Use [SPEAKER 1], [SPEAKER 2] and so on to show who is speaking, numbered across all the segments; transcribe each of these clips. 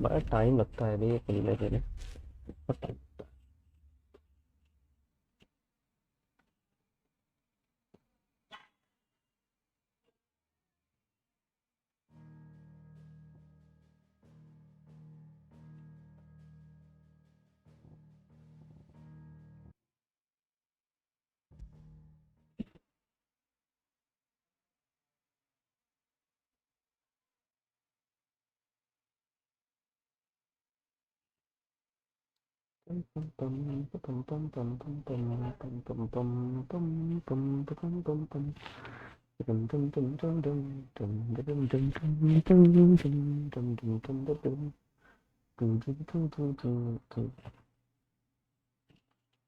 [SPEAKER 1] बड़ा टाइम लगता है भाई ये खुलने के लिए। बहुत टाइम।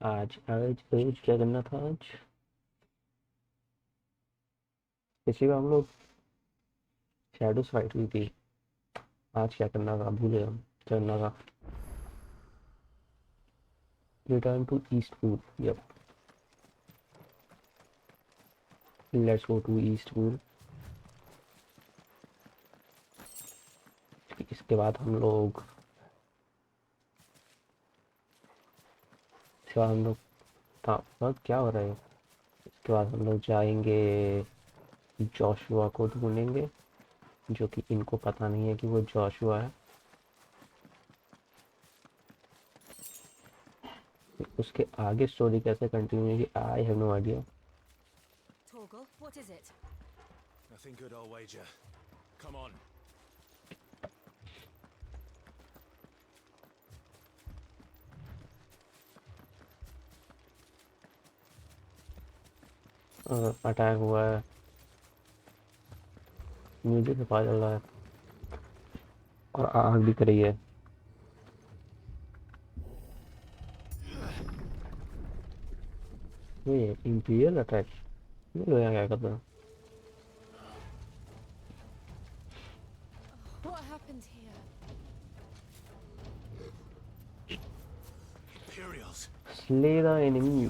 [SPEAKER 1] आज आज आज क्या करना था आज? किसी का हम लोग शैडोज फाइट हुई थी। आज क्या करना था भूले हम। करना था return to East Pool. Yup, let's go to East Pool. इसके बाद हम लोग इसके बाद हम लोग क्या हो रहा है? इसके बाद हम लोग जाएंगे, जोशुआ को ढूंढेंगे, जो कि इनको पता नहीं है कि वो जोशुआ है। उसके आगे स्टोरी कैसे कंटिन्यू होगी, I have no idea.
[SPEAKER 2] Torgal, what is it?
[SPEAKER 3] Nothing good, I'll wager. Come on.
[SPEAKER 1] Attack हुआ है, म्यूजिक से पता चल रहा है, और आग दिख रही है। ये इंपीरियल अटैक, ये लोग यहाँ क्या कर रहे हैं?
[SPEAKER 2] What happened here?
[SPEAKER 3] Imperials.
[SPEAKER 1] Slay the enemy.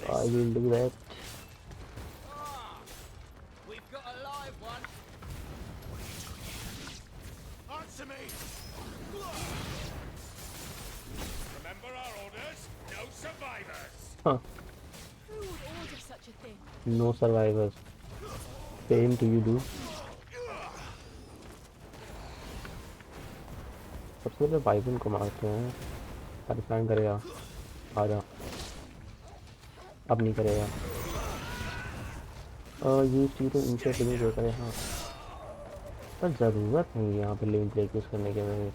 [SPEAKER 1] I will do that.
[SPEAKER 4] We've got a live one.
[SPEAKER 3] Answer me! Remember our orders? No survivors!
[SPEAKER 1] Huh.
[SPEAKER 2] Who would order such a thing?
[SPEAKER 1] No survivors. Same to you, dude. सबसे पहले वाइबन को मारते हैं। परेशान करेगा। आ जा। अब नहीं करेगा। यूज टू इनसे लिमिट होता है। हाँ, पर ज़रूरत नहीं है यहाँ पे लिमिट ब्रेक यूज़ करने के लिए।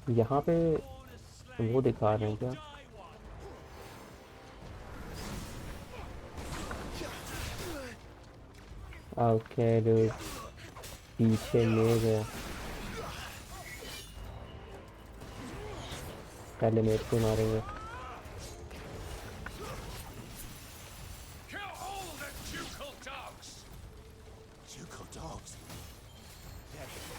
[SPEAKER 1] यहाँ पे वो दिखा रहे हैं क्या? ओके डूड, पीछे मेज है। पहले मेज को मारेंगे।
[SPEAKER 3] Kill all the ducal dogs! Ducal dogs?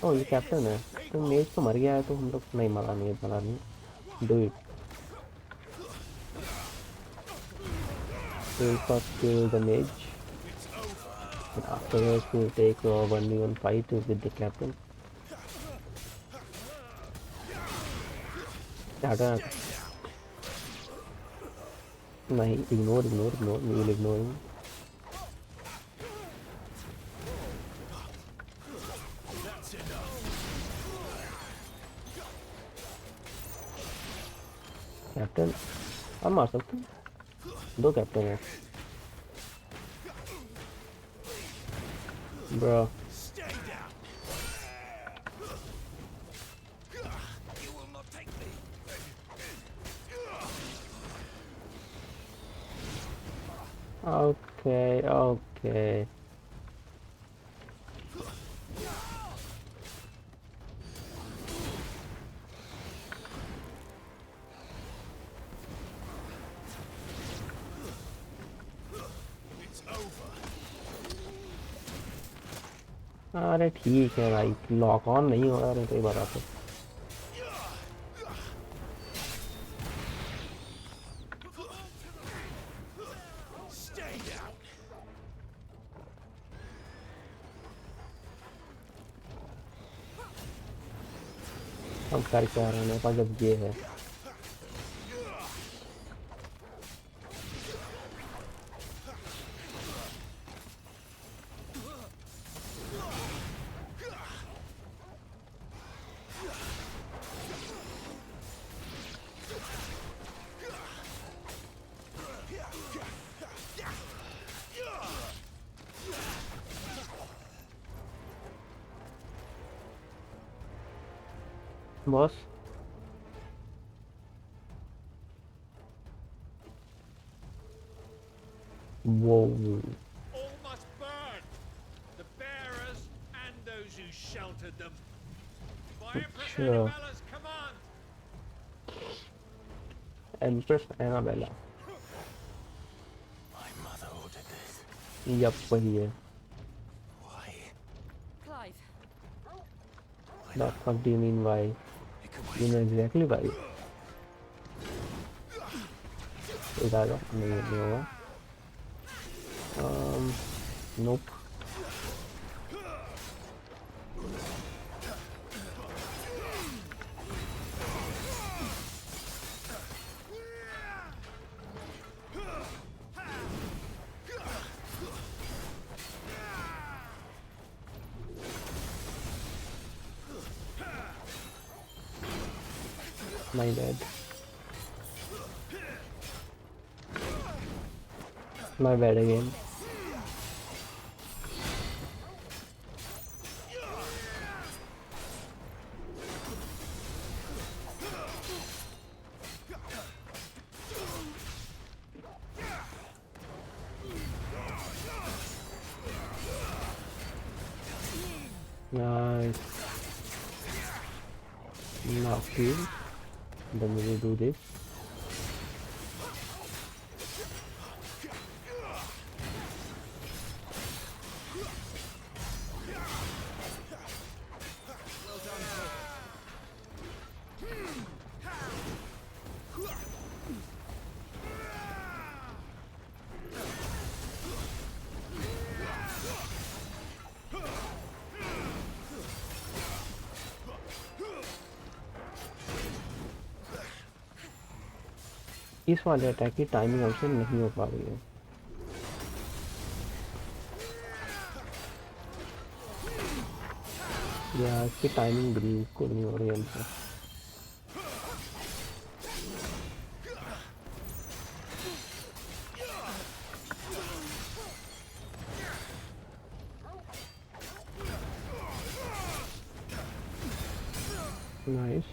[SPEAKER 1] ओ ये कैप्टन है। तो मेज तो मर गया है, तो हम लोग नहीं मरा, मेज मरा नहीं। Do it. We'll first kill the mage, and afterwards we'll take a 1v1 fight with the captain. हटा। नहीं, ignore ignore ignore, we will ignore him.
[SPEAKER 3] That's enough.
[SPEAKER 1] Captain हम मार सकते हैं, दो कैप्टन है। Bro
[SPEAKER 3] Stay down! You will not take me!
[SPEAKER 1] Okay okay. अरे ठीक है भाई, लॉक ऑन नहीं हो रहा है कई बार तो।
[SPEAKER 3] Stay down.
[SPEAKER 1] हम कर क्या रहे हैं, मेरे पास जब ये है। बॉस वो
[SPEAKER 3] All must burn. The bearers and those who sheltered them. By Empress
[SPEAKER 1] अच्छा,
[SPEAKER 3] Annabella's command.
[SPEAKER 1] Empress Annabella,
[SPEAKER 3] My mother ordered this.
[SPEAKER 1] Yup वही है।
[SPEAKER 3] Why?
[SPEAKER 2] Clive,
[SPEAKER 1] The fuck do you mean why?
[SPEAKER 3] It could
[SPEAKER 1] You
[SPEAKER 3] wait.
[SPEAKER 1] know exactly why. एक आएगा, नहीं होगा। नोप। My bad. My bad again. Nice. Now kill. Then we will do this. इस वाले attack की timing हमसे नहीं हो पा रही है। या इसकी टाइमिंग बिल्कुल नहीं हो रही है हमसे। Nice.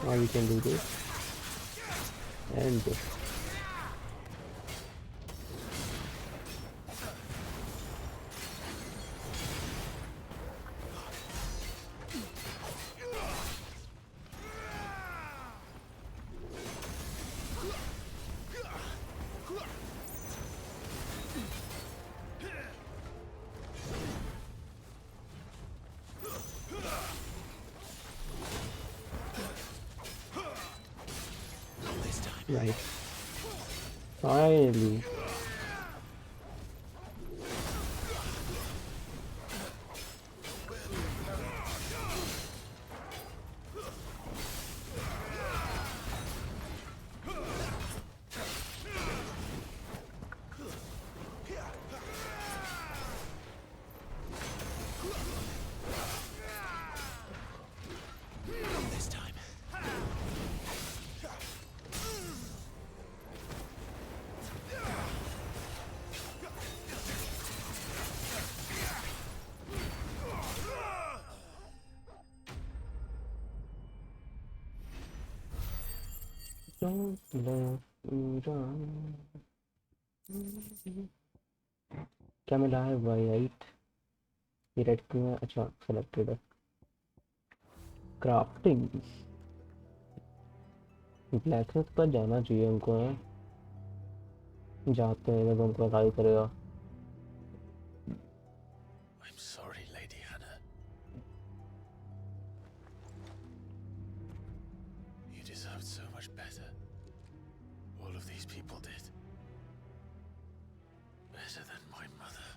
[SPEAKER 1] Now we can do this and this. Right. Finally.
[SPEAKER 3] This time.
[SPEAKER 1] Don't let me down. क्या मिला है वाइट? ये रेड क्यों है? अच्छा सेलेक्टेड है। क्राफ्टिंग। ब्लैकस्मिथ पर जाना चाहिए हमको है। जाते हैं तो तुमको गाली करेगा।
[SPEAKER 5] I'm sorry, Lady Hannah. You deserved so much better. All of these people did. Better than my mother.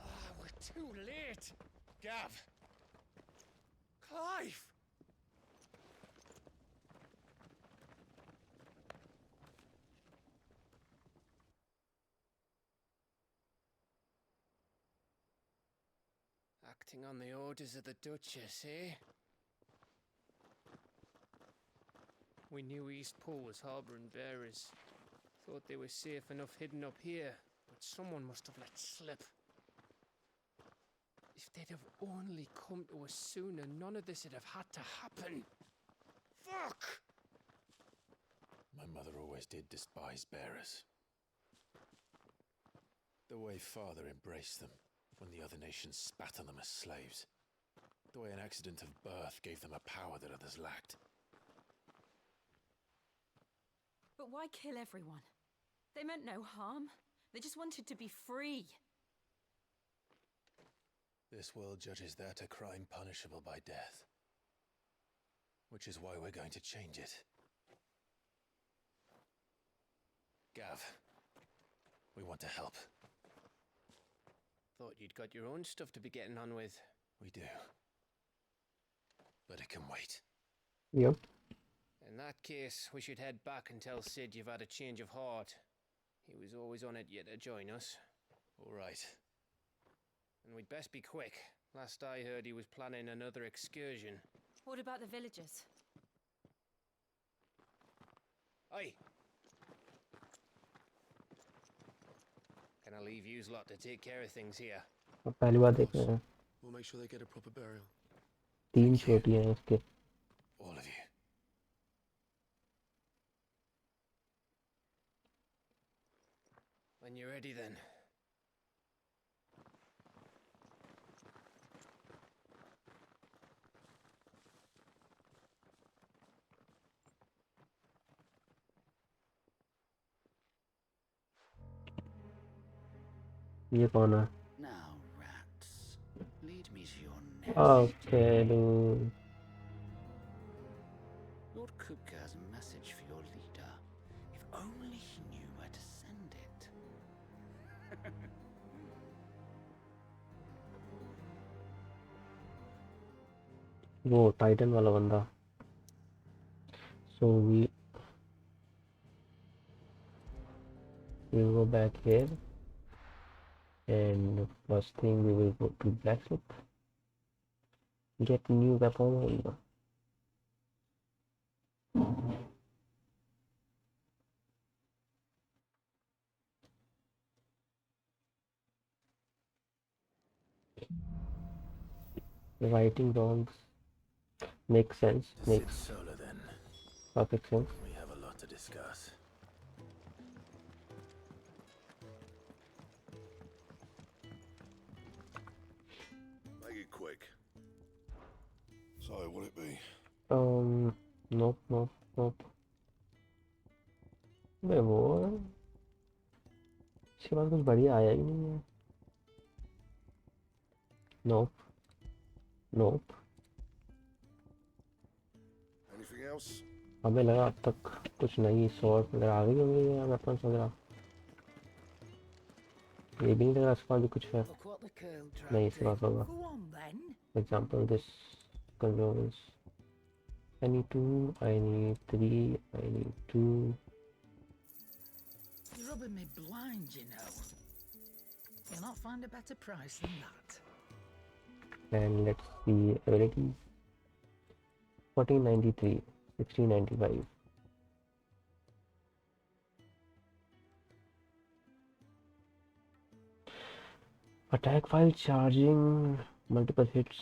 [SPEAKER 3] Ah, we're too late. Gav. Clive.
[SPEAKER 4] Acting on the orders of the Duchess, eh? We knew East Pool was harbouring bearers. Thought they were safe enough hidden up here, but someone must have let slip. If they'd have only come to us sooner, none of this would have had to happen. Fuck!
[SPEAKER 5] My mother always did despise bearers. The way Father embraced them when the other nations spat on them as slaves. The way an accident of birth gave them a power that others lacked.
[SPEAKER 2] But why kill everyone? They meant no harm. They just wanted to be free.
[SPEAKER 5] This world judges that a crime punishable by death. Which is why we're going to change it. Gav, we want to help.
[SPEAKER 4] Thought you'd got your own stuff to be getting on with.
[SPEAKER 5] We do. But it can wait.
[SPEAKER 1] Yep.
[SPEAKER 4] In that case, we should head back and tell Sid you've had a change of heart. He was always on it yet to join us.
[SPEAKER 5] All right.
[SPEAKER 4] And we'd best be quick. Last I heard, he was planning another excursion.
[SPEAKER 2] What about the villagers?
[SPEAKER 4] Aye. Can I leave yous lot to take care of things here?
[SPEAKER 1] अब पहली बार देख रहे हैं।
[SPEAKER 5] We'll make sure they get a proper burial.
[SPEAKER 1] 3 छोटी हैं उसके।
[SPEAKER 5] All of you.
[SPEAKER 4] When you're ready then.
[SPEAKER 1] ये कौन है?
[SPEAKER 6] Now, rats, lead me to your nest.
[SPEAKER 1] Okay, dude.
[SPEAKER 6] Lord Kupka has a message for your leader. If only he knew where to send it.
[SPEAKER 1] वो Titan वाला बंदा। So we will go back here, and first thing we will go to blacksmith, get new weapon. Writing wrongs makes sense, makes
[SPEAKER 5] Solo then.
[SPEAKER 1] perfect sense.
[SPEAKER 5] We have a lot to discuss.
[SPEAKER 7] Make it quick. So, will it be?
[SPEAKER 1] Nope. बे वो इसके बाद कुछ बढ़िया आया ही नहीं है। Nope.
[SPEAKER 7] Anything else?
[SPEAKER 1] हमें लगा अब तक कुछ नई शॉर्ट वगैरह आ गई होंगी या वेपन्स वगैरह। ये भी नहीं लगा इसके बाद भी कुछ है।
[SPEAKER 6] Look what the girl
[SPEAKER 1] नहीं
[SPEAKER 6] dragged
[SPEAKER 1] इसके
[SPEAKER 6] in.
[SPEAKER 1] बाद होगा।
[SPEAKER 6] Go on then.
[SPEAKER 1] For example, this controls. I need 2, I need 3, I need 2.
[SPEAKER 6] You're rubbing me blind, you know. You'll not find a better price than that.
[SPEAKER 1] And let's see abilities. 1493, 1695. Attack while charging, multiple hits.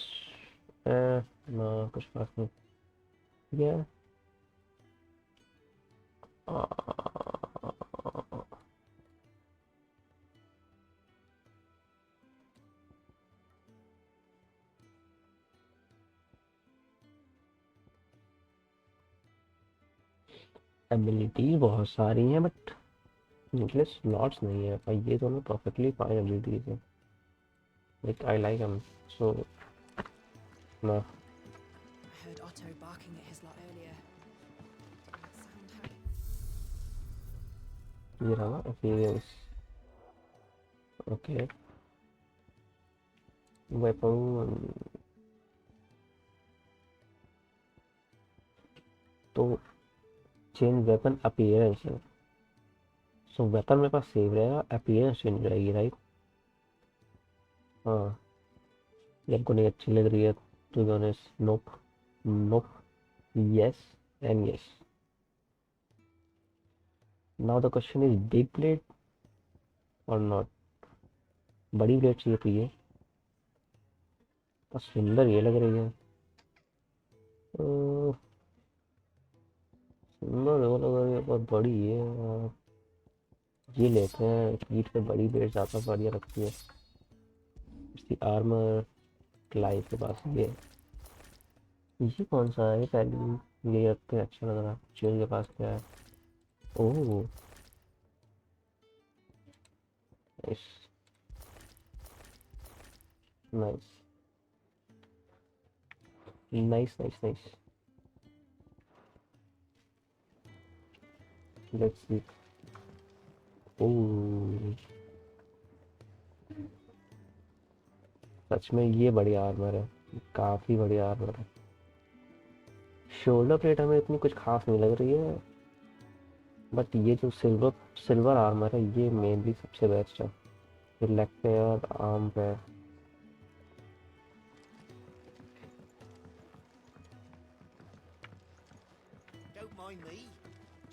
[SPEAKER 1] No, कुछ खास नहीं. Yeah. Abilities बहुत सारी हैं but इनके लिए slots नहीं है भाई। ये दोनों परफेक्टली फाइन एबिलिटीज है, like I like am so ना।
[SPEAKER 2] I heard Otto barking at his lot earlier. That sound how...
[SPEAKER 1] ये रहा एक्सपीरियंस। ओके वेपन तो चेंज वेपन अपीयरेंस है। सो वेपन मेरे पास सेव रहेगा, अपीयरेंस चेंज रहेगी राइट। हाँ ये हमको नहीं अच्छी लग रही है to be honest. Nope nope yes and yes. Now the question is big blade और नॉट। बड़ी ब्लेड चाहिए तो ये सुंदर ये लग रही है। सुंदर वो लग रही है, बहुत बड़ी है। ये लेते हैं, पीठ पे बड़ी ब्लेड ज़्यादा बढ़िया लगती है। इसकी आर्मर क्लाइव के पास ये कौन सा है पहले, ये रखते हैं अच्छा लग रहा है। चेल के पास क्या है? Oh nice nice nice nice nice. Let's see. Oh सच में ये बढ़िया आर्मर है, काफी बढ़िया आर्मर है। शोल्डर प्लेट हमें इतनी कुछ खास नहीं लग रही है बट ये जो सिल्वर सिल्वर आर्मर है ये मेनली सबसे बेस्ट है। ये लेग पे और आर्म पे।
[SPEAKER 6] Don't mind me.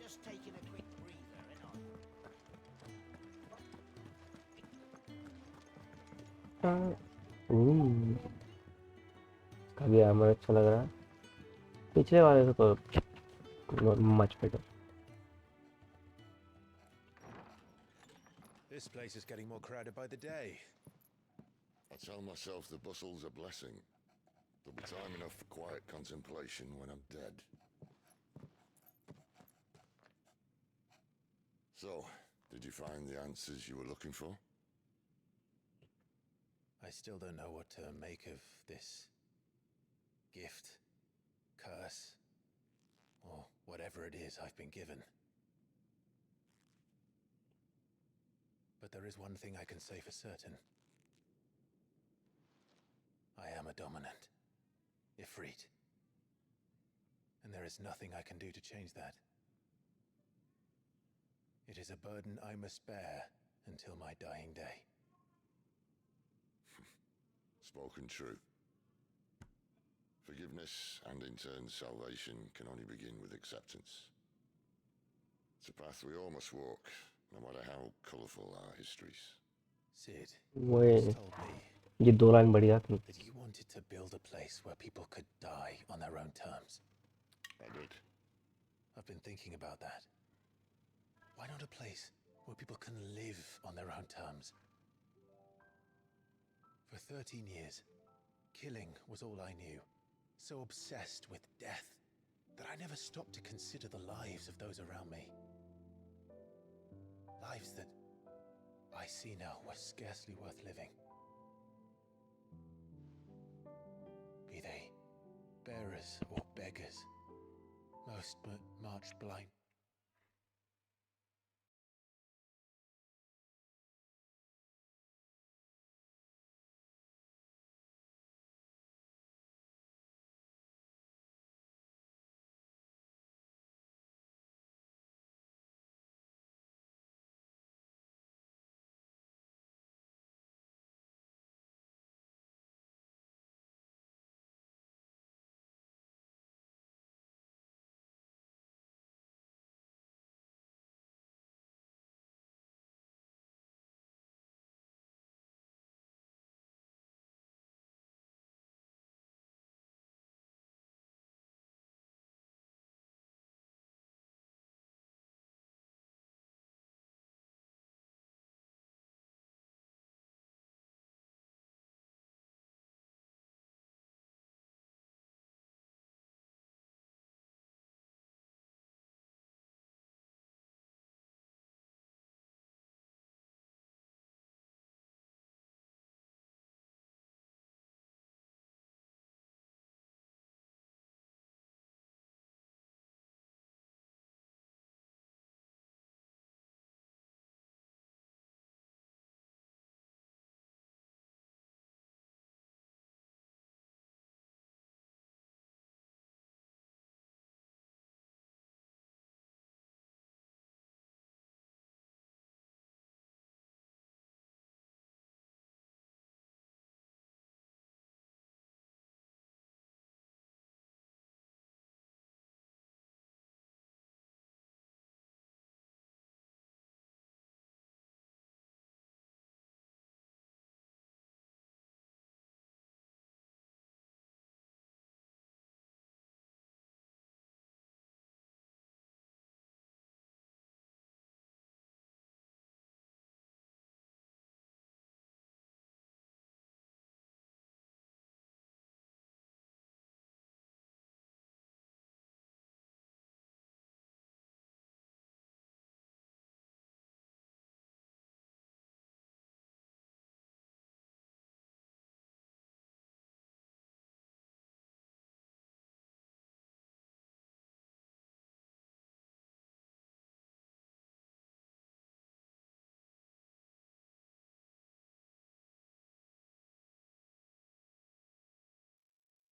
[SPEAKER 6] Just taking a quick breather, ain't I?
[SPEAKER 1] काफी आर्मर अच्छा लग रहा है, पिछले वाले से तो much better.
[SPEAKER 5] This place is getting more crowded by the day.
[SPEAKER 7] I tell myself the bustle's a blessing. There'll be time enough for quiet contemplation when I'm dead. So, did you find the answers you were looking for?
[SPEAKER 5] I still don't know what to make of this gift, curse, or whatever it is I've been given. But there is one thing I can say for certain. I am a dominant, Ifrit. And there is nothing I can do to change that. It is a burden I must bear until my dying day.
[SPEAKER 7] Spoken true. Forgiveness and in turn salvation can only begin with acceptance. It's a path we all must walk, no matter how colourful our histories.
[SPEAKER 5] Sid
[SPEAKER 1] वो
[SPEAKER 5] once told me
[SPEAKER 1] ये दो line बढ़िया थी।
[SPEAKER 5] that you wanted to build a place where people could die on their own terms.
[SPEAKER 7] I did.
[SPEAKER 5] I've been thinking about that. Why not a place where people can live on their own terms? For 13 years, killing was all I knew. So obsessed with death that I never stopped to consider the lives of those around me. Lives that I see now were scarcely worth living. Be they bearers or beggars, most marched blind.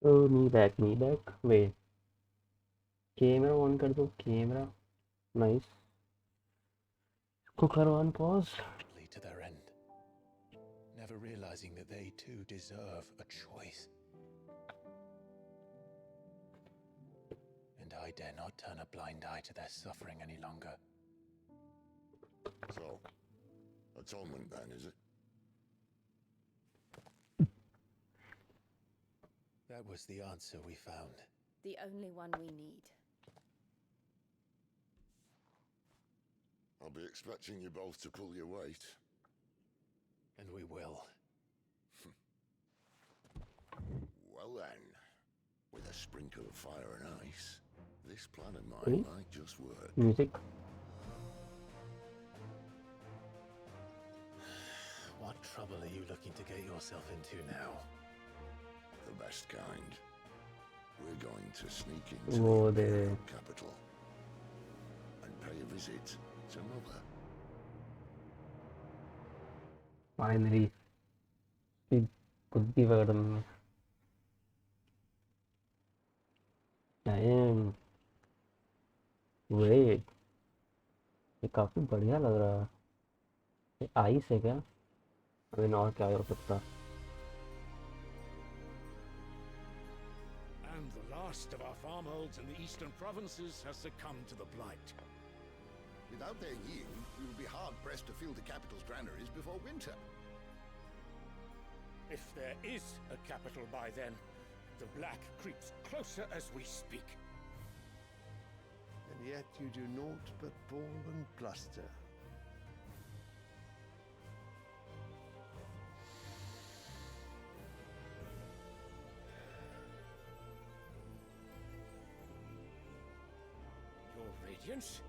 [SPEAKER 1] Oh, me back, me back. Wait, camera on कर दो, camera. Nice. इसको करो on pause.
[SPEAKER 5] Lead to their end, never realizing that they too deserve a choice. And I dare not turn a blind eye to their suffering any longer.
[SPEAKER 7] So, atonement then, is it?
[SPEAKER 5] That was the answer we found.
[SPEAKER 2] The only one we need.
[SPEAKER 7] I'll be expecting you both to pull your weight.
[SPEAKER 5] And we will.
[SPEAKER 7] Well then, with a sprinkle of fire and ice, this plan of
[SPEAKER 1] Hmm?
[SPEAKER 7] mine might just work.
[SPEAKER 1] Music.
[SPEAKER 5] What trouble are you looking to get yourself into now?
[SPEAKER 7] The best kind. We're going to sneak into
[SPEAKER 1] वो
[SPEAKER 7] the
[SPEAKER 1] they.
[SPEAKER 7] Imperial capital and pay a visit to Mother.
[SPEAKER 1] Finally, बुद्धि पकड़ में. Damn. Wait, ये काफी बढ़िया लग रहा है. ये आइस है क्या? अभी और क्या हो सकता?
[SPEAKER 3] And the last of our farmholds in the eastern provinces has succumbed to the blight.
[SPEAKER 8] Without their yield, we will be hard-pressed to fill the capital's granaries before winter.
[SPEAKER 3] If there is a capital by then, the black creeps closer as we speak.
[SPEAKER 9] And yet you do naught but bawl and bluster.
[SPEAKER 3] Your Radiance?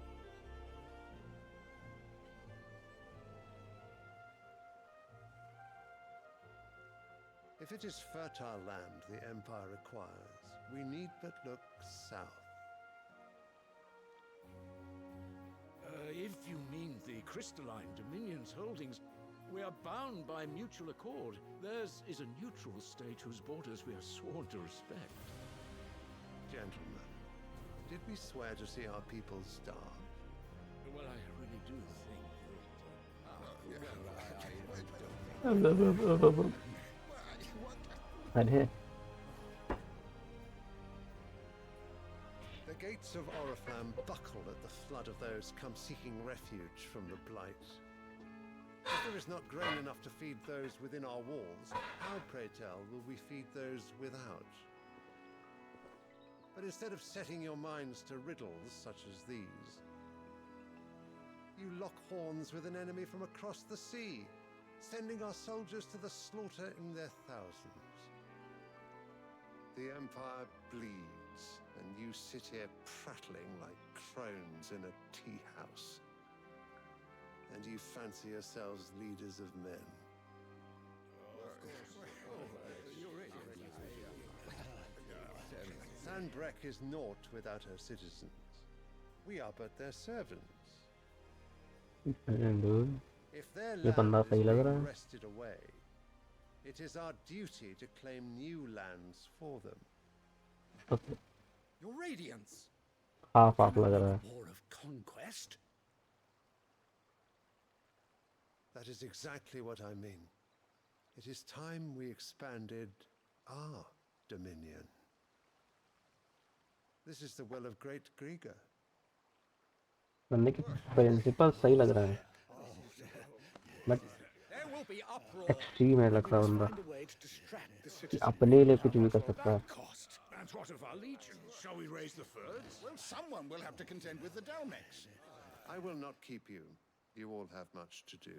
[SPEAKER 9] If it is fertile land the Empire requires, we need but look south.
[SPEAKER 3] If you mean the crystalline Dominion's holdings, we are bound by mutual accord. Theirs is a neutral state whose borders we are sworn to respect.
[SPEAKER 9] Gentlemen, did we swear to see our people starve?
[SPEAKER 3] Well, I really do think
[SPEAKER 1] अरे
[SPEAKER 9] The gates of Oriflamme buckle at the flood of those come seeking refuge from the blight. If there is not grain enough to feed those within our walls, how, pray tell, will we feed those without? But instead of setting your minds to riddles such as these, you lock horns with an enemy from across the sea, sending our soldiers to the slaughter in their thousands. The Empire bleeds, and you sit here prattling like crones in a tea house. And you fancy yourselves leaders of men. Sandbreck is naught without her citizens. We are but their servants.
[SPEAKER 1] dude,
[SPEAKER 9] If their
[SPEAKER 1] ये बंदा
[SPEAKER 9] land
[SPEAKER 1] सही
[SPEAKER 9] is
[SPEAKER 1] लग रहा
[SPEAKER 9] being
[SPEAKER 1] है.
[SPEAKER 9] wrested away, it is our duty to claim new lands for them.
[SPEAKER 1] Okay.
[SPEAKER 3] Your Radiance!
[SPEAKER 1] Half half लग रहा है.
[SPEAKER 3] War of conquest?
[SPEAKER 9] That is exactly what I mean. It is time we expanded our dominion. This is the will of great Grieger.
[SPEAKER 1] बंदे की principal सही लग रहा है. But
[SPEAKER 3] There will be uproar.
[SPEAKER 1] Extreme है लग रहा है बंदा.
[SPEAKER 3] Find a way to distract the
[SPEAKER 1] कि
[SPEAKER 3] citizens.
[SPEAKER 1] अपने लिए कुछ भी कर सकता है.
[SPEAKER 3] Cost. And what of our legions? Shall we raise the thirds?
[SPEAKER 8] Well, someone will have to contend with the Dalmex.
[SPEAKER 9] I will not keep you. You all have much to do.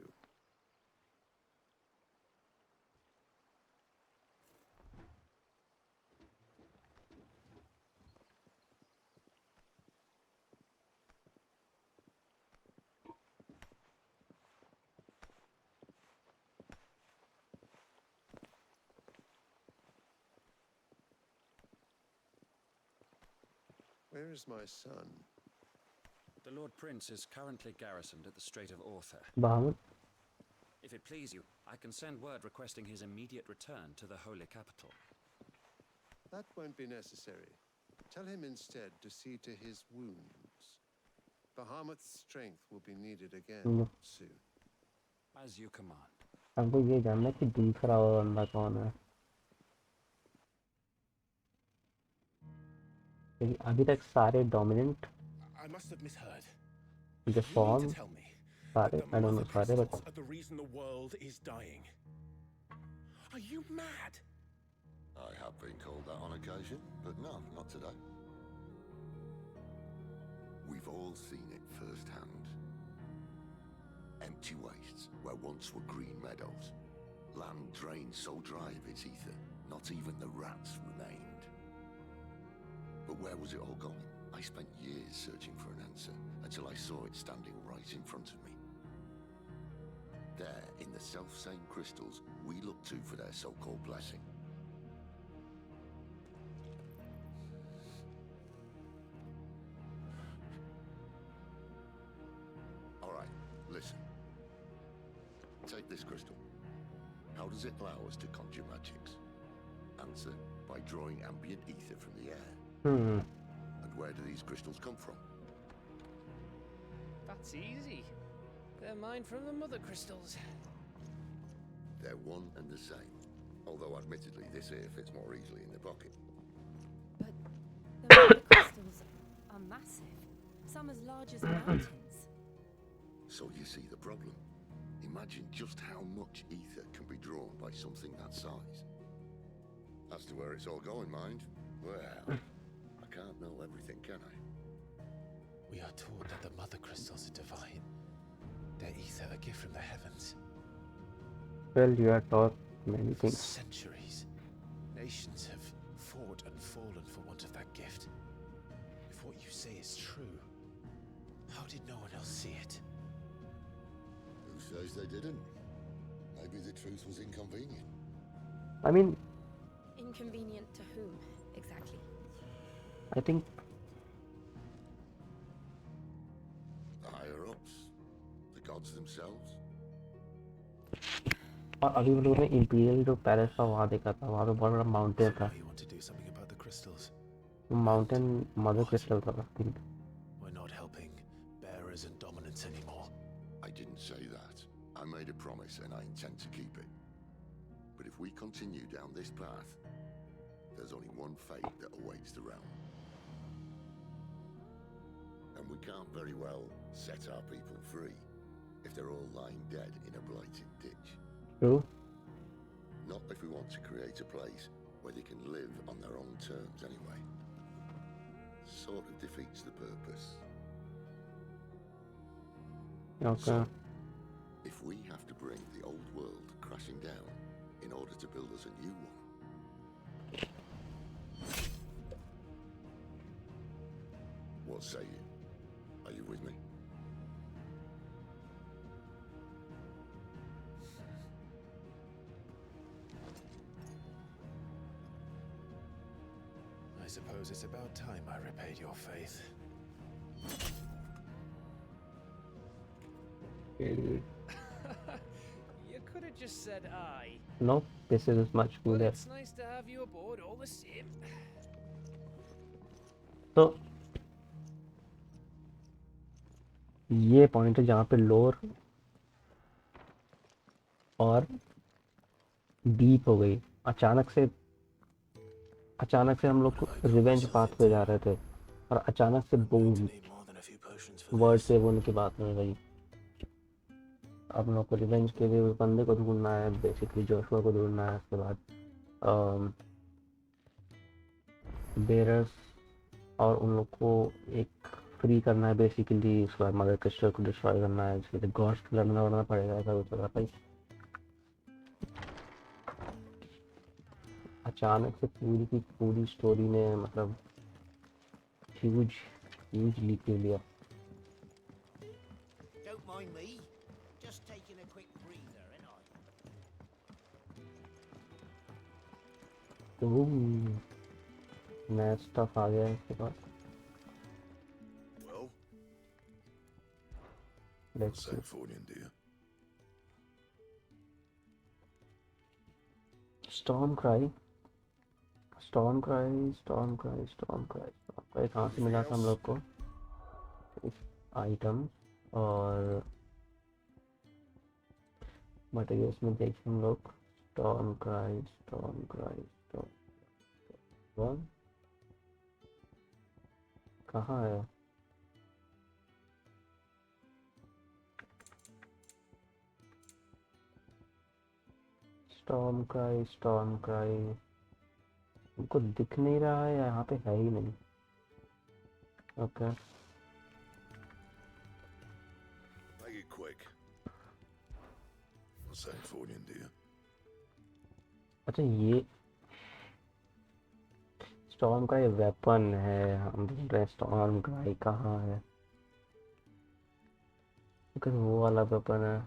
[SPEAKER 9] Where is my son?
[SPEAKER 10] The Lord Prince is currently garrisoned at the Strait of Author.
[SPEAKER 1] बाहर.
[SPEAKER 10] If it please you, I can send word requesting his immediate return to the Holy Capital.
[SPEAKER 9] That won't be necessary. Tell him instead to see to his wounds. Bahamut's strength will be needed again soon.
[SPEAKER 10] As you command.
[SPEAKER 1] हमको ये जानना है कि दूसरा वाला बंदा कौन है, क्योंकि अभी तक सारे dominant
[SPEAKER 5] I must have misheard.
[SPEAKER 1] जो
[SPEAKER 5] You mean
[SPEAKER 1] form
[SPEAKER 5] to tell me
[SPEAKER 1] सारे
[SPEAKER 5] that the
[SPEAKER 1] I don't know
[SPEAKER 5] mother
[SPEAKER 1] सारे but
[SPEAKER 5] crystals are the reason the world is dying? Are you mad?
[SPEAKER 7] I have been called that on occasion, but no, not today. We've all seen it firsthand. Empty wastes where once were green meadows. Land drained so dry of its ether, not even the rats remained. But where was it all gone? I spent years searching for an answer until I saw it standing right in front of me. There, in the self-same crystals we look to for their so-called blessing. All right, listen. Take this crystal. How does it allow us to conjure magics? Answer, by drawing ambient ether from the air. And where do these crystals come from?
[SPEAKER 4] That's easy. They're mined from the mother crystals.
[SPEAKER 7] They're one and the same. Although admittedly this here fits more easily in the pocket.
[SPEAKER 2] But the mother crystals are massive. Some as large as mountains.
[SPEAKER 7] So you see the problem. Imagine just how much ether can be drawn by something that size. As to where it's all going, mind, well, I can't know everything, can I?
[SPEAKER 5] We are taught that the mother crystals are divine. Their ether a gift from the heavens.
[SPEAKER 1] Well, you are taught many
[SPEAKER 5] For
[SPEAKER 1] things.
[SPEAKER 5] centuries, nations have fought and fallen for want of that gift. If what you say is true, how did no one else see it?
[SPEAKER 7] Who says they didn't? Maybe the truth was inconvenient.
[SPEAKER 1] I mean,
[SPEAKER 2] Inconvenient to whom, exactly?
[SPEAKER 1] I think
[SPEAKER 7] The higher-ups? The gods themselves?
[SPEAKER 1] और अभी वो लोगों ने imperial जो palace था वहाँ देखा था, वहाँ पे बहुत बड़ा माउंटेन
[SPEAKER 5] So
[SPEAKER 1] था,
[SPEAKER 5] now you want to do something about the crystals?
[SPEAKER 1] Mountain mother crystal था, I think.
[SPEAKER 5] We're not helping bearers and dominants anymore.
[SPEAKER 7] I didn't say that. I made a promise and I intend to keep it. But if we continue down this path, there's only one fate that awaits the realm. And we can't very well set our people free if they're all lying dead in a blighted ditch.
[SPEAKER 1] True.
[SPEAKER 7] Not if we want to create a place where they can live on their own terms anyway. Sort of defeats the purpose.
[SPEAKER 1] Okay.
[SPEAKER 7] So, if we have to bring the old world crashing down in order to build us a new one, what say you? Are you with me?
[SPEAKER 5] I suppose it's about time I repaid your faith.
[SPEAKER 4] You could have just said aye.
[SPEAKER 1] No, this is much
[SPEAKER 4] But
[SPEAKER 1] cooler.
[SPEAKER 4] it's nice to have you aboard all the same.
[SPEAKER 1] तो ये point है जहाँ पे लोर और deep हो गई। अचानक से हम लोग रिवेंज पाथ पे जा रहे थे और अचानक से बूम, वर्ड सेव होने की बात नहीं रही। अब हम लोग को रिवेंज के लिए उस बंदे को ढूंढना है, बेसिकली जोशुआ को ढूंढना है। उसके बाद बेरर्स और उन लोग को एक फ्री करना है बेसिकली। उसके बाद मदर क्रिस्टल को डिस्ट्रॉय करना है, इसके लिए गॉस्ट लड़ना पड़ेगा। ऐसा कुछ होगा भाई। अचानक से पूरी की पूरी स्टोरी ने मतलब ह्यूज लीप ले लिया।
[SPEAKER 6] Don't mind me. Just taking a quick breather, ain't I?
[SPEAKER 1] तो नया स्टफ आ गया है इसके पास।
[SPEAKER 7] Well,
[SPEAKER 1] let's
[SPEAKER 7] same fortune, dear.
[SPEAKER 1] Storm cry storm cry storm cry storm cry storm cry कहाँ से मिला था हम लोग को? आइटम और मटेरियल्स में देखें हम लोग। Storm cry storm cry storm कहाँ है? स्टॉर्म क्राई उनको दिख नहीं रहा है, यहाँ पे है ही नहीं। Okay
[SPEAKER 7] Make it quick. What's that for you, dear?
[SPEAKER 1] अच्छा ये स्टॉर्म का ये वेपन है, हम बोल रहे हैं स्टॉर्म क्राई कहाँ है? बिकॉज वो वाला वेपन है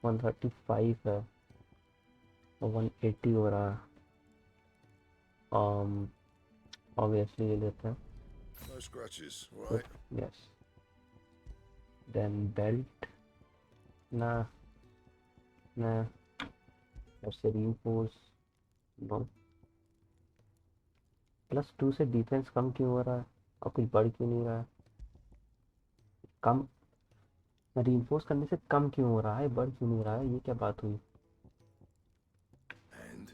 [SPEAKER 1] 135 है और 180 हो रहा है। ऑब्वियसली ये लेते हैं।
[SPEAKER 7] No scratches, right?
[SPEAKER 1] Yes then belt ना ना से रीइंफोर्स नो। +2 से डिफेंस कम क्यों हो रहा है और कुछ बढ़ क्यों नहीं रहा है? कम रीइंफोर्स करने से कम क्यों हो रहा है, बढ़ क्यों नहीं रहा है? ये क्या बात हुई?
[SPEAKER 7] And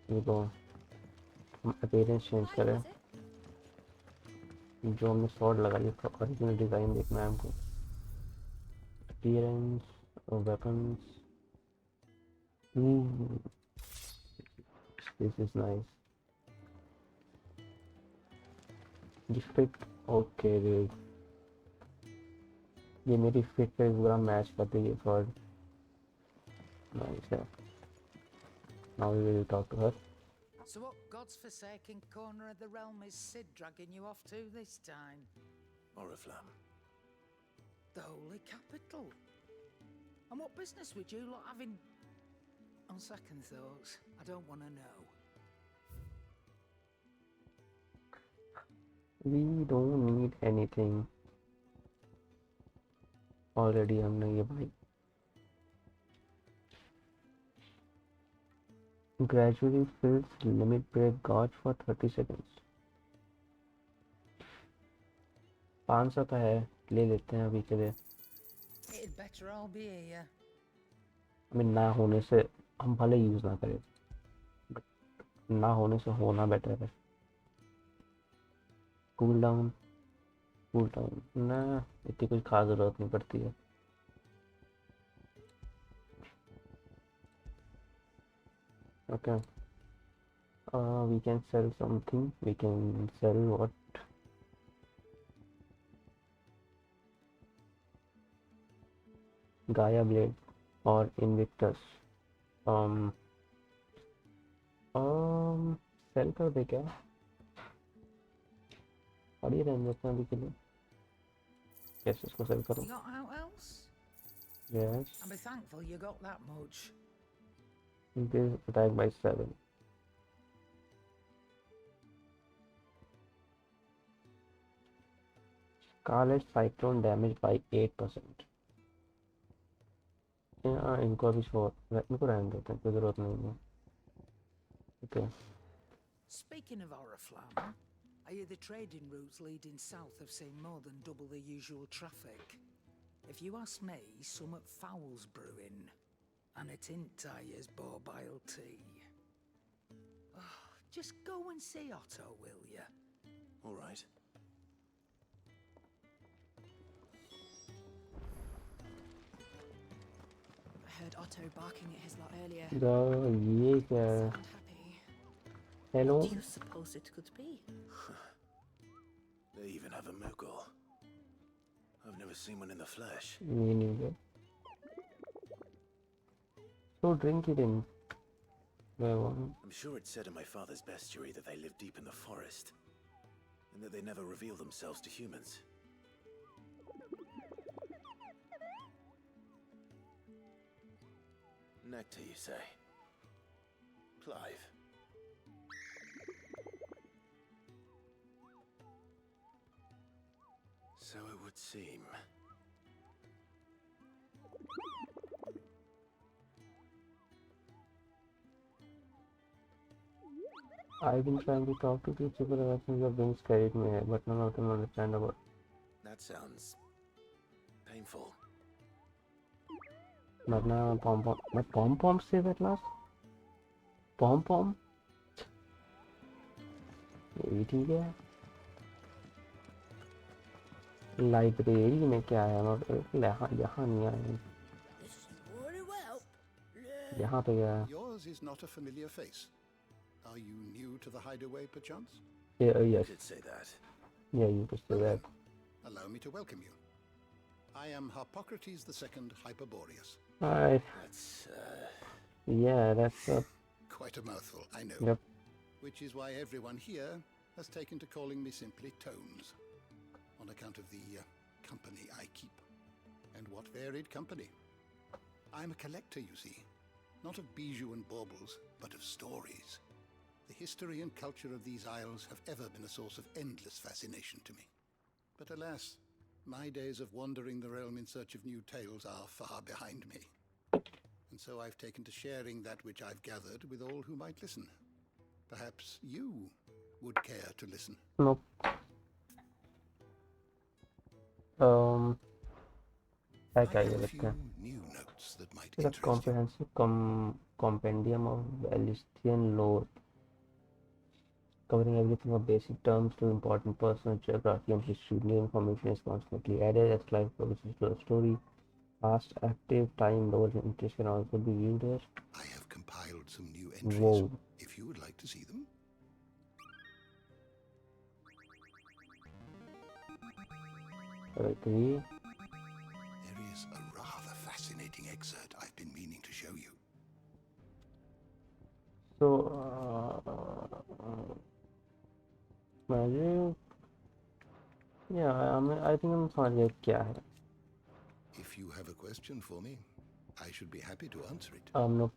[SPEAKER 1] ये तो हम अपीयरेंस चेंज
[SPEAKER 2] Why
[SPEAKER 1] करें।
[SPEAKER 2] was it?
[SPEAKER 1] जो हमने शॉर्ट लगाई है ओरिजिनल डिज़ाइन देखना है हमको। अपीयरेंस और वेपन्स। This is nice. ये फिट ओके गुड। ये मेरी फिट पे पूरा मैच करती है शॉर्ट। नाइस है। Now we will talk to her.
[SPEAKER 6] So what God's forsaken corner of the realm is Sid dragging you off to this time?
[SPEAKER 5] Oriflamme.
[SPEAKER 6] The holy capital. And what business would you lot having? On second thoughts, I don't want to know.
[SPEAKER 1] We don't need anything. Already हमने ये भाई gradually fills limit break gauge for 30 seconds. 500 का है, ले लेते हैं अभी के लिए।
[SPEAKER 6] It'd better all be here.
[SPEAKER 1] ना होने से हम भले यूज ना करें, ना होने से होना बेटर है। कूल डाउन ना इतनी कुछ खास जरूरत नहीं पड़ती है। Okay. We can sell something. We can sell what? Gaia blade or Invictus. Sell कर दे क्या? और ये रहने देते हैं अभी के लिए। कैसे इसको सेल करूँ?
[SPEAKER 6] You got out else?
[SPEAKER 1] Yes.
[SPEAKER 6] I'll be thankful you got that much.
[SPEAKER 1] Increase attack by 7. Scarlet Cyclone damage by 8%. इनको अभी छोड़ मेरे को रहने देते हैं, कोई ज़रूरत नहीं है। Okay.
[SPEAKER 6] Speaking of Oriflamme, I hear the trading routes leading south have seen more than double the usual traffic. If you ask me, somewhat foul's brewing. And a tint tires borbile tea. Oh, just go and see Otto, will you?
[SPEAKER 5] All right.
[SPEAKER 2] I heard Otto barking at his lot earlier.
[SPEAKER 1] ये क्या है?
[SPEAKER 2] Sound happy.
[SPEAKER 1] Hello?
[SPEAKER 2] What do you suppose it could be?
[SPEAKER 5] They even have a Moogle. I've never seen one in the flesh.
[SPEAKER 1] Me neither. So drink it in.
[SPEAKER 5] I'm sure it said in my father's bestiary that they live deep in the forest, and that they never reveal themselves to humans. Nectar, you say? Clive. So it would seem.
[SPEAKER 1] I've been trying to talk to these people ever since your wings carried me here, but none of them understand about.
[SPEAKER 5] That sounds painful.
[SPEAKER 1] मरना पॉम पॉम मैं पॉम पॉम से at last पॉम पॉम ये भी ठीक है library में क्या है मैं यहाँ यहाँ नहीं आया यहाँ पे गया
[SPEAKER 8] Yours is not a familiar face. Are you new to the hideaway, perchance?
[SPEAKER 1] yes
[SPEAKER 5] You could say that.
[SPEAKER 1] yeah you could say that
[SPEAKER 8] Allow me to welcome you. I am Harpocrates II Hyperboreus.
[SPEAKER 1] alright
[SPEAKER 5] That's,
[SPEAKER 1] yeah that's
[SPEAKER 8] Quite a mouthful, I know.
[SPEAKER 1] yep
[SPEAKER 8] Which is why everyone here has taken to calling me simply Tomes, on account of the company I keep. And what varied company. I'm a collector, you see. Not of bijou and baubles, but of stories. The history and culture of these isles have ever been a source of endless fascination to me. But alas, my days of wandering the realm in search of new tales are far behind me. And so I've taken to sharing that which I've gathered with all who might listen. Perhaps you would care to listen.
[SPEAKER 1] nope
[SPEAKER 8] I
[SPEAKER 1] क्या
[SPEAKER 8] have a
[SPEAKER 1] लगता
[SPEAKER 8] few
[SPEAKER 1] है
[SPEAKER 8] new notes that might
[SPEAKER 1] It's a
[SPEAKER 8] interest you.
[SPEAKER 1] comprehensive compendium of Valestian lore, covering everything from basic terms to important personal geography and history. New information is constantly added as life progresses to the story. Past, active, time, lore, and interest can also be viewed as.
[SPEAKER 8] I have compiled some new entries.
[SPEAKER 1] Whoa.
[SPEAKER 8] If you would like to see them.
[SPEAKER 1] Okay.
[SPEAKER 8] There is a rather fascinating excerpt I've been meaning to show you.
[SPEAKER 1] So, magic. Yeah, I think I'm समझ गया क्या है.
[SPEAKER 8] If you have a question for me, I should be happy to answer it.
[SPEAKER 1] हम लोग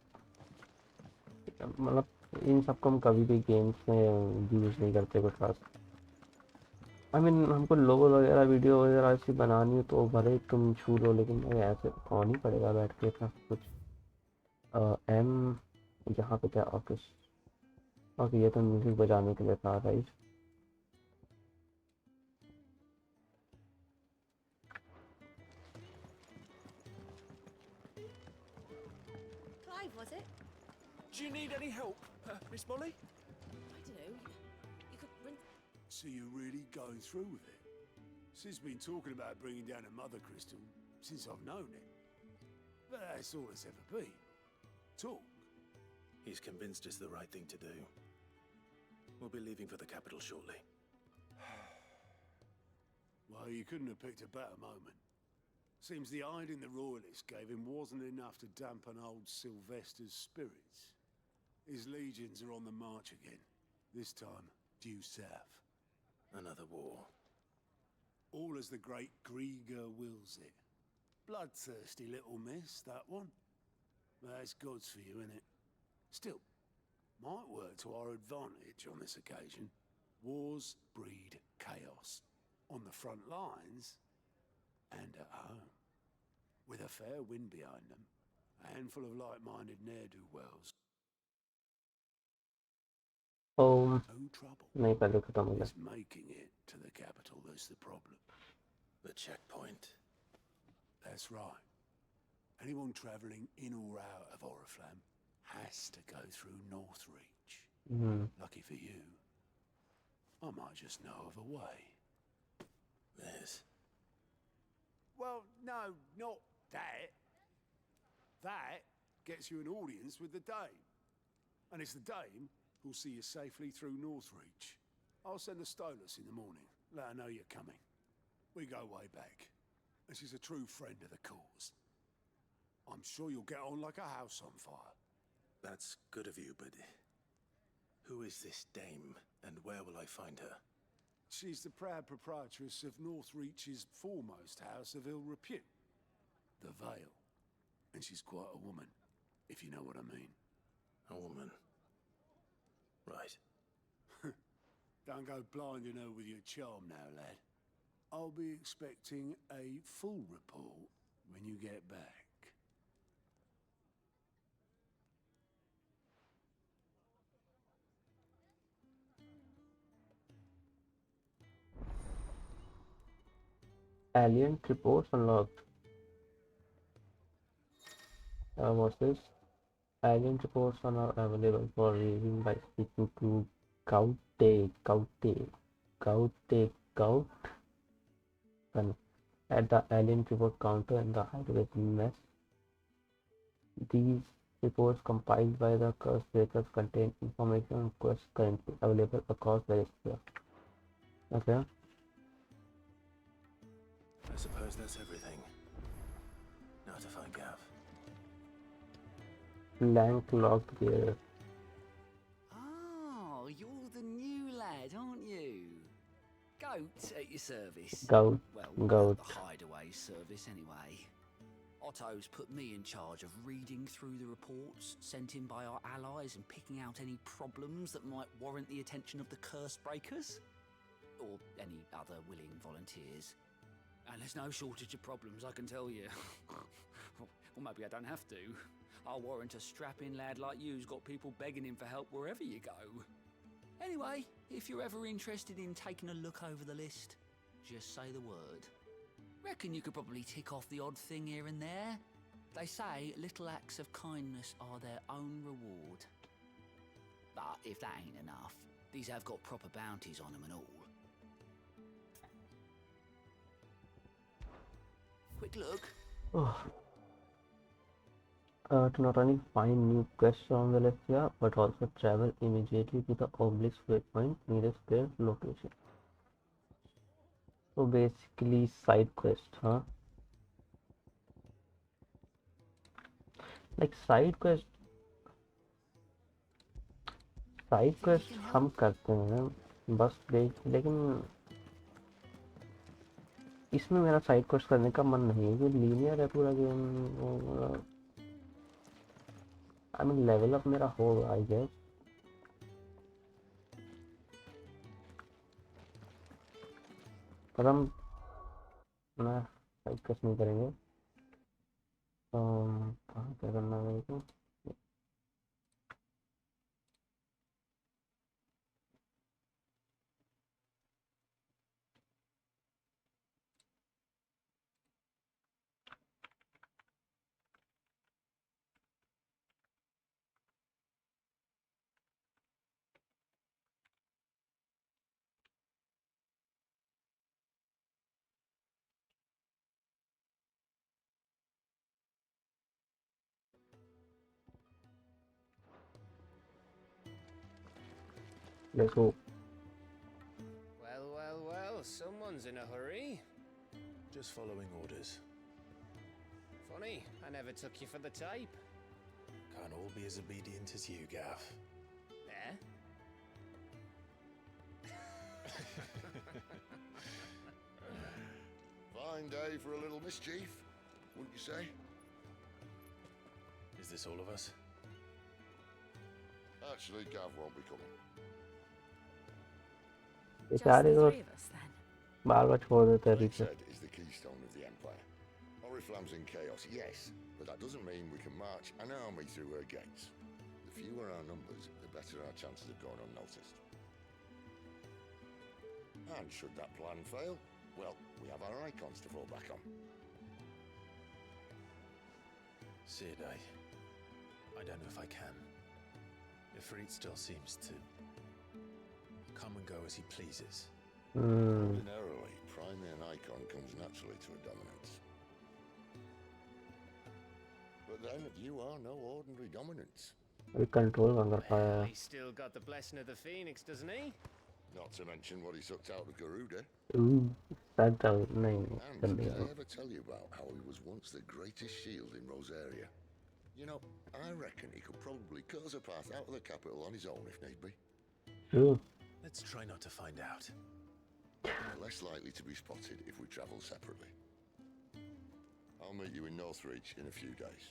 [SPEAKER 1] मतलब इन सबको हम कभी भी गेम्स में यूज़ नहीं करते कुछ खास. I mean हमको लोगो वगैरह वीडियो वगैरह ऐसी बनानी हो तो भले तुम छू लो लेकिन भाई ऐसे ऑन ही पड़ेगा बैठ के इतना कुछ. एम यहाँ पे क्या ऑफिस. ओके ये तो म्यूजिक बजाने के लिए था right.
[SPEAKER 2] Clive, was it?
[SPEAKER 3] Do you need any help, Miss Molly?
[SPEAKER 2] I don't know. You could bring.
[SPEAKER 3] So you're really going through with it? Sid's been talking about bringing down a mother crystal since I've known it. But that's all it's ever been. Talk.
[SPEAKER 5] He's convinced it's the right thing to do. We'll be leaving for the capital shortly.
[SPEAKER 3] Well, you couldn't have picked a better moment. Seems the hiding the royalists gave him wasn't enough to dampen old Sylvester's spirits. His legions are on the march again, this time due south.
[SPEAKER 5] Another war.
[SPEAKER 3] All as the great Grieger wills it. Bloodthirsty little miss, that one. That's God's for you, innit? Still, might work to our advantage on this occasion. Wars breed chaos. On the front lines, and at home. With a fair wind behind them, a handful of like-minded ne'er-do-wells.
[SPEAKER 1] No
[SPEAKER 3] trouble.
[SPEAKER 1] नहीं पहले खत्म हो गया.
[SPEAKER 3] It's making it to the capital that's the problem.
[SPEAKER 5] The checkpoint.
[SPEAKER 3] That's right. Anyone travelling in or out of Oriflamme has to go through Northreach. Lucky for you, I might just know of a way.
[SPEAKER 5] There's...
[SPEAKER 3] Well, no, not that. That gets you an audience with the Dame. And it's the Dame who'll see you safely through Northreach. I'll send the Stolas in the morning. Let her know you're coming. We go way back. And she's a true friend of the cause. I'm sure you'll get on like a house on fire.
[SPEAKER 5] That's good of you, but... Who is this dame, and where will I find her?
[SPEAKER 3] She's the proud proprietress of Northreach's foremost house of ill repute. The Vale. And she's quite a woman, if you know what I mean.
[SPEAKER 5] A woman. Right.
[SPEAKER 3] Don't go blinding her with your charm now, lad. I'll be expecting a full report when you get back.
[SPEAKER 1] Alien reports unlocked. What's this? Alien reports are now available for reading by speaking to Gaute at the alien report counter in the hideaway mess. These reports compiled by the curse breakers contain information on quests currently available across various spheres. Okay.
[SPEAKER 5] I suppose that's everything. Now to find Gav.
[SPEAKER 1] Lank locked gear.
[SPEAKER 11] Oh, you're the new lad, aren't you? Goat at your service.
[SPEAKER 1] Goat.
[SPEAKER 11] Well, the hideaway service anyway. Otto's put me in charge of reading through the reports sent in by our allies and picking out any problems that might warrant the attention of the curse breakers. Or any other willing volunteers. And there's no shortage of problems, I can tell you. Or maybe I don't have to. I'll warrant a strapping lad like you's got people begging him for help wherever you go. Anyway, if you're ever interested in taking a look over the list, just say the word. Reckon you could probably tick off the odd thing here and there. They say little acts of kindness are their own reward. But if that ain't enough, these have got proper bounties on them and all. Quick look.
[SPEAKER 1] To not only find new quests on the list here, but also travel immediately to the obelisk waypoint nearest their location. So basically side quest, huh? Like side quest हम करते हैं बस देख, लेकिन इसमें मेरा side quest करने का मन नहीं है, क्योंकि लीनियर है पूरा game. I mean level up मेरा होगा आई गेस, पर हम ना साइड क्वेस्ट नहीं करेंगे। कहाँ क्या करना है मेरे को? Let's go.
[SPEAKER 4] Well, someone's in a hurry.
[SPEAKER 5] Just following orders.
[SPEAKER 4] Funny, I never took you for the type.
[SPEAKER 5] Can't all be as obedient as you, Gav.
[SPEAKER 4] Eh?
[SPEAKER 7] Fine day for a little mischief, wouldn't you say?
[SPEAKER 5] Is this all of us?
[SPEAKER 7] Actually, Gav won't be coming.
[SPEAKER 2] Just the three of us then.
[SPEAKER 1] बार बार छोड़ देते हैं पीछे।
[SPEAKER 7] Said is the keystone of the Empire. Oriflamme's in chaos, yes, but that doesn't mean we can march an army through her gates. The fewer our numbers, the better our chances of going unnoticed. And should that plan fail, well, we have our icons to fall back on.
[SPEAKER 5] Sid, I don't know if I can. Ifrit still seems to come and go as he pleases.
[SPEAKER 7] Ordinarily, priming an icon comes naturally to a dominance. But then you are no ordinary dominance.
[SPEAKER 1] We control कर पाया।
[SPEAKER 4] Well, he's still got the blessing of the Phoenix, doesn't he?
[SPEAKER 7] Not to mention what he sucked out of Garuda.
[SPEAKER 1] That नहीं
[SPEAKER 7] And did I ever tell you about how he was once the greatest shield in Rosaria? You know, I reckon he could probably cause a path out of the capital on his own if need be.
[SPEAKER 1] True.
[SPEAKER 5] Let's try not to find out.
[SPEAKER 7] Less likely to be spotted if we travel separately. I'll meet you in Northreach in a few days.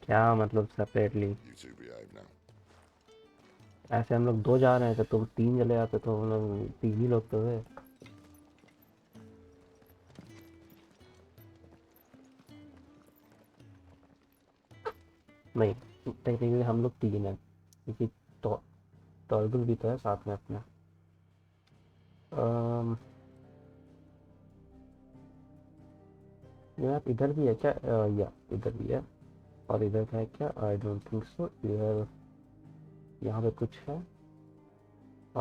[SPEAKER 1] क्या मतलब separately?
[SPEAKER 7] You two behave now.
[SPEAKER 1] ऐसे हम लोग 2 जा रहे हैं तो तुम 3 चले आते तो हम लोग 3 ही लोग तो थे। नहीं, टेक्निकली हम लोग 3 हैं, क्योंकि टॉर्गल भी तो है साथ में अपना। यार इधर भी है क्या? या इधर भी है। और इधर का है क्या? I don't think so. इधर यहाँ पे कुछ है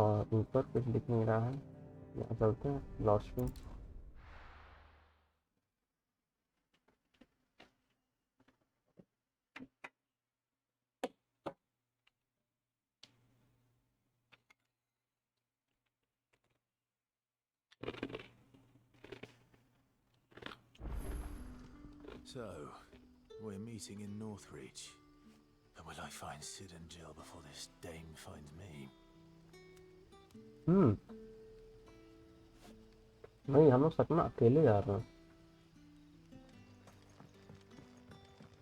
[SPEAKER 1] और ऊपर कुछ दिख नहीं रहा है। यहाँ चलते हैं लॉस्ट में।
[SPEAKER 5] So, we're meeting in Northreach. But will I find Sid and Jill before this dame finds me?
[SPEAKER 1] नहीं, हम लोग सच में अकेले जा रहे हैं।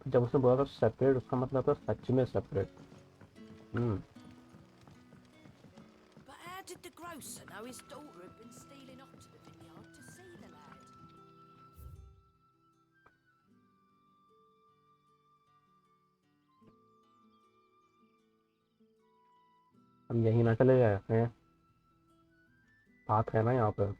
[SPEAKER 1] जब उसने बोला था सेपरेट, उसका मतलब था सच में separate.
[SPEAKER 2] But how did the grocer know his daughter had been stealing off to the vineyard to see the lad?
[SPEAKER 1] हम यहीं ना चले गए हैं। बात है ना यहाँ पे।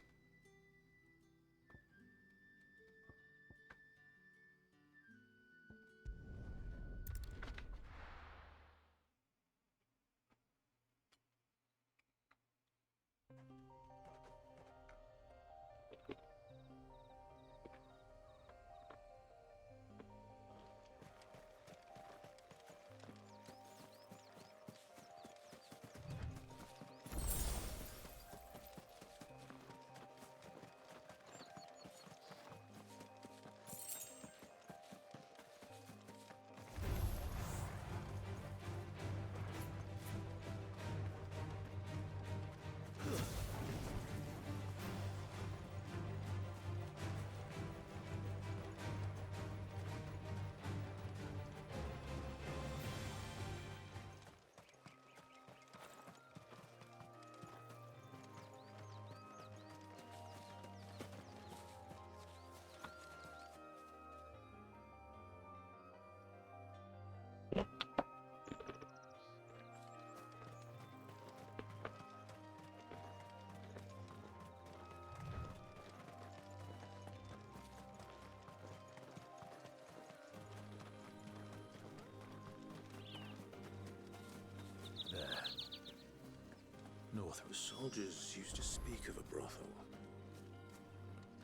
[SPEAKER 5] The soldiers used to speak of a brothel,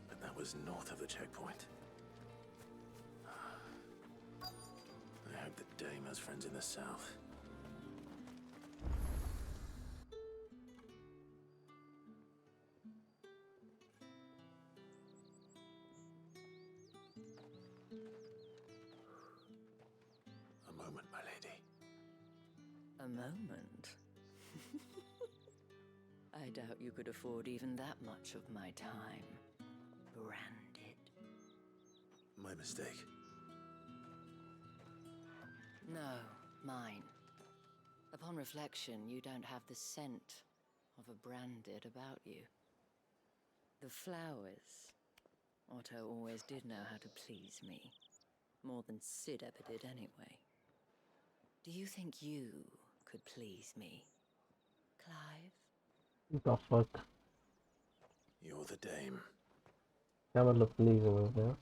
[SPEAKER 5] but that was north of the checkpoint. I hope the dame has friends in the south. A moment, my lady.
[SPEAKER 12] A moment? I doubt you could afford even that much of my time. Branded.
[SPEAKER 5] My mistake.
[SPEAKER 12] No, mine. Upon reflection, you don't have the scent of a branded about you. The flowers. Otto always did know how to please me. More than Sid ever did anyway. Do you think you could please me, Clive?
[SPEAKER 1] What the fuck?
[SPEAKER 5] You're the dame.
[SPEAKER 1] क्या मतलब please है?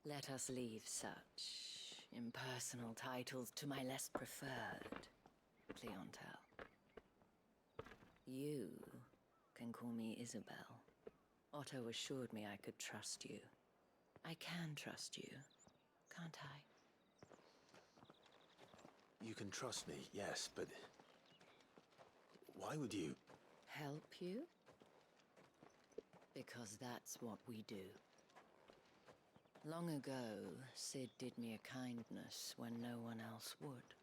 [SPEAKER 12] Let us leave such impersonal titles to my less preferred clientele. You can call me Isabel. Otto assured me I could trust you. I can trust you, can't I?
[SPEAKER 5] You can trust me, yes, but why would you?
[SPEAKER 12] Help you? Because that's what we do. Long ago, Sid did me a kindness when no one else would.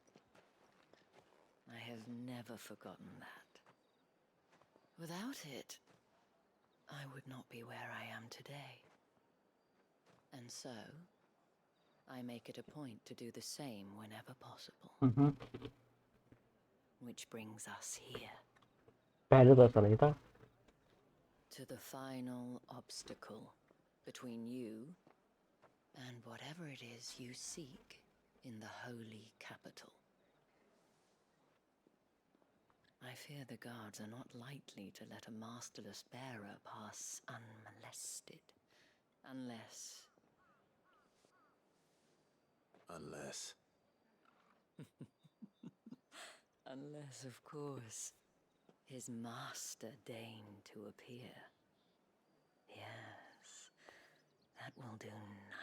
[SPEAKER 12] I have never forgotten that. Without it, I would not be where I am today. And so, I make it a point to do the same whenever possible. Which brings us here.
[SPEAKER 1] पहले तो ऐसा नहीं था.
[SPEAKER 12] To the final obstacle between you and whatever it is you seek in the holy capital. I fear the guards are not likely to let a masterless bearer pass unmolested. Unless...
[SPEAKER 5] Unless...
[SPEAKER 12] Unless, of course, his master deigned to appear. Yes, that will do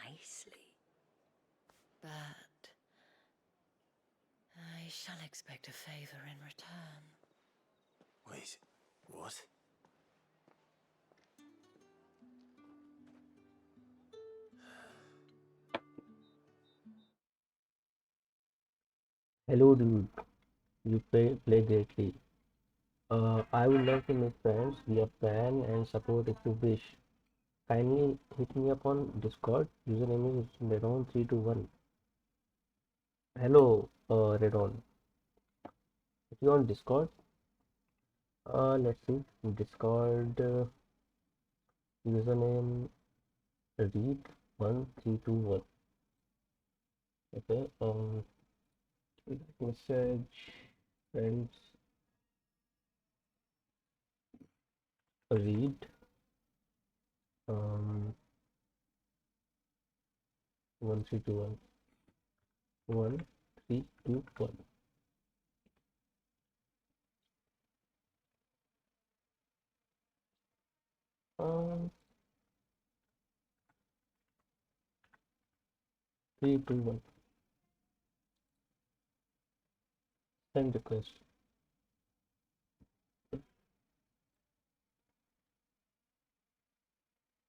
[SPEAKER 12] nicely. But I shall expect a favor in return.
[SPEAKER 5] Wait, what?
[SPEAKER 1] Hello, dude. You play greatly. I would love to make friends via PAN and support if you wish. Kindly hit me up on Discord. Username is Redon321. Hello, Redon. If you on Discord, let's see. Discord username read1321. Okay. Message friends read 1321 1321. 321. Send request.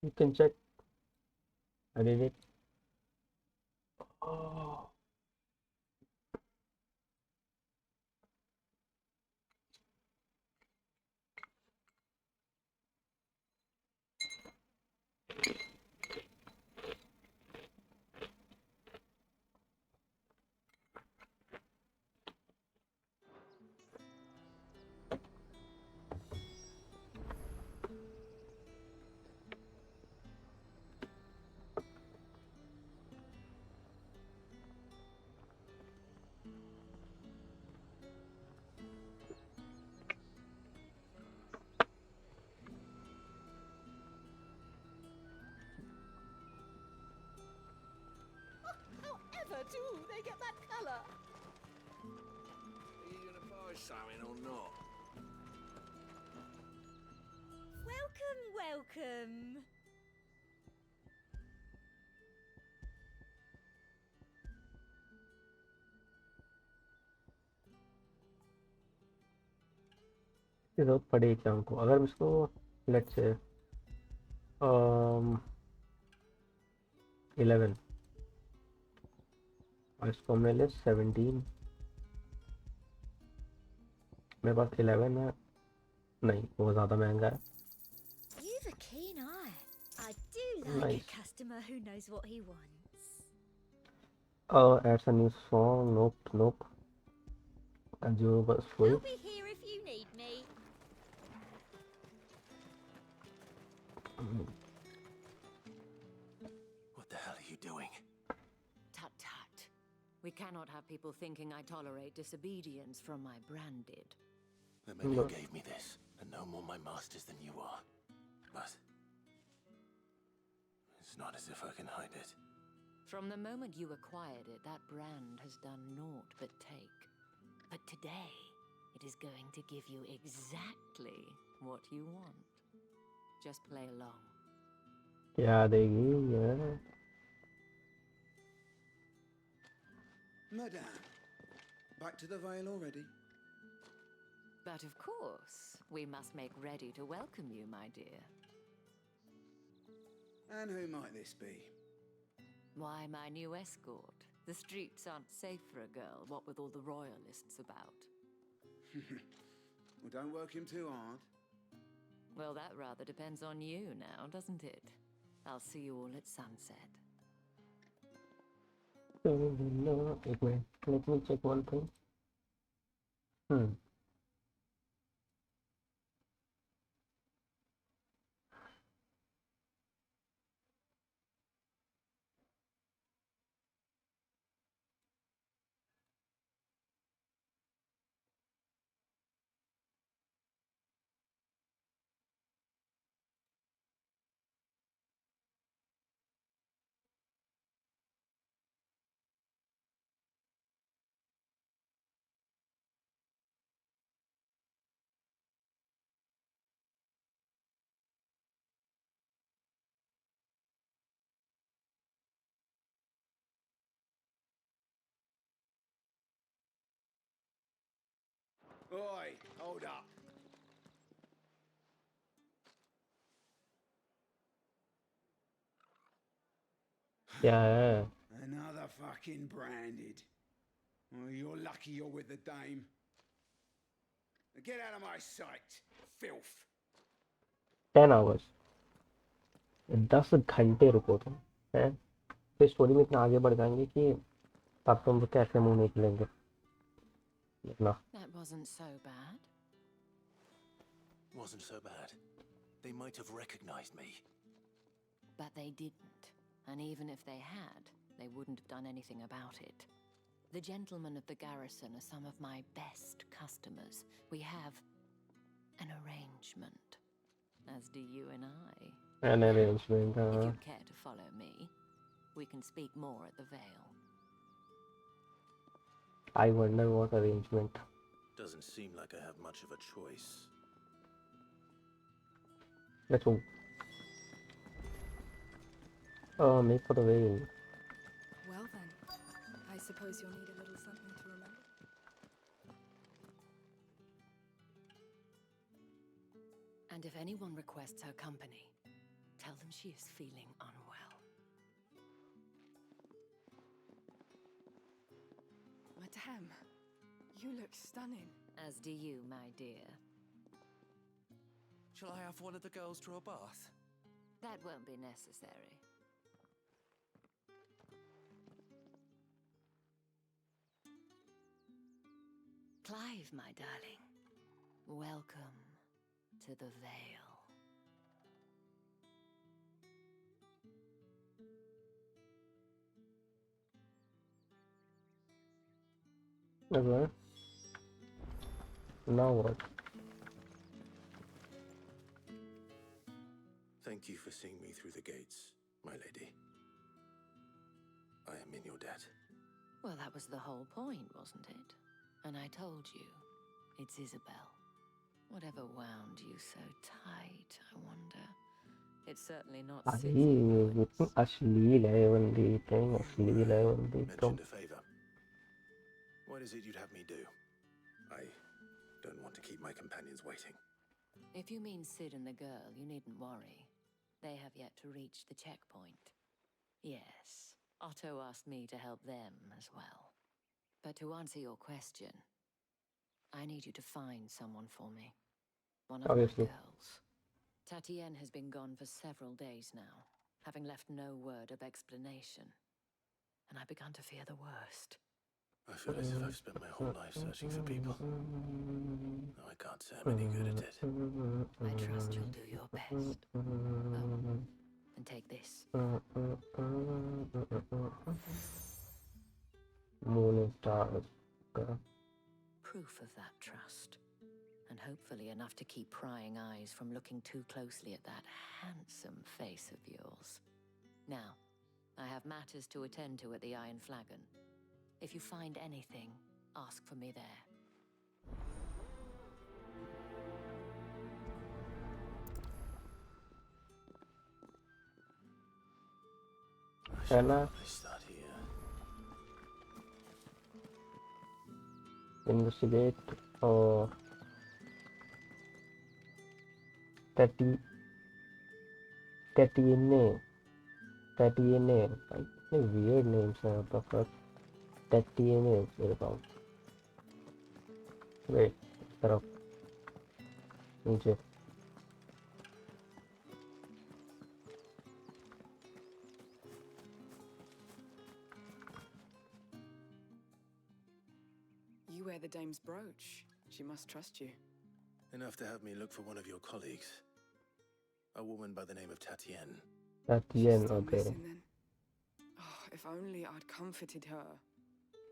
[SPEAKER 1] You can check. I did it. Oh.
[SPEAKER 13] However do they get that colour?
[SPEAKER 5] Are you gonna buy something or not?
[SPEAKER 13] Welcome, welcome.
[SPEAKER 1] जरूरत पड़ेगी क्या हमको अगर हम इसको let's say 11 और इसको हमने ले 17 मेरे पास 11 है नहीं वो ज़्यादा महंगा है
[SPEAKER 13] You've a keen eye. I do like
[SPEAKER 1] Nice.
[SPEAKER 13] a customer who knows what he wants.
[SPEAKER 1] Adds a new song. Nope. Consumable free.
[SPEAKER 13] I'll be here if you need me.
[SPEAKER 5] What the hell are you doing?
[SPEAKER 12] Tut tut. We cannot have people thinking I tolerate disobedience from my branded.
[SPEAKER 5] The men who gave me this are no more my masters than you are. But it's not as if I can hide it.
[SPEAKER 12] From the moment you acquired it, that brand has done naught but take. But today, it is going to give you exactly what you want. Just play along.
[SPEAKER 1] क्या देगी यार
[SPEAKER 14] Madame, back to the Vale already?
[SPEAKER 12] But of course, we must make ready to welcome you, my dear.
[SPEAKER 14] And who might this be?
[SPEAKER 12] Why, my new escort. The streets aren't safe for a girl, what with all the royalists about.
[SPEAKER 14] Well, don't work him too hard.
[SPEAKER 12] Well, that rather depends on you now, doesn't it? I'll see you all at sunset.
[SPEAKER 1] No, एक minute let me check one thing
[SPEAKER 14] Oi, hold up.
[SPEAKER 1] क्या है?
[SPEAKER 14] Another fucking branded. Oh, you're lucky you're with the dame. Get out of my sight, filth.
[SPEAKER 1] 10 hours, 10 घंटे रुको तुम हैं। फिर story में इतना आगे बढ़ जाएंगे कि अब तुम कैसे मुंह निकलेंगे देखना।
[SPEAKER 2] That wasn't so bad.
[SPEAKER 5] Wasn't so bad. They might have recognized me.
[SPEAKER 12] But they didn't. And even if they had, they wouldn't have done anything about it. The gentlemen of the garrison are some of my best customers. We have an arrangement, as do you and I.
[SPEAKER 1] An arrangement,
[SPEAKER 12] If you'd care to follow me, we can speak more at the Vale.
[SPEAKER 1] I wonder what arrangement.
[SPEAKER 5] Doesn't seem like I have much of a choice.
[SPEAKER 1] Let's move. Make for the Vale.
[SPEAKER 2] Well then, I suppose you'll need a little something to remember.
[SPEAKER 12] And if anyone requests her company, tell them she is feeling unwell.
[SPEAKER 2] Madame, you look stunning.
[SPEAKER 12] As do you, my dear.
[SPEAKER 5] Shall I have one of the girls draw a bath?
[SPEAKER 12] That won't be necessary. Clive, my darling, welcome to the Vale.
[SPEAKER 1] Okay. Now what?
[SPEAKER 5] Thank you for seeing me through the gates, my lady. I am in your debt.
[SPEAKER 12] Well, that was the whole point, wasn't it? And I told you, it's Isabel. Whatever wound you so tight, I wonder. It's certainly not
[SPEAKER 1] अभी कितनी अश्लील है बंदी, इतनी अश्लील है बंदी तुम।
[SPEAKER 5] Mentioned a favor. What is it you'd have me do? I don't want to keep my companions waiting.
[SPEAKER 12] If you mean Sid and the girl, you needn't worry. They have yet to reach the checkpoint. Yes, Otto asked me to help them as well. But to answer your question, I need you to find someone for me. One of
[SPEAKER 1] Obviously.
[SPEAKER 12] my girls. Tatienne has been gone for several days now, having left no word of explanation. And I've begun to fear the worst.
[SPEAKER 5] I feel as if I've spent my whole life searching for people. No, I can't say I'm any good at it.
[SPEAKER 12] I trust you'll do your best. Oh, and take this.
[SPEAKER 1] Moon and stars.
[SPEAKER 12] Proof of that trust. And hopefully enough to keep prying eyes from looking too closely at that handsome face of yours. Now, I have matters to attend to at the Iron Flagon. If you find anything, ask for me there.
[SPEAKER 5] I should probably start here.
[SPEAKER 1] Investigate or Tatienne. Weird names are what the fuck. Tatienne is about. Wait, तरफ नीचे
[SPEAKER 2] You wear the dame's brooch. She must trust you.
[SPEAKER 5] Enough to have me look for one of your colleagues. A woman by the name of Tatienne.
[SPEAKER 1] Tatienne,
[SPEAKER 2] Still
[SPEAKER 1] okay.
[SPEAKER 2] missing then. Oh, if only I'd comforted her.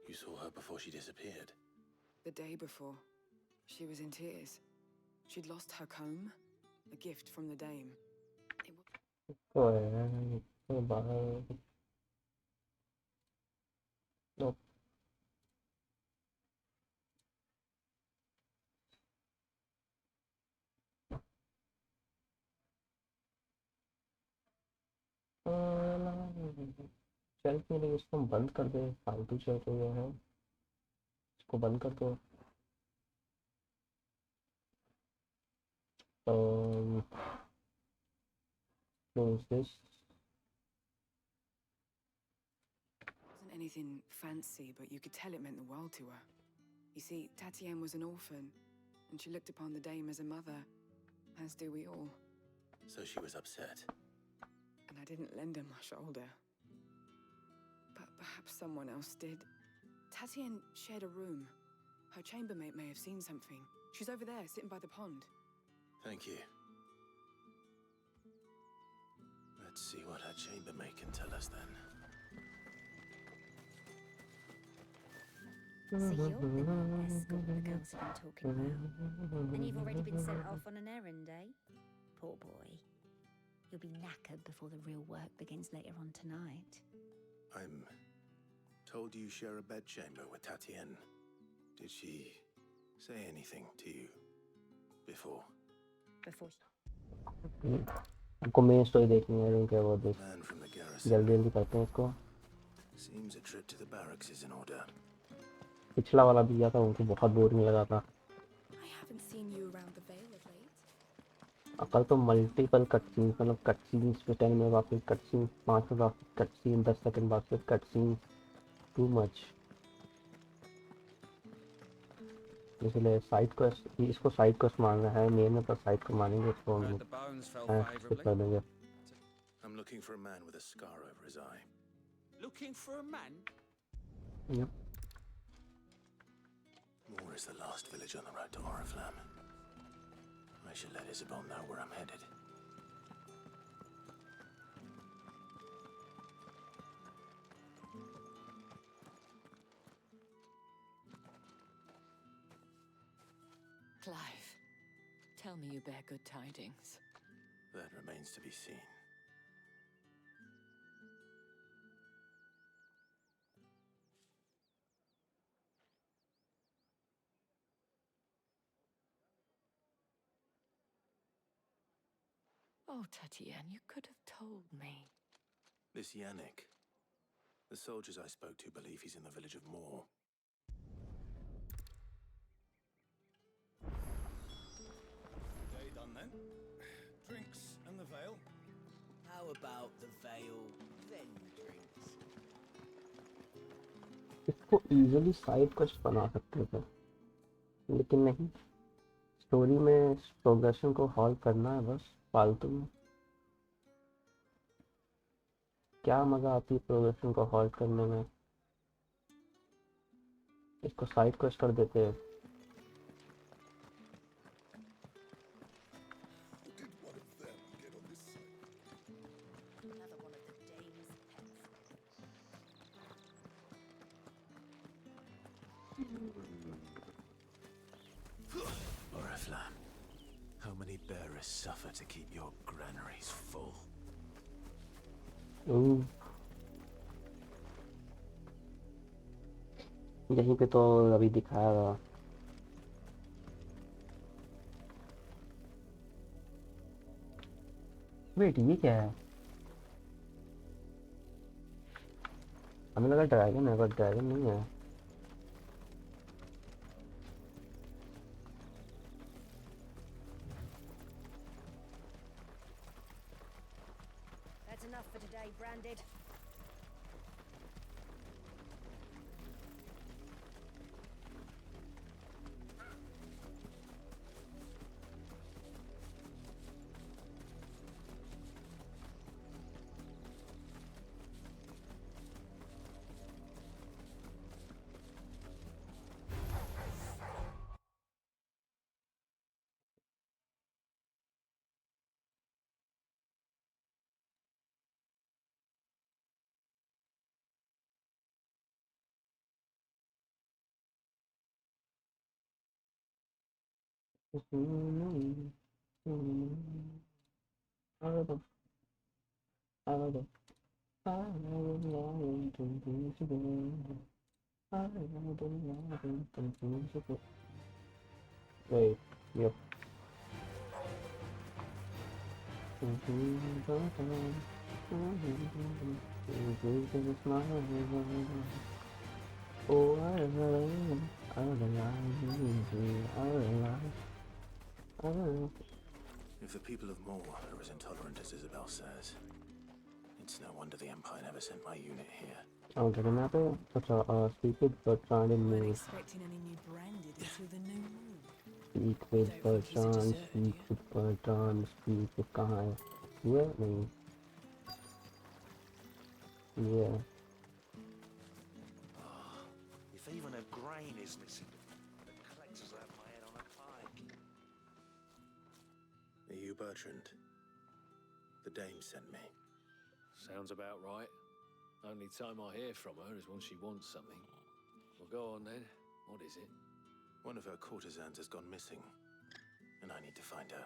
[SPEAKER 5] You saw her before she disappeared.
[SPEAKER 2] The day before, she was in tears. She'd lost her comb, a gift from the dame.
[SPEAKER 1] Bye. Nope. चल के लिए इसको बंद कर दे, फालतू चल रहे हैं, इसको बंद कर दो। Close this.
[SPEAKER 15] Wasn't anything fancy, but you could tell it meant the world to her. You see, Tatienne was an orphan, and she looked upon the dame as a mother, as do we all.
[SPEAKER 5] So she was upset.
[SPEAKER 15] And I didn't lend her my shoulder. But perhaps someone else did. Tatienne shared a room. Her chambermaid may have seen something. She's over there, sitting by the pond.
[SPEAKER 5] Thank you. Let's see what her chambermaid can tell us then.
[SPEAKER 13] So you're the escort the girls have been talking about. And you've already been sent off on an errand, eh? Poor boy. You'll be knackered before the real work begins later on tonight.
[SPEAKER 5] I'm told you share a bedchamber with Tatienne. Did she say anything to you before?
[SPEAKER 1] आपको main story देखनी है, don't care about this.
[SPEAKER 5] Man from the garrison.
[SPEAKER 1] जल्दी करते हैं इसको.
[SPEAKER 5] Seems a trip to the barracks is in order.
[SPEAKER 1] पिछला वाला भी गया था, उनको बहुत बोरिंग लगा था.
[SPEAKER 15] I haven't seen you around the Vale of late.
[SPEAKER 1] कल तो मल्टीपल कटसीन, मतलब कटसीन्स पे 10 मिनट बाद फिर कटसीन, 5 मिनट बाद कटसीन, 10 सेकंड बाद फिर कटसीन. Too much. इसलिए साइड क्वेस्ट, इसको साइड क्वेस्ट मारना है, मेन में पर साइड को मारेंगे, इसको स्किप कर देंगे.
[SPEAKER 5] I'm looking for a man with a scar over his eye.
[SPEAKER 14] Looking for a man?
[SPEAKER 1] Yep.
[SPEAKER 5] Moore is the last village on the road to Oriflamme. I should let Isabel know where I'm headed.
[SPEAKER 16] Clive, tell me you bear good tidings.
[SPEAKER 5] That remains to be seen.
[SPEAKER 16] Oh, Tatienne, you could have told me.
[SPEAKER 5] This Yannick. The soldiers I spoke to believe he's in the village of Moore.
[SPEAKER 17] Day done then. Drinks and the Vale.
[SPEAKER 11] How about the Vale, then drinks?
[SPEAKER 1] इसको easily side quest बना सकते थे, लेकिन नहीं. Story में progression को halt करना है बस, फालतू में. क्या मजा आती है प्रोग्रेशन को हॉल्ट करने में. इसको साइड क्वेस्ट कर देते हैं.
[SPEAKER 5] Oriflamme, how many bearers suffer to keep your granaries full?
[SPEAKER 1] यहीं पे तो अभी दिखाया. वेट, ये क्या है? हमें लगा ड्रैगन है, बट ड्रैगन नहीं है.
[SPEAKER 13] That's enough for today, Branded.
[SPEAKER 1] Wait, yep. Oh, I
[SPEAKER 5] If the people of Moor are as intolerant as Isabel says, it's no wonder the Empire never sent my unit here.
[SPEAKER 1] Okay, remember? Speak with Bertrand and
[SPEAKER 15] Weren't
[SPEAKER 1] move.
[SPEAKER 15] expecting any new branded until the new moon.
[SPEAKER 1] Speak with Bertrand, speak with Bertrand, speak with Kai. Yeah, me. Yeah.
[SPEAKER 18] If even a grain is missing, the collectors have my head on a pike.
[SPEAKER 5] Are you Bertrand? The dame sent me.
[SPEAKER 19] Sounds about right. Only time I hear from her is when she wants something. Well, go on then. What is it?
[SPEAKER 5] One of her courtesans has gone missing, and I need to find her.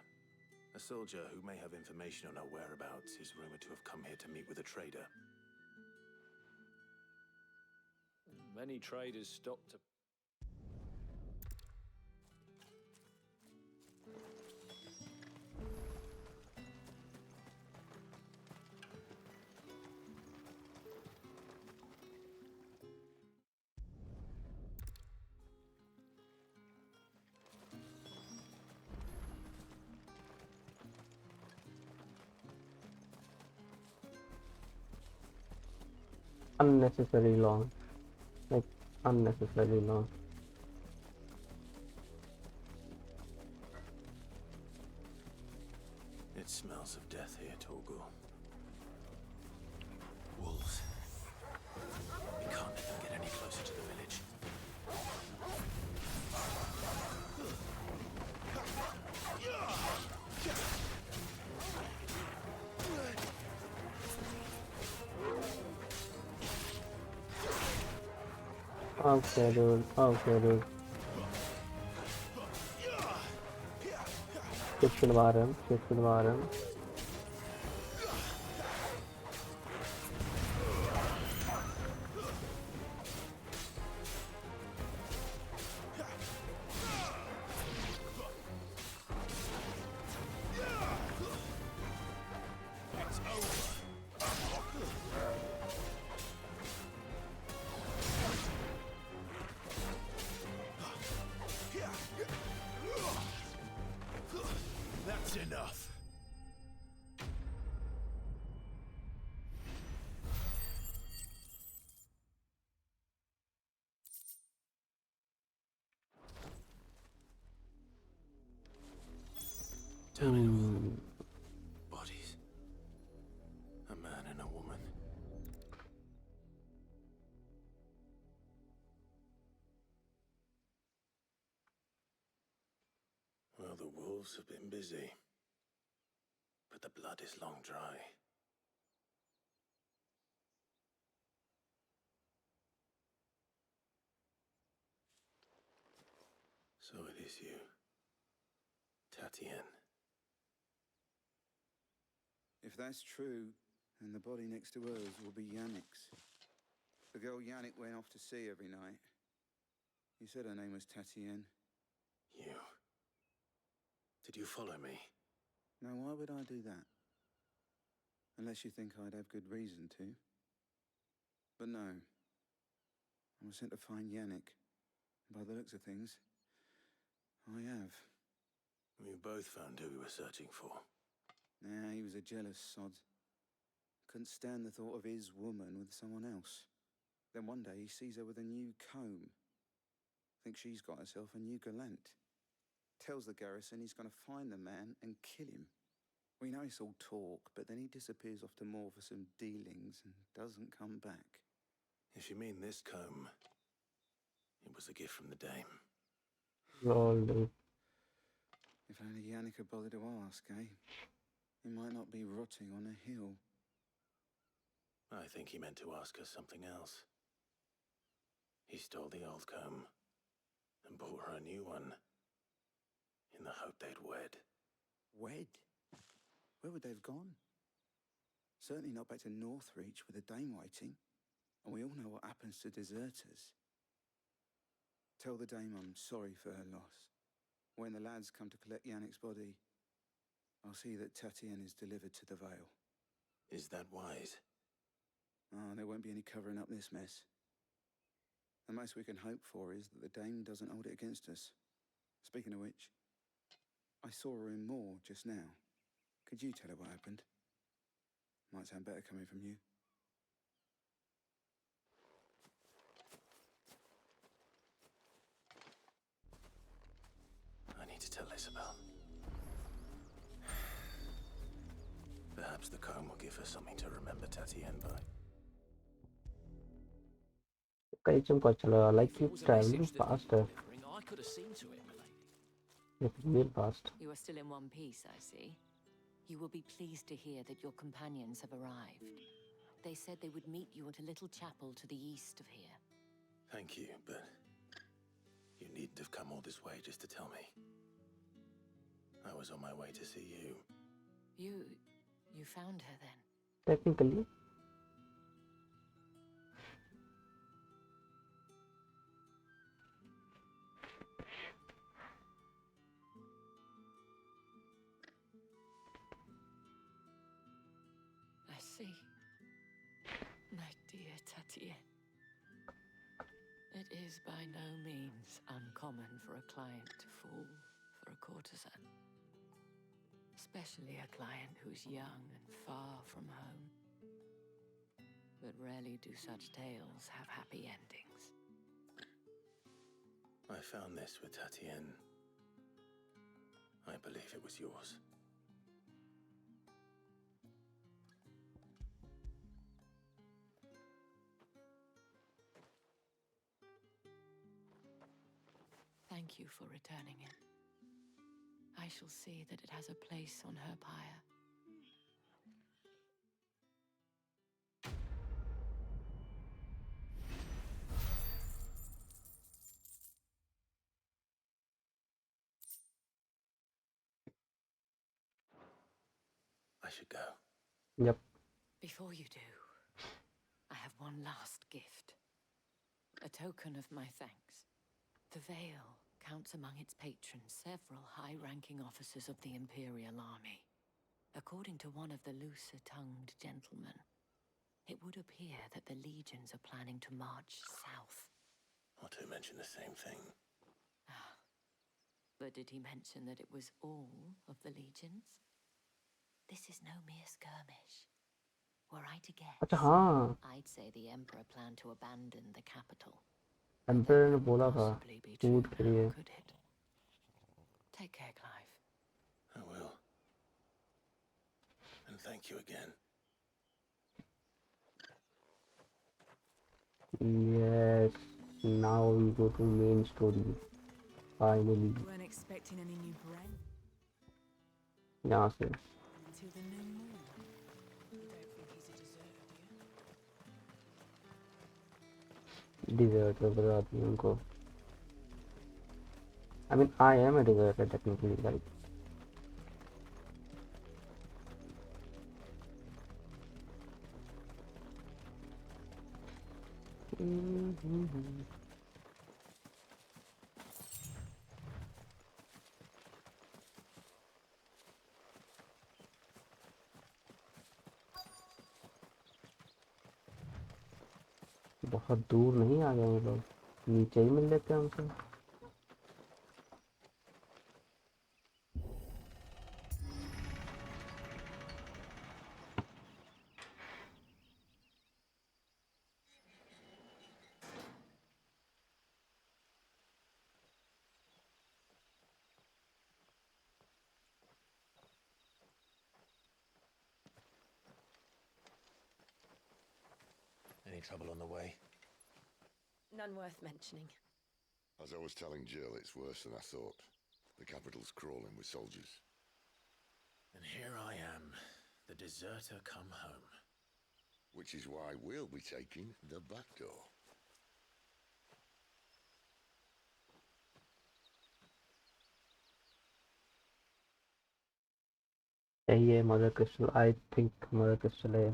[SPEAKER 5] A soldier who may have information on her whereabouts is rumored to have come here to meet with a trader.
[SPEAKER 19] Many traders stop to...
[SPEAKER 1] Unnecessarily long. Like, unnecessarily long.
[SPEAKER 5] It smells of death here, Torgul. Wolves. We can't let them get any closer to the village.
[SPEAKER 1] Okay, dude. Okay, dude. Shift to the bottom. Shift to the bottom.
[SPEAKER 5] That's enough. Tell me more. Bodies. A man and a woman. Well, the wolves have been busy. But the blood is long dry. So it is you, Tatienne.
[SPEAKER 20] If that's true, then the body next to hers will be Yannick's. The girl Yannick went off to sea every night. You said her name was Tatienne.
[SPEAKER 5] You. Did you follow me?
[SPEAKER 20] Now, why would I do that? Unless you think I'd have good reason to. But no. I was sent to find Yannick. By the looks of things, I have.
[SPEAKER 5] We both found who we were searching for.
[SPEAKER 20] Nah, he was a jealous sod. Couldn't stand the thought of his woman with someone else. Then one day he sees her with a new comb. Thinks she's got herself a new gallant. Tells the garrison he's going to find the man and kill him. We know it's all talk, but then he disappears off to Moor for some dealings and doesn't come back.
[SPEAKER 5] If you mean this comb, it was a gift from the dame.
[SPEAKER 1] Lol, dude.
[SPEAKER 20] If only Yannick had bothered to ask, eh? He might not be rotting on a hill.
[SPEAKER 5] I think he meant to ask us something else. He stole the old comb and bought her a new one in the hope they'd wed.
[SPEAKER 20] Wed? Where would they have gone? Certainly not back to Northreach with a dame waiting. And we all know what happens to deserters. Tell the dame I'm sorry for her loss. When the lads come to collect Yannick's body, I'll see that Tatienne is delivered to the Vale.
[SPEAKER 5] Is that wise?
[SPEAKER 20] Oh, there won't be any covering up this mess. The most we can hope for is that the dame doesn't hold it against us. Speaking of which, I saw her in Moor just now. Could you tell her what happened? Might sound better coming from you.
[SPEAKER 5] I need to tell Isabel. Perhaps the comb will give her something to remember Tatienne by.
[SPEAKER 1] कई चमका चला like you traveling faster.
[SPEAKER 11] I could have seen to it, milady.
[SPEAKER 1] Real fast.
[SPEAKER 16] You are still in one piece, I see. You will be pleased to hear that your companions have arrived. They said they would meet you at a little chapel to the east of here.
[SPEAKER 5] Thank you, but you needn't have come all this way just to tell me. I was on my way to see you.
[SPEAKER 16] You found her then?
[SPEAKER 1] Technically.
[SPEAKER 16] I see. My dear Tatienne. It is by no means uncommon for a client to fall for a courtesan. Especially a client who's young and far from home. But rarely do such tales have happy endings.
[SPEAKER 5] I found this with Tatienne. I believe it was yours.
[SPEAKER 16] Thank you for returning it. I shall see that it has a place on her pyre.
[SPEAKER 5] I should go.
[SPEAKER 1] Yep.
[SPEAKER 16] Before you do, I have one last gift. A token of my thanks. The Vale counts among its patrons several high-ranking officers of the Imperial Army. According to one of the looser-tongued gentlemen, it would appear that the legions are planning to march south.
[SPEAKER 5] Otto mentioned the same thing.
[SPEAKER 16] But did he mention that it was all of the legions? This is no mere skirmish. Were I to guess,
[SPEAKER 1] अच्छा हाँ.
[SPEAKER 16] I'd say the Emperor planned to abandon the capital.
[SPEAKER 1] Emperor ने बोला था
[SPEAKER 16] Possibly be true
[SPEAKER 1] कूद के लिए.
[SPEAKER 16] now, could it? Take care, Clive.
[SPEAKER 5] I will. And thank you again.
[SPEAKER 1] Yes. Now we go to main story. Finally.
[SPEAKER 15] Weren't expecting any new brand
[SPEAKER 1] यहाँ से.
[SPEAKER 15] until the new moon. You don't think he's a deserter, do you?
[SPEAKER 1] Deserter बता दी उनको. I mean, I am a deserter technically, right? बहुत दूर नहीं आ गए हम लोग. नीचे ही मिल लेते हैं हमसे.
[SPEAKER 5] Any trouble on the way?
[SPEAKER 16] None worth mentioning.
[SPEAKER 7] As I was telling Jill, it's worse than I thought. The capital's crawling with soldiers.
[SPEAKER 5] And here I am, the deserter come home.
[SPEAKER 7] Which is why we'll be taking the back door.
[SPEAKER 1] चाहिए mother crystal. I think mother crystal है.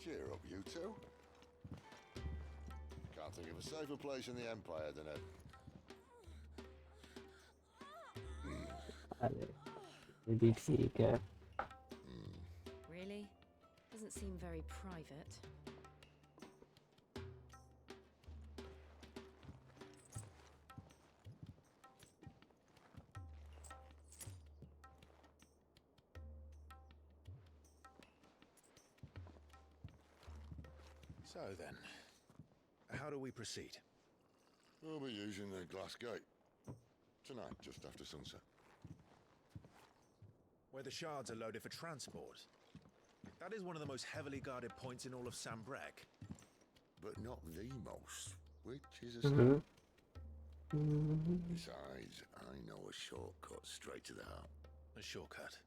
[SPEAKER 7] Cheer up, you two. Can't think of a safer place in the Empire than a...
[SPEAKER 1] Maybe ठीक है.
[SPEAKER 2] Really? Doesn't seem very private.
[SPEAKER 18] So then, how do we proceed?
[SPEAKER 7] We'll be using the glass gate. Tonight, just after sunset.
[SPEAKER 18] Where the shards are loaded for transport. That is one of the most heavily guarded points in all of Sambrek.
[SPEAKER 7] But not the most, which is a
[SPEAKER 1] Mhm.
[SPEAKER 7] step. Besides, I know a shortcut straight to the heart.
[SPEAKER 18] A shortcut.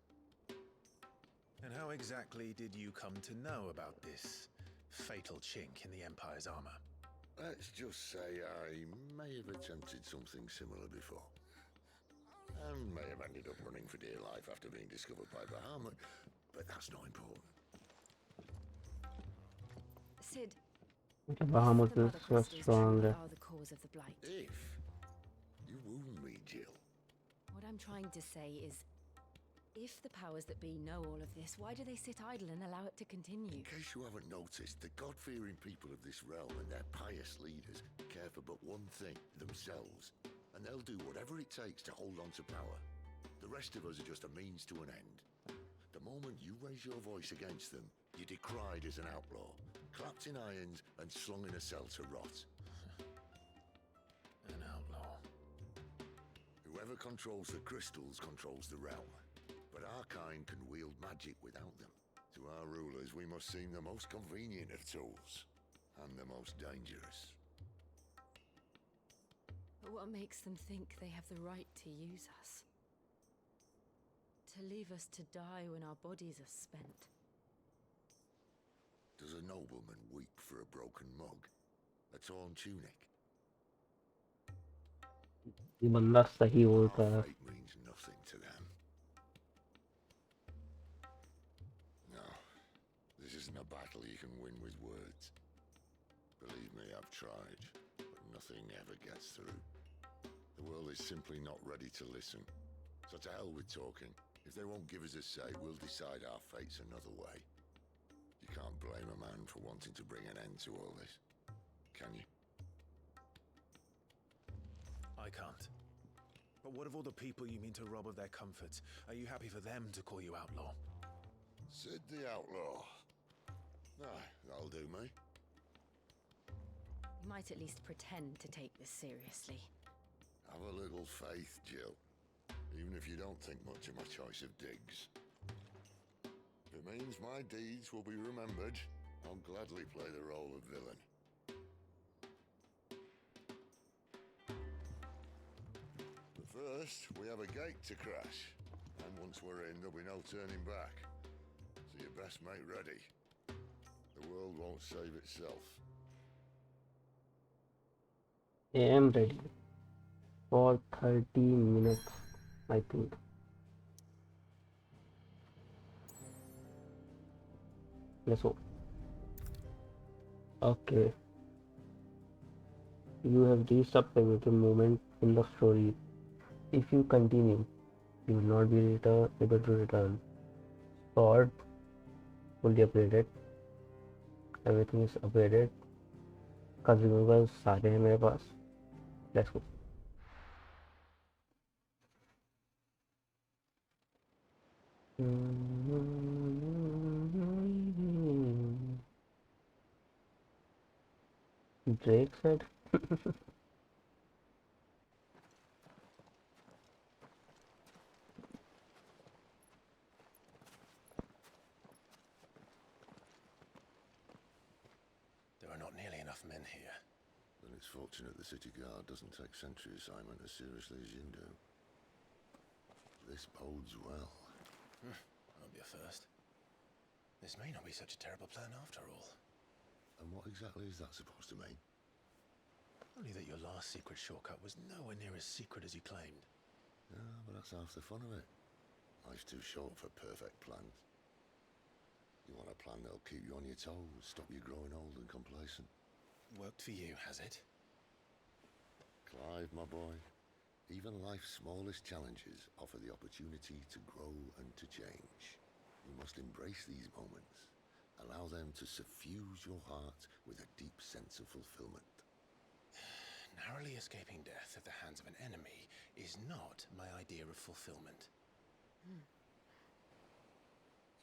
[SPEAKER 18] And how exactly did you come to know about this fatal chink in the Empire's armor?
[SPEAKER 7] Let's just say I may have attempted something similar before. And may have ended up running for dear life after being discovered by Bahamut, but that's not important.
[SPEAKER 2] Sid,
[SPEAKER 1] Bahamut
[SPEAKER 2] the
[SPEAKER 1] is
[SPEAKER 2] mother
[SPEAKER 1] so
[SPEAKER 2] crystals
[SPEAKER 1] strong.
[SPEAKER 2] truly are the cause of the blight.
[SPEAKER 7] If you wound me, Jill.
[SPEAKER 2] What I'm trying to say is, if the powers that be know all of this, why do they sit idle and allow it to continue?
[SPEAKER 7] In case you haven't noticed, the God-fearing people of this realm and their pious leaders care for but one thing, themselves. And they'll do whatever it takes to hold on to power. The rest of us are just a means to an end. The moment you raise your voice against them, you're decried as an outlaw, clapped in irons and slung in a cell to rot.
[SPEAKER 18] An outlaw.
[SPEAKER 7] Whoever controls the crystals controls the realm. But our kind can wield magic without them. To our rulers, we must seem the most convenient of tools, and the most dangerous.
[SPEAKER 2] But what makes them think they have the right to use us? To leave us to die when our bodies are spent?
[SPEAKER 7] Does a nobleman weep for a broken mug? A torn tunic?
[SPEAKER 1] ये बंदा सही बोलता है.
[SPEAKER 7] Our fate means nothing to them. No, this isn't a battle you can win with words. Believe me, I've tried, but nothing ever gets through. The world is simply not ready to listen. So to hell with talking. If they won't give us a say, we'll decide our fates another way. You can't blame a man for wanting to bring an end to all this, can you?
[SPEAKER 18] I can't. But what of all the people you mean to rob of their comforts? Are you happy for them to call you outlaw?
[SPEAKER 7] Sid the Outlaw. Aye, that'll do me.
[SPEAKER 2] You might at least pretend to take this seriously.
[SPEAKER 7] Have a little faith, Jill. Even if you don't think much of my choice of digs. If it means my deeds will be remembered, I'll gladly play the role of villain. But first, we have a gate to crash. And once we're in, there'll be no turning back. So you best make ready. The world won't save itself.
[SPEAKER 1] I am ready for 30 minutes, I think. Let's go. Okay. You have reached a pivotal moment in the story. If you continue, you will not be able to return. Sword fully upgraded. Everything is upgraded. Consumables सारे हैं मेरे पास. Let's go. Drake said.
[SPEAKER 18] There are not nearly enough men here.
[SPEAKER 7] Then it's fortunate the city guard doesn't take sentry assignment as seriously as you do. This bodes well.
[SPEAKER 18] I'll be a first. This may not be such a terrible plan after all.
[SPEAKER 7] And what exactly is that supposed to mean?
[SPEAKER 18] Only that your last secret shortcut was nowhere near as secret as you claimed.
[SPEAKER 7] Yeah, but that's half the fun of it. Life's too short for perfect plans. You want a plan that'll keep you on your toes, stop you growing old and complacent.
[SPEAKER 18] Worked for you, has it?
[SPEAKER 7] Clive, my boy, even life's smallest challenges offer the opportunity to grow and to change. You must embrace these moments. Allow them to suffuse your heart with a deep sense of fulfillment.
[SPEAKER 18] Narrowly escaping death at the hands of an enemy is not my idea of fulfillment.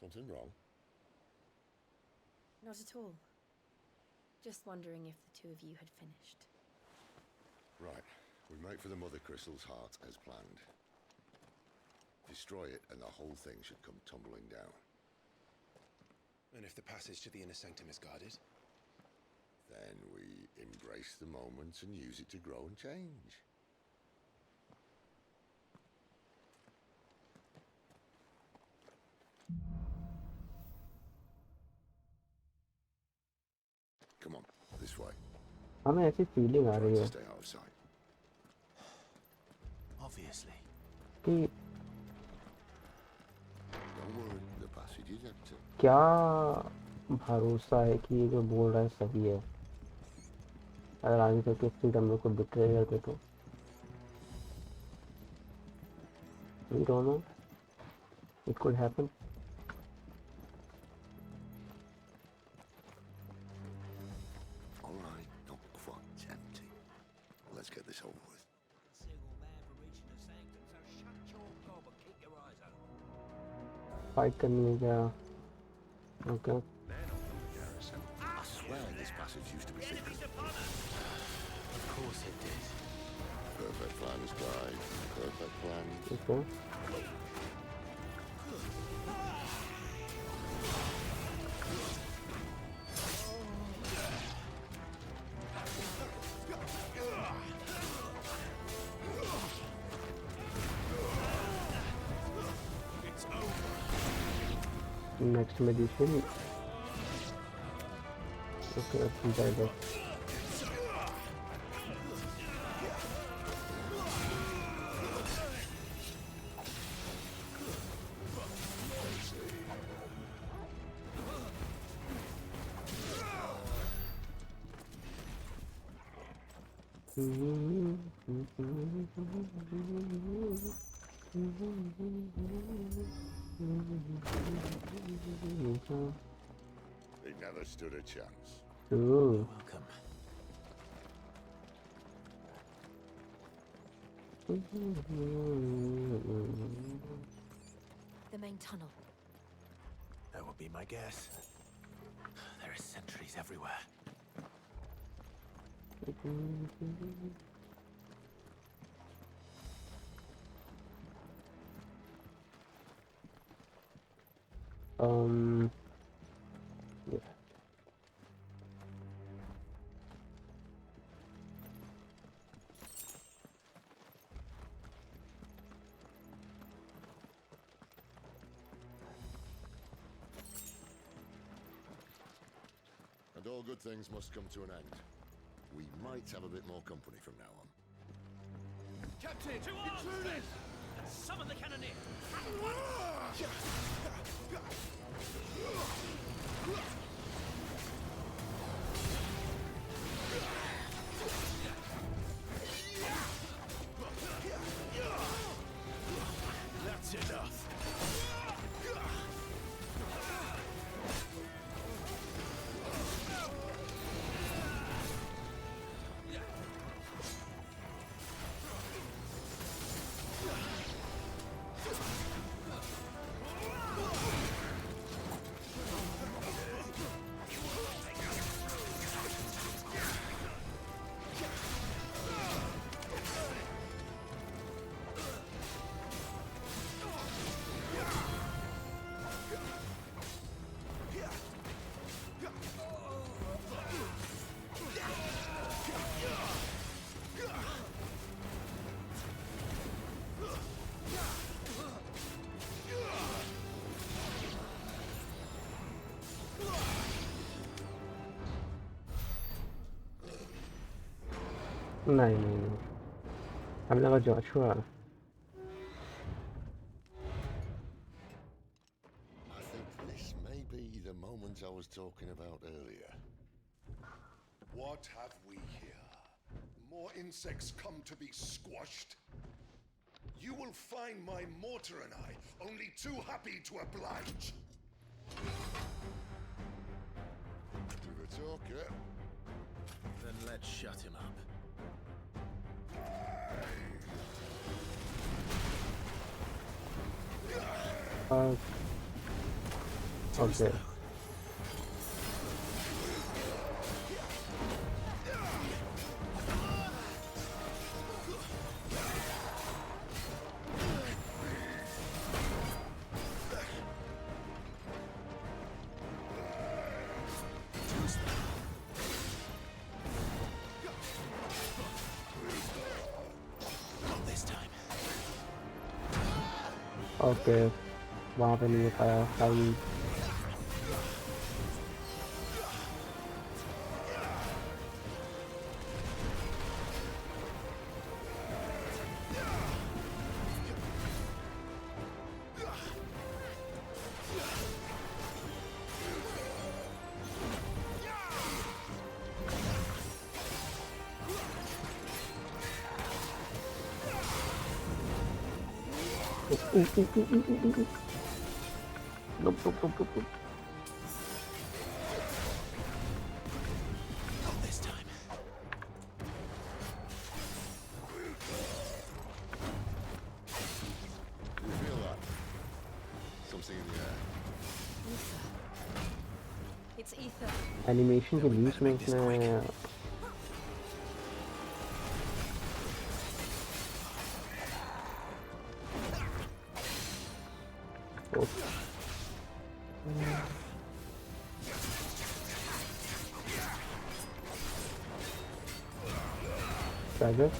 [SPEAKER 7] Something wrong?
[SPEAKER 2] Not at all. Just wondering if the two of you had finished.
[SPEAKER 7] Right. We make for the Mother Crystal's heart as planned. Destroy it and the whole thing should come tumbling down.
[SPEAKER 18] And if the passage to the inner sanctum is guarded?
[SPEAKER 7] Then we embrace the moment and use it to grow and change. Come on, this way.
[SPEAKER 1] हमें ऐसी feeling आ रही है
[SPEAKER 7] Stay out of sight.
[SPEAKER 18] Obviously.
[SPEAKER 1] कि
[SPEAKER 7] Don't worry, the passage is empty.
[SPEAKER 1] क्या भरोसा है कि ये जो बोल रहा है सही है। अगर आगे चल के फ्रीडम लोग को बिट्रे करते तो we don't know, it could happen.
[SPEAKER 7] All right, not quite empty. Let's get this over with.
[SPEAKER 11] Single man for reaching the sanctum, so shut your gob and keep your eyes open.
[SPEAKER 1] Fight करनी है क्या? Okay
[SPEAKER 7] I swear this passage used to be secret.
[SPEAKER 5] Of course it did.
[SPEAKER 7] Perfect plans, Clive. Perfect plans.
[SPEAKER 1] Okay next medicine okay अब जाएगा
[SPEAKER 7] They never stood a chance.
[SPEAKER 1] Ooh.
[SPEAKER 18] Welcome.
[SPEAKER 2] The main tunnel.
[SPEAKER 18] That would be my guess. There are sentries everywhere.
[SPEAKER 1] Yeah.
[SPEAKER 7] And all good things must come to an end. We might have a bit more company from now on.
[SPEAKER 11] Captain, intruders! Summon the cannoneer!
[SPEAKER 17] That's enough.
[SPEAKER 1] नहीं हमें लगा Joshua
[SPEAKER 7] talking about earlier.
[SPEAKER 21] What have we here? More insects come to be squashed? You will find my mortar and I only too happy to oblige.
[SPEAKER 7] Do the talker.
[SPEAKER 18] Then let's shut him up.
[SPEAKER 1] Okay. Okay. वहाँ पे नहीं पाया time. Nope, nope, nope, nope, nope.
[SPEAKER 5] Not this time.
[SPEAKER 7] You feel that? Something in the air.
[SPEAKER 2] It's ether.
[SPEAKER 1] Animation के बीच में इसने Dagger.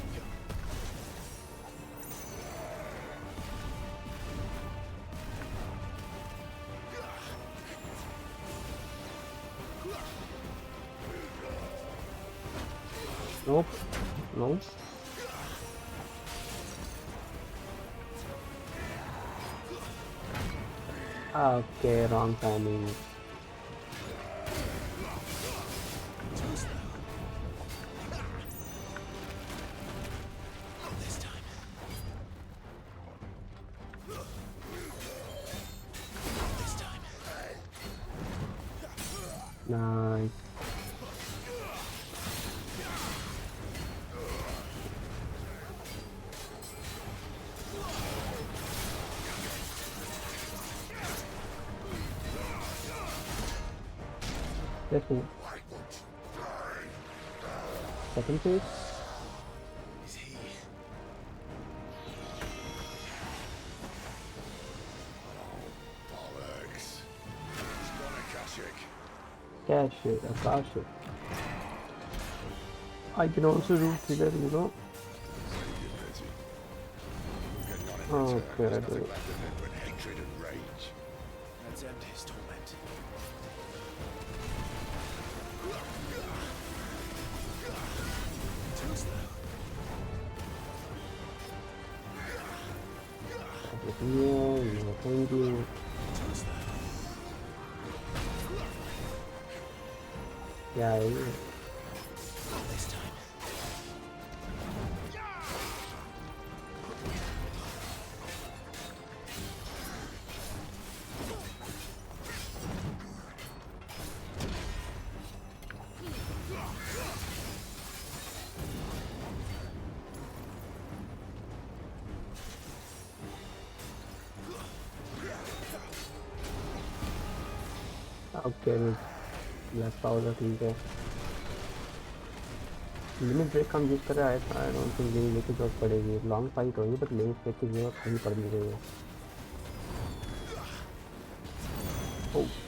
[SPEAKER 1] Nope. Nope. Okay, wrong timing. Nice. That's cool. Second phase?
[SPEAKER 5] Is he?
[SPEAKER 21] Bollocks. He's gone Akashic.
[SPEAKER 1] Cash it, Akash. I can also root trigger, you know. Okay, I do it.
[SPEAKER 21] Hatred and rage.
[SPEAKER 5] Let's end his torment. Too slow.
[SPEAKER 1] No, thank you.
[SPEAKER 5] Too slow.
[SPEAKER 1] Yeah,
[SPEAKER 5] Not this time.
[SPEAKER 1] Okay, black powder ठीक है. Limit break हम use कर रहे हैं. I don't think लेने की जरूरत पड़ेगी. लॉन्ग फाइट होगी बट लिमिट ब्रेक की जरूरत नहीं पड़नी चाहिए. ओह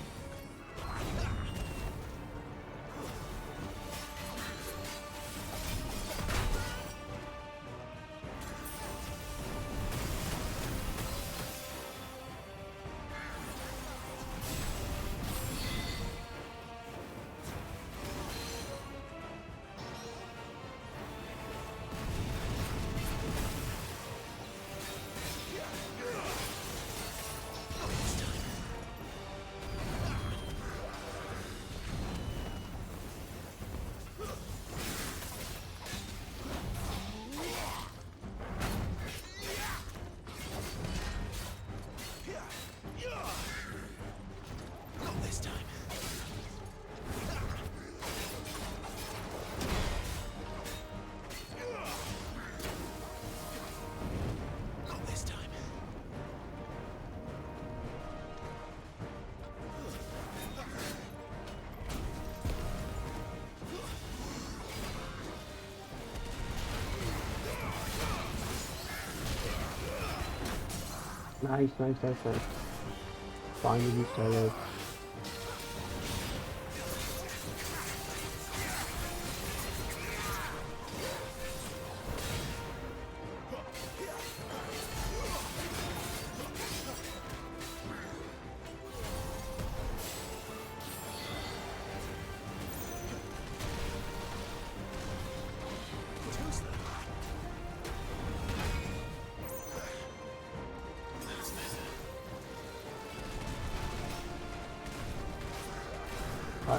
[SPEAKER 1] Nice. Finally started.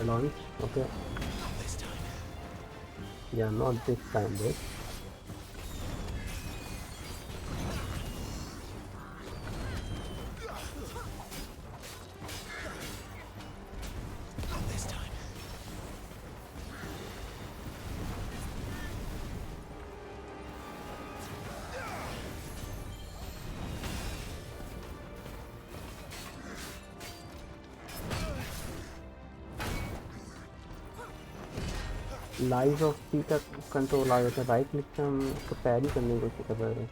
[SPEAKER 1] Launch, okay. Yeah, not this time, bitch. Lies of P का कंट्रोल आ जाता है, राइट क्लिक से हम उसको पैरी करने की कोशिश कर रहे थे,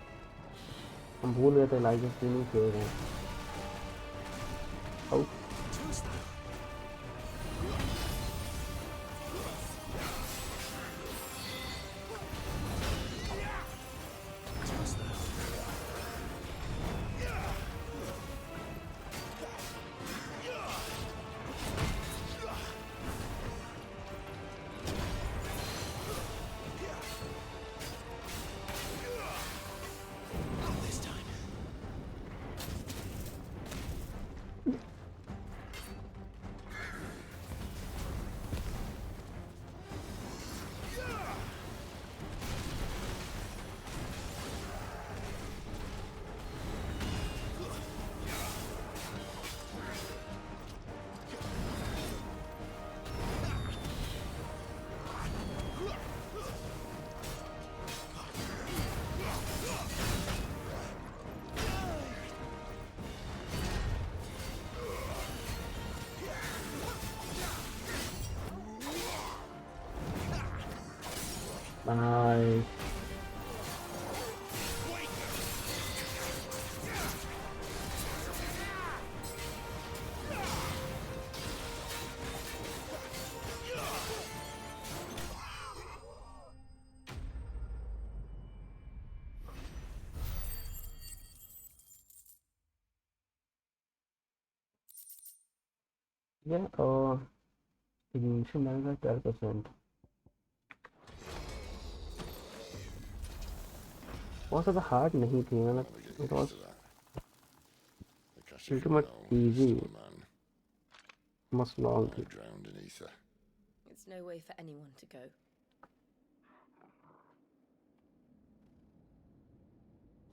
[SPEAKER 1] हम भूल गए थे लाइज ऑफ पी नहीं खेल रहे हैं। Nice. Yeah, ignition level 12%. बहुत ज़्यादा हार्ड नहीं थी, मतलब it was pretty much easy, much long.
[SPEAKER 7] Drowned in ether.
[SPEAKER 2] It's no way for anyone to go.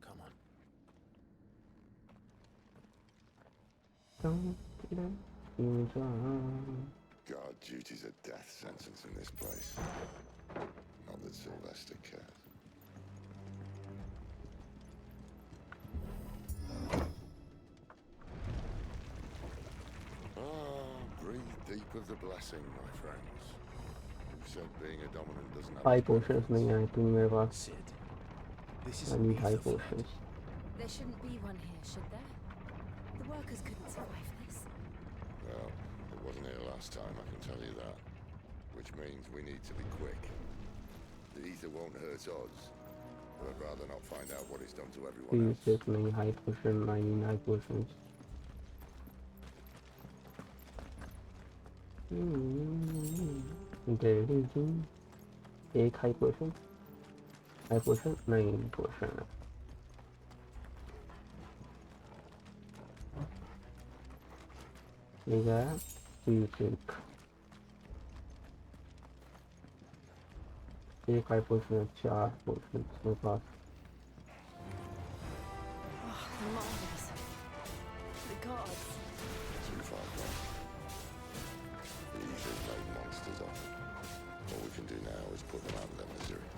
[SPEAKER 5] Come on.
[SPEAKER 7] God, duty's a death sentence in this place. Not that Sylvester cares. Breathe deep of the blessing, my friends. Who said being a dominant doesn't have
[SPEAKER 1] High potions नहीं आए तुम मेरे पास. I need high potions.
[SPEAKER 2] There shouldn't be one here, should there? The workers couldn't survive this.
[SPEAKER 7] Well, it wasn't here last time, I can tell you that. Which means we need to be quick. The ether won't hurt odds, but I'd rather not find out what it's done to everyone else.
[SPEAKER 1] Please take me high potion, I need high potions. एक high पोशन नहीं पोशन है. ठीक है, एक high पोशन है, 4 पोशन मेरे पास.
[SPEAKER 2] The marvels. The gods.
[SPEAKER 7] Too far gone. The ether's made monsters of them. All we can do now is put them out of their misery.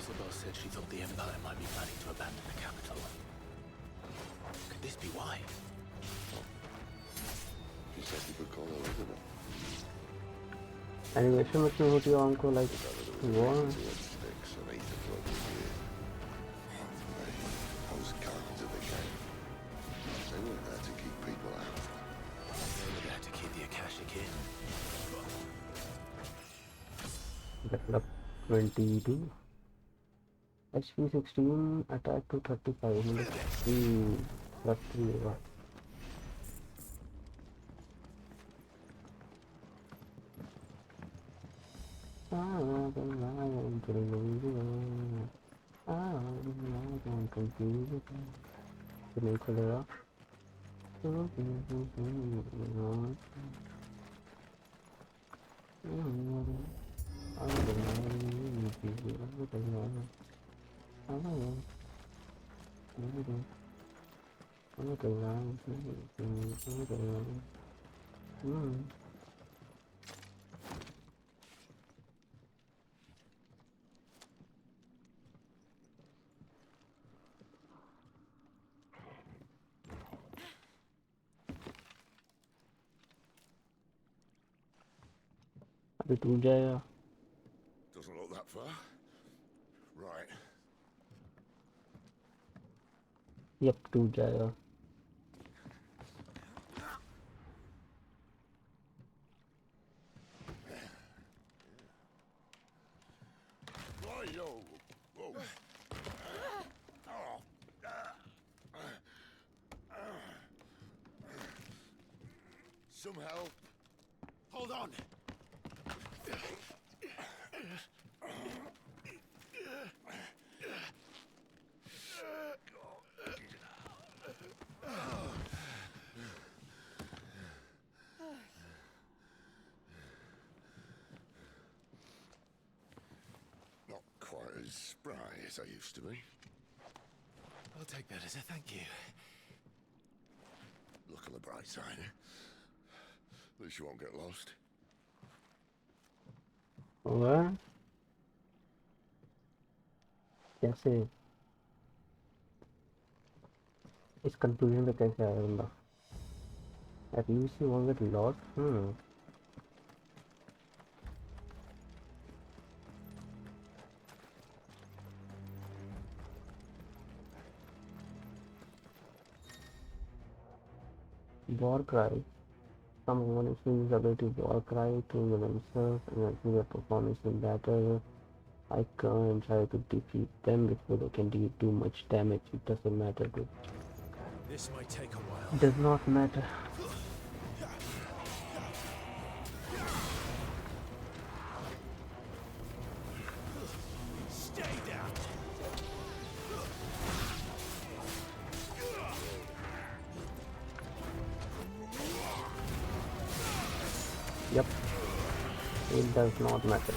[SPEAKER 5] Isabel said she thought the Empire might be planning to abandon the capital. Could this be why?
[SPEAKER 7] She said you could call her Isabel.
[SPEAKER 1] Animation में क्यों होती है हमको like वो
[SPEAKER 7] Sticks and ether floating here. Those guards of the game.
[SPEAKER 1] मतलब 22 FF16 attack to 35 मतलब 3 होगा। नहीं खुलेगा। अभी टूट जाएगा।
[SPEAKER 21] Doesn't look that far. Right.
[SPEAKER 1] Yup टूट जाएगा।
[SPEAKER 21] Why-yo. Whoa. Some help.
[SPEAKER 3] Hold on.
[SPEAKER 21] Not quite as spry as I used to be.
[SPEAKER 18] I'll take that as a thank you.
[SPEAKER 21] Look on the bright side, eh? At least you won't get lost.
[SPEAKER 1] और कैसे इस confusion पे कैसे आया बंदा? At least you won't get lost. War cry. Someone is using the ability war cry to themselves and improve their performance in battle. I can try to defeat them before they can do much damage. It doesn't matter.
[SPEAKER 18] This might take a while.
[SPEAKER 1] It does not matter.
[SPEAKER 17] Stay down.
[SPEAKER 1] Yep. It does not matter.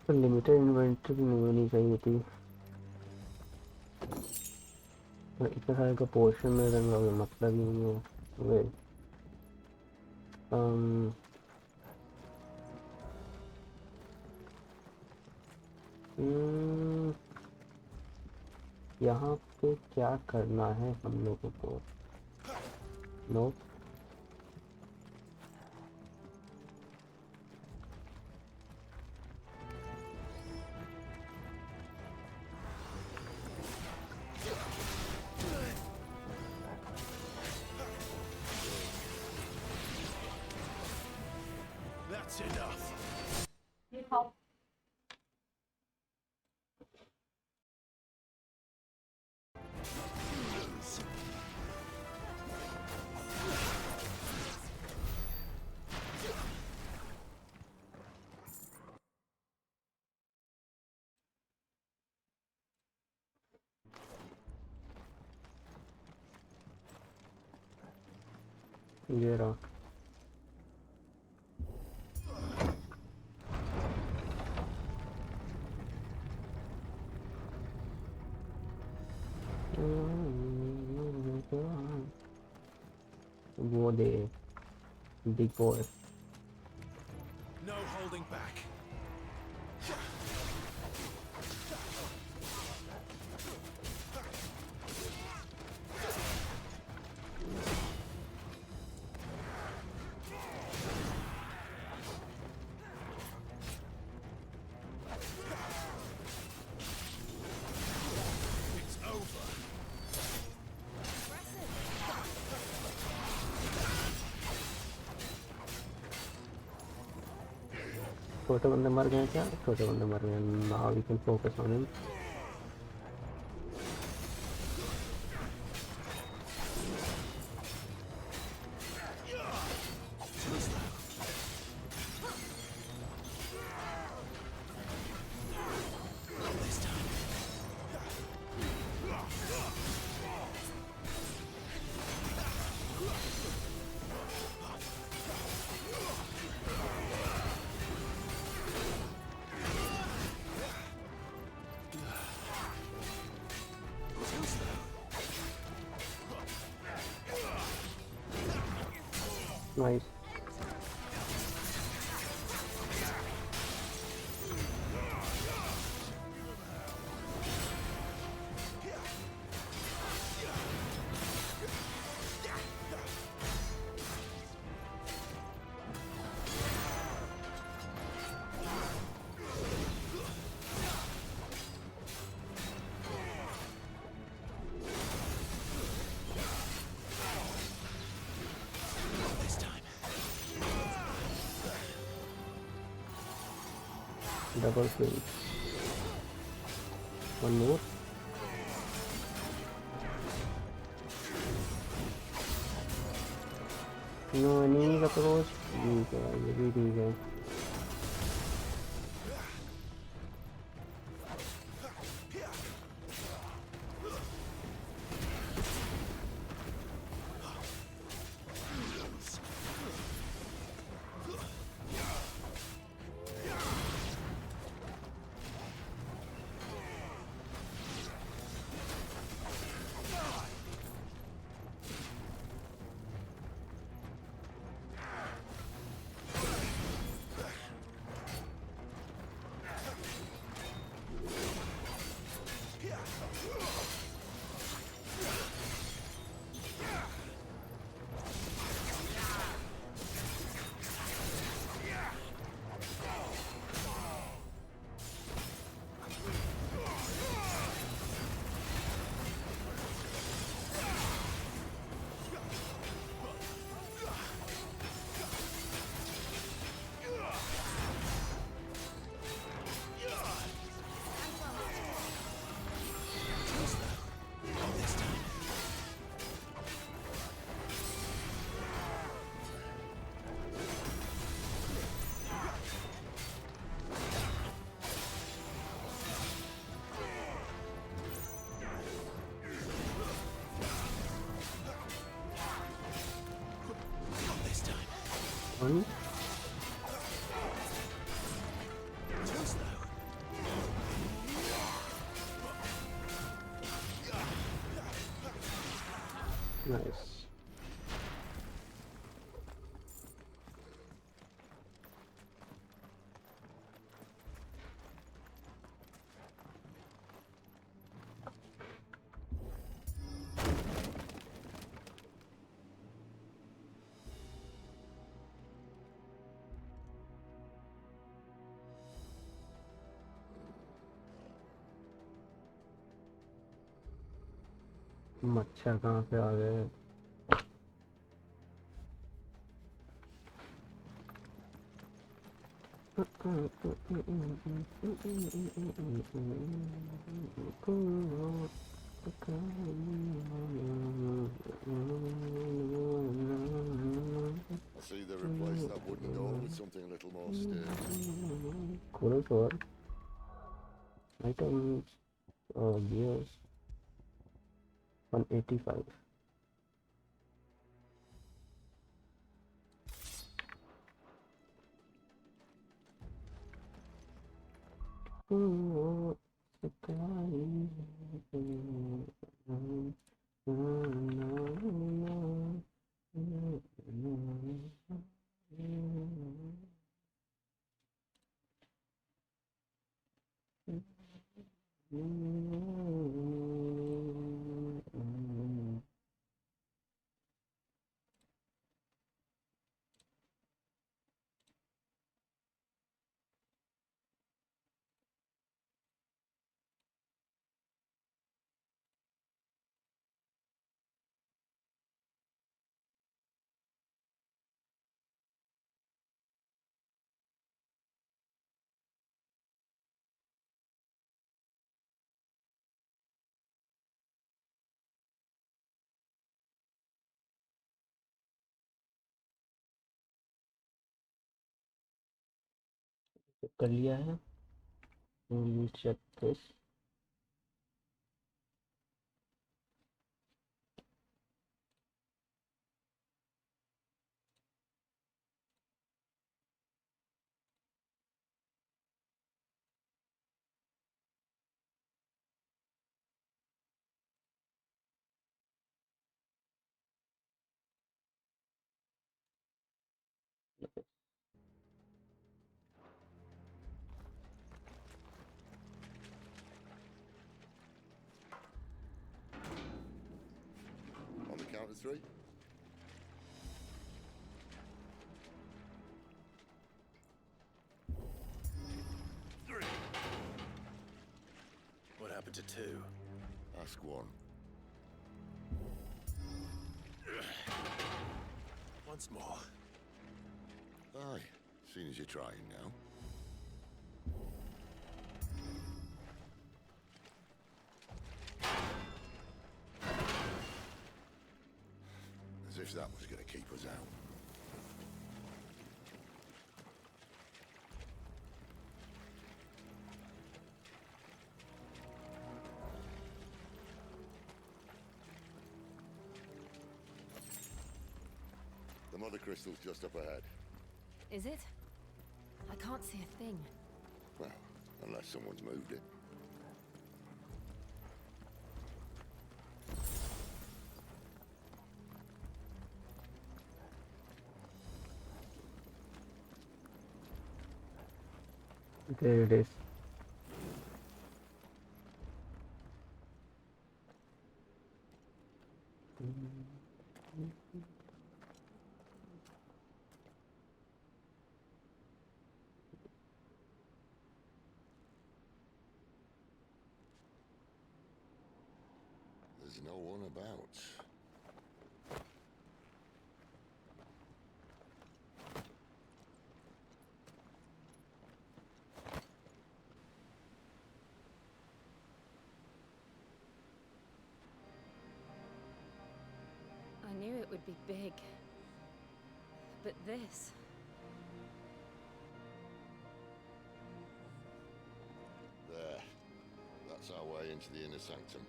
[SPEAKER 1] Limited inventory नहीं होनी चाहिए थी। इतने सारे का portion में रंगा हुआ मतलब ही नहीं है। वे यहाँ के क्या करना है हम लोगों को? No
[SPEAKER 19] That's enough.
[SPEAKER 1] ये रहा। वो दे big boy.
[SPEAKER 19] No holding back. It's over.
[SPEAKER 1] छोटे बंदे मर गए क्या? छोटे बंदे मर गए। Now we can focus on him. Nice. Double kill. One more. No enemy approach. ठीक है, ये भी ठीक है। One. Nice. मच्छर कहाँ से आ गए?
[SPEAKER 21] I see they replaced that wooden door with something a little more sturdy.
[SPEAKER 1] खोलो तो और items gears 185. कर लिया है। check this.
[SPEAKER 21] On the count of 3.
[SPEAKER 5] What happened to 2?
[SPEAKER 21] Ask 1.
[SPEAKER 5] Once more.
[SPEAKER 21] Aye, seeing as you're trying now. As if that was going to keep us out. The mother crystal's just up ahead.
[SPEAKER 2] Is it? I can't see a thing.
[SPEAKER 21] Well, unless someone's moved it.
[SPEAKER 1] There it is.
[SPEAKER 21] There's no one about.
[SPEAKER 2] I knew it would be big. But this...
[SPEAKER 21] There. That's our way into the inner sanctum.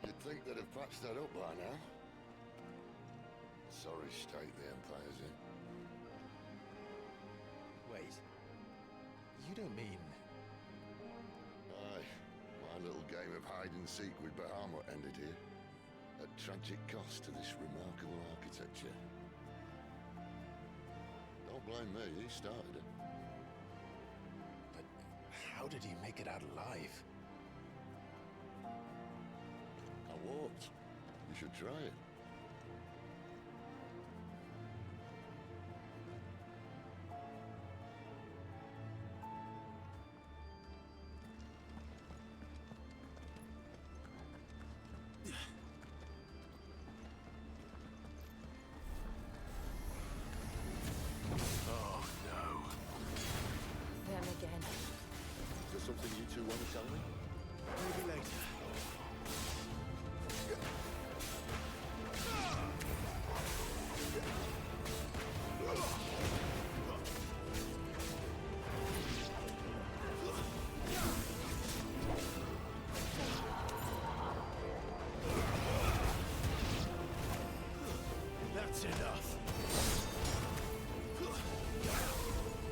[SPEAKER 21] You'd think they'd have patched that up by now. Sorry state the Empire's in.
[SPEAKER 18] Wait. You don't mean...
[SPEAKER 21] Aye. My little game of hide-and-seek with Bahamut ended here. At tragic cost to this remarkable architecture. Don't blame me, he started it.
[SPEAKER 18] But how did he make it out alive?
[SPEAKER 21] I walked. You should try it.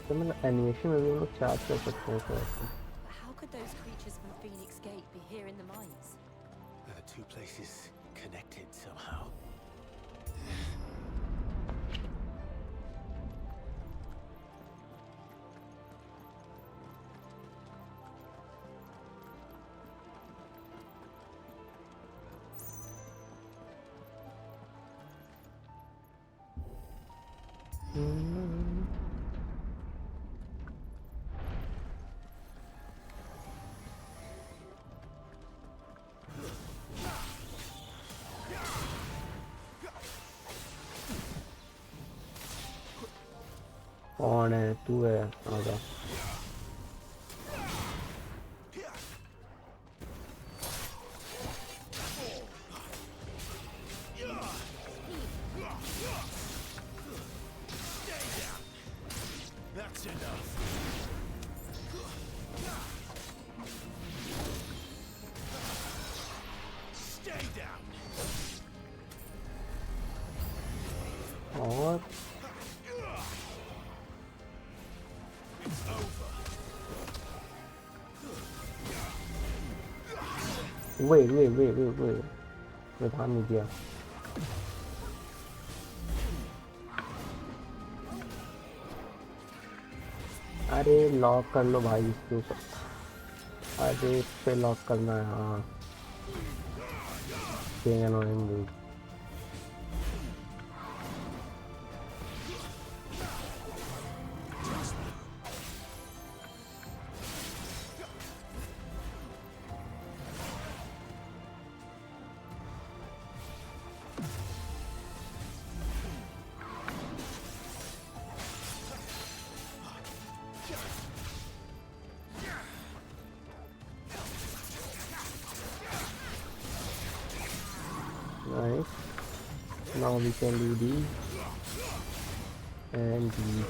[SPEAKER 1] तो मतलब animation में भी हम लोग charge कर सकते हैं तो ऐसे।
[SPEAKER 2] But how could those creatures from Phoenix Gate be here in the mines?
[SPEAKER 5] Are the two places connected somehow?
[SPEAKER 1] कौन है तू है आजा
[SPEAKER 5] That's enough. Stay down.
[SPEAKER 1] और
[SPEAKER 5] It's over.
[SPEAKER 1] wait प्रधान नहीं दिया अरे लॉक कर लो भाई इसके ऊपर अरे इस पे लॉक करना है हाँ being annoying dude Nice. Now we can do these and these.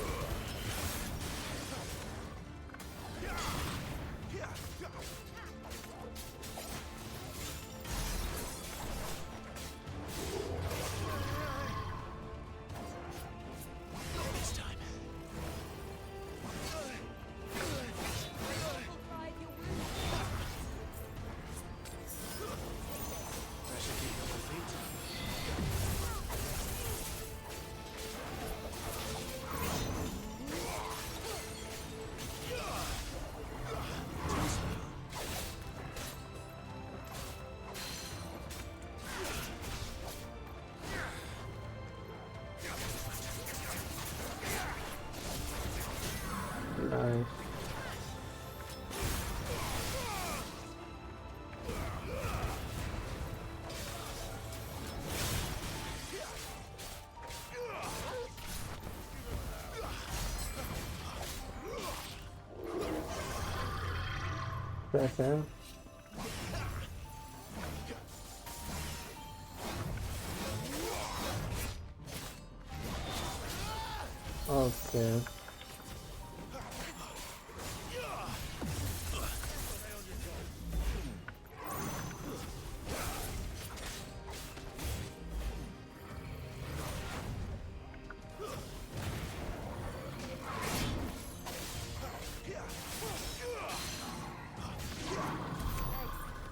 [SPEAKER 1] Nice. Press M. Okay.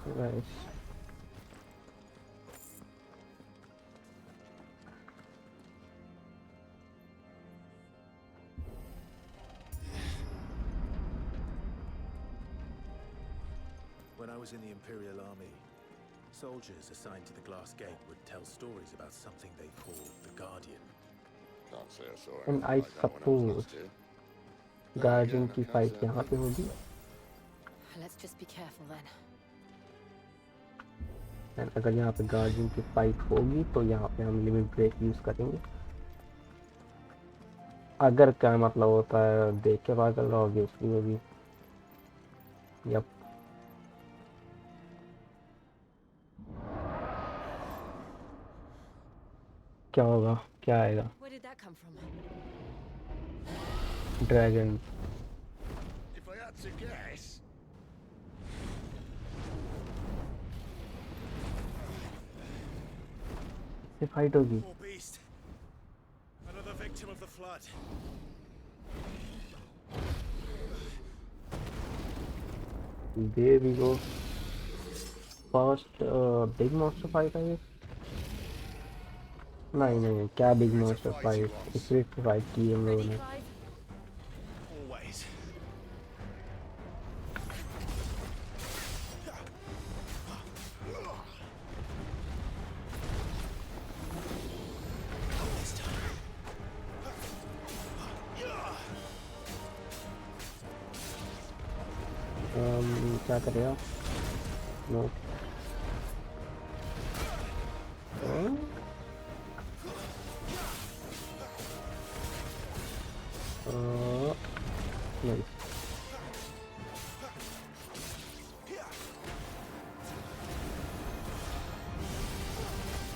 [SPEAKER 1] Nice.
[SPEAKER 18] When I was in the Imperial Army, soldiers assigned to the Glass Gate would tell stories about something they called the Guardian.
[SPEAKER 7] Can't say I saw
[SPEAKER 1] And
[SPEAKER 7] anything
[SPEAKER 1] I
[SPEAKER 7] like that when I was
[SPEAKER 1] suppose
[SPEAKER 7] last here.
[SPEAKER 1] Guardian की fight यहाँ पे होगी
[SPEAKER 2] Let's just be careful then.
[SPEAKER 1] And अगर यहाँ पे guardian की fight होगी तो यहाँ पे हम लिमिट ब्रेक यूज करेंगे अगर क्या मतलब होता है देख के पता चल रहा होगी उसकी होगी यप क्या होगा क्या आएगा
[SPEAKER 2] Where did that come from?
[SPEAKER 1] Dragon
[SPEAKER 21] If I had to guess,
[SPEAKER 1] से फाइट होगी
[SPEAKER 5] Poor beast.
[SPEAKER 18] victim of the flood.
[SPEAKER 1] There we go. First big monster fight है ये. नहीं क्या big monster fight? Spirit fight की हम लोगों ने.
[SPEAKER 18] Always.
[SPEAKER 1] क्या करेगा? No. Nice.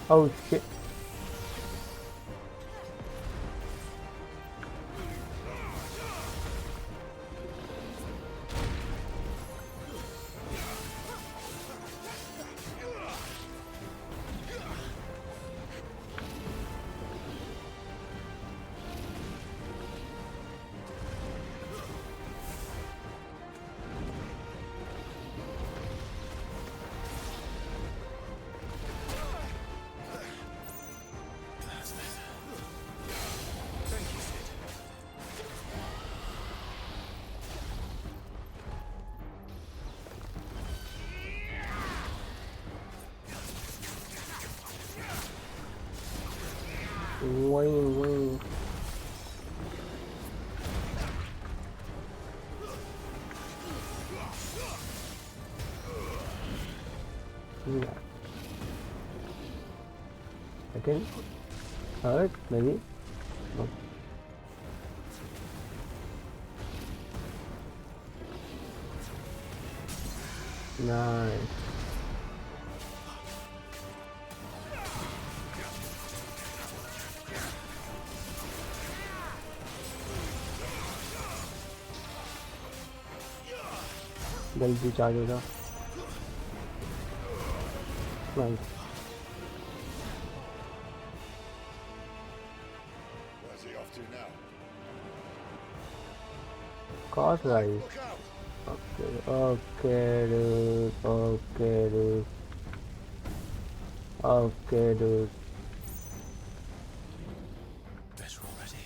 [SPEAKER 1] Oh shit. Wing. Yeah. Okay. Hurt, maybe. No. Nice. जल्दी चार्जेगा. Nice.
[SPEAKER 21] Where's he off to now?
[SPEAKER 1] Cause rise. Okay, dude.
[SPEAKER 18] Better already.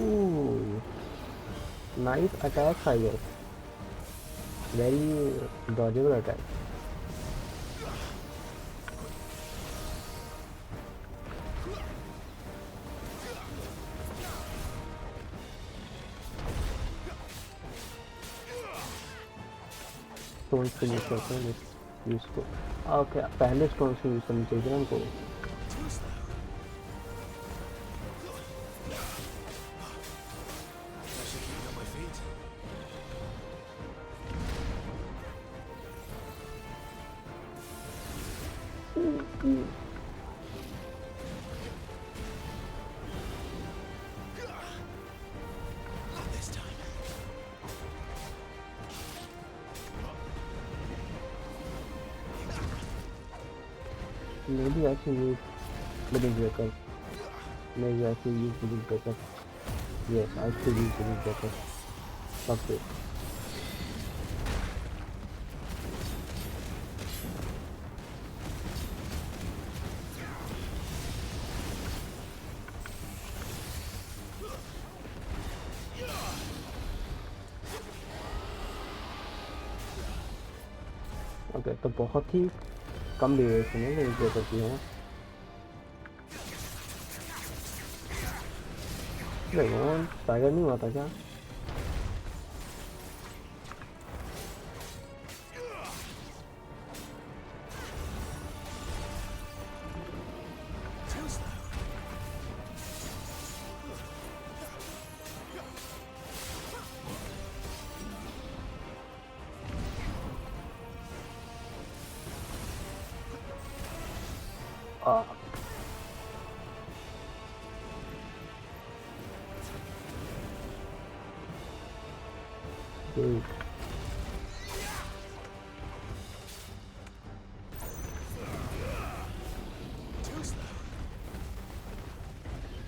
[SPEAKER 1] Ooh. Nice attack, I guess. Very dodgeable attack. Stone से use करते हैं useful. Okay, पहले stone से use करनी चाहिए ना हमको. Maybe I can use living breaker. Maybe I can use living breaker. Yes, I could use living breaker. Fuck it. Okay, तो बहुत ही कम ड्यूरेशन है लिविंग ब्रेकर की है. देखो टाइगर नहीं हुआ था क्या?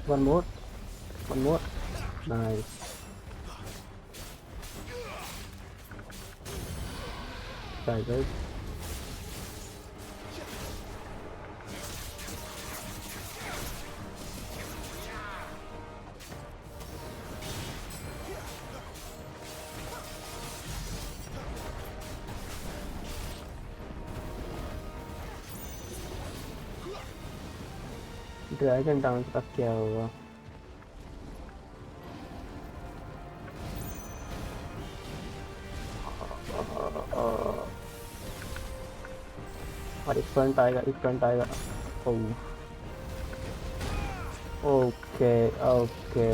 [SPEAKER 1] One more. One more. Nice. Sorry, guys. Dragon dance का क्या हुआ? और एक फ्रंट आएगा, एक फ्रंट आएगा। ओके ओके,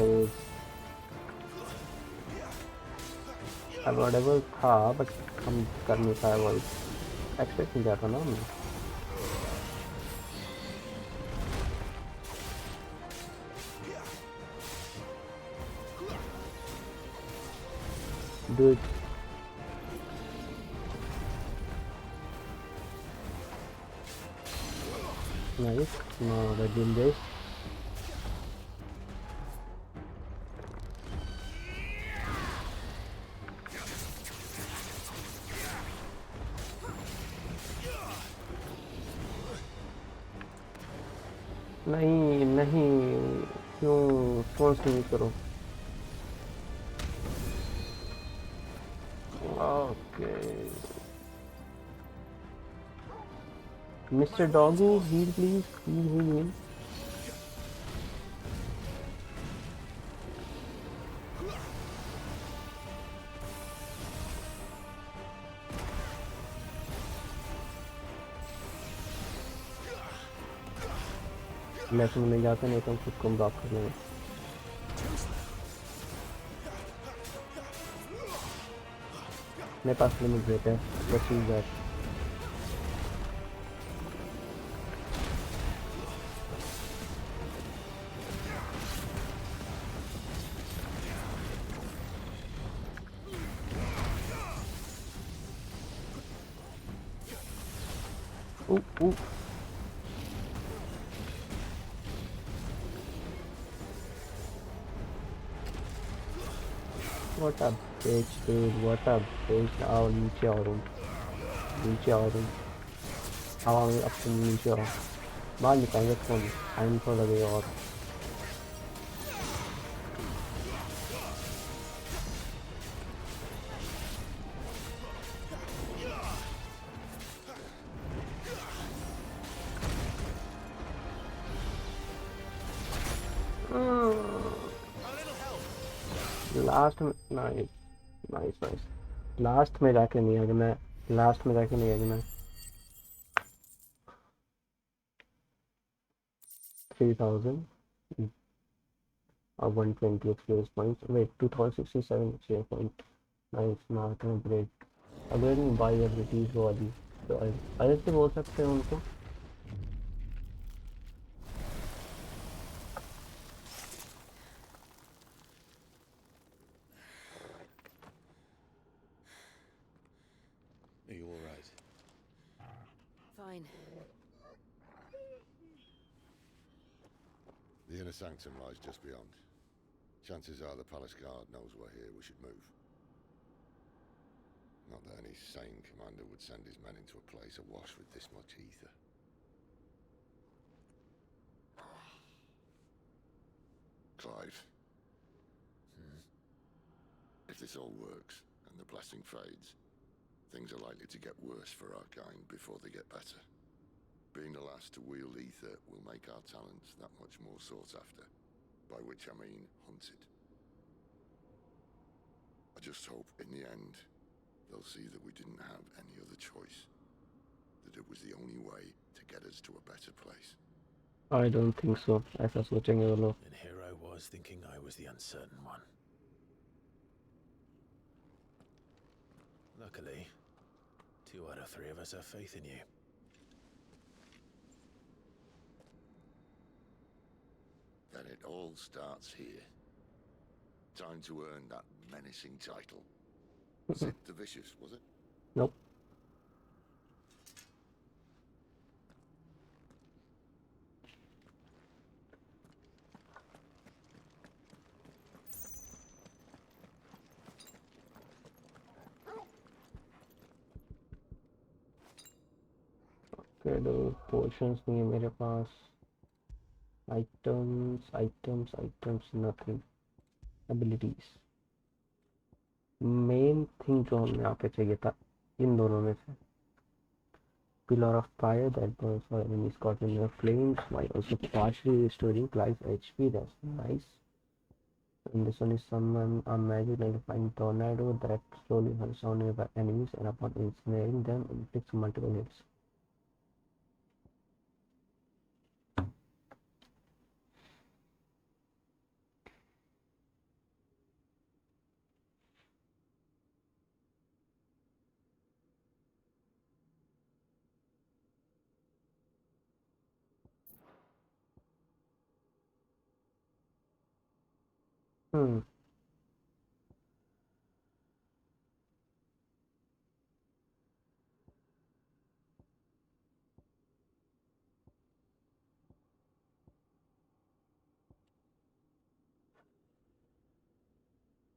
[SPEAKER 1] अवॉइडेबल था बट हम कर नहीं पाए। वो एक्सपेक्ट नहीं किया था ना हमने। Dude. Nice. No, that didn't this. नहीं नहीं, क्यों फोर्स नहीं करो। ओके मिस्टर डॉगू, हील प्लीज, हील। लेफ्ट में नहीं जाते, नहीं तो खुद को ब्लॉक कर लेंगे। मेरे पास लिमिट रेट है, let's use that. What a bitch, dude, what a bitch। आओ नीचे आओ तुम, नीचे आओ तुम, आओ अब तुम नीचे आओ। बाहर निकालेंगे फोन, टाइम तो लगेगा और। लास्ट में नाइस नाइस नाइस, लास्ट में जाके नहीं आगे मैं, लास्ट में जाके नहीं आगे मैं। 3000 और 120 experience points. Wait 2067 experience point. Nice, not great. अगर नहीं बाई एबिलिटीज वो वाली तो अरे से बोल सकते हैं उनको।
[SPEAKER 5] Are you all right?
[SPEAKER 2] Fine.
[SPEAKER 7] The inner sanctum lies just beyond. Chances are the palace guard knows we're here. We should move. Not that any sane commander would send his men into a place awash with this much ether. Clive. If this all works, and the blessing fades, things are likely to get worse for our kind before they get better. Being the last to wield ether will make our talents that much more sought after, by which I mean hunted. I just hope in the end they'll see that we didn't have any other choice, that it was the only way to get us to a better place.
[SPEAKER 1] I don't think so. ऐसा सोचेंगे वो लोग।
[SPEAKER 18] And here I was thinking I was the uncertain one. Luckily, 2 out of 3 of us have faith in you.
[SPEAKER 7] Then it all starts here. Time to earn that menacing title. Sid the Vicious, was it?
[SPEAKER 1] Nope. Potions नहीं है मेरे पास. Items nothing. Abilities. Main thing जो हमें यहाँ पे चाहिए था इन दोनों में से. Pillar of fire that burns for enemies caught in the flames while also partially restoring Clive's HP. That's nice. And this one is summon a magic electrifying tornado that slowly hunts down nearby enemies and upon ensnaring them inflicts multiple hits. Hmm.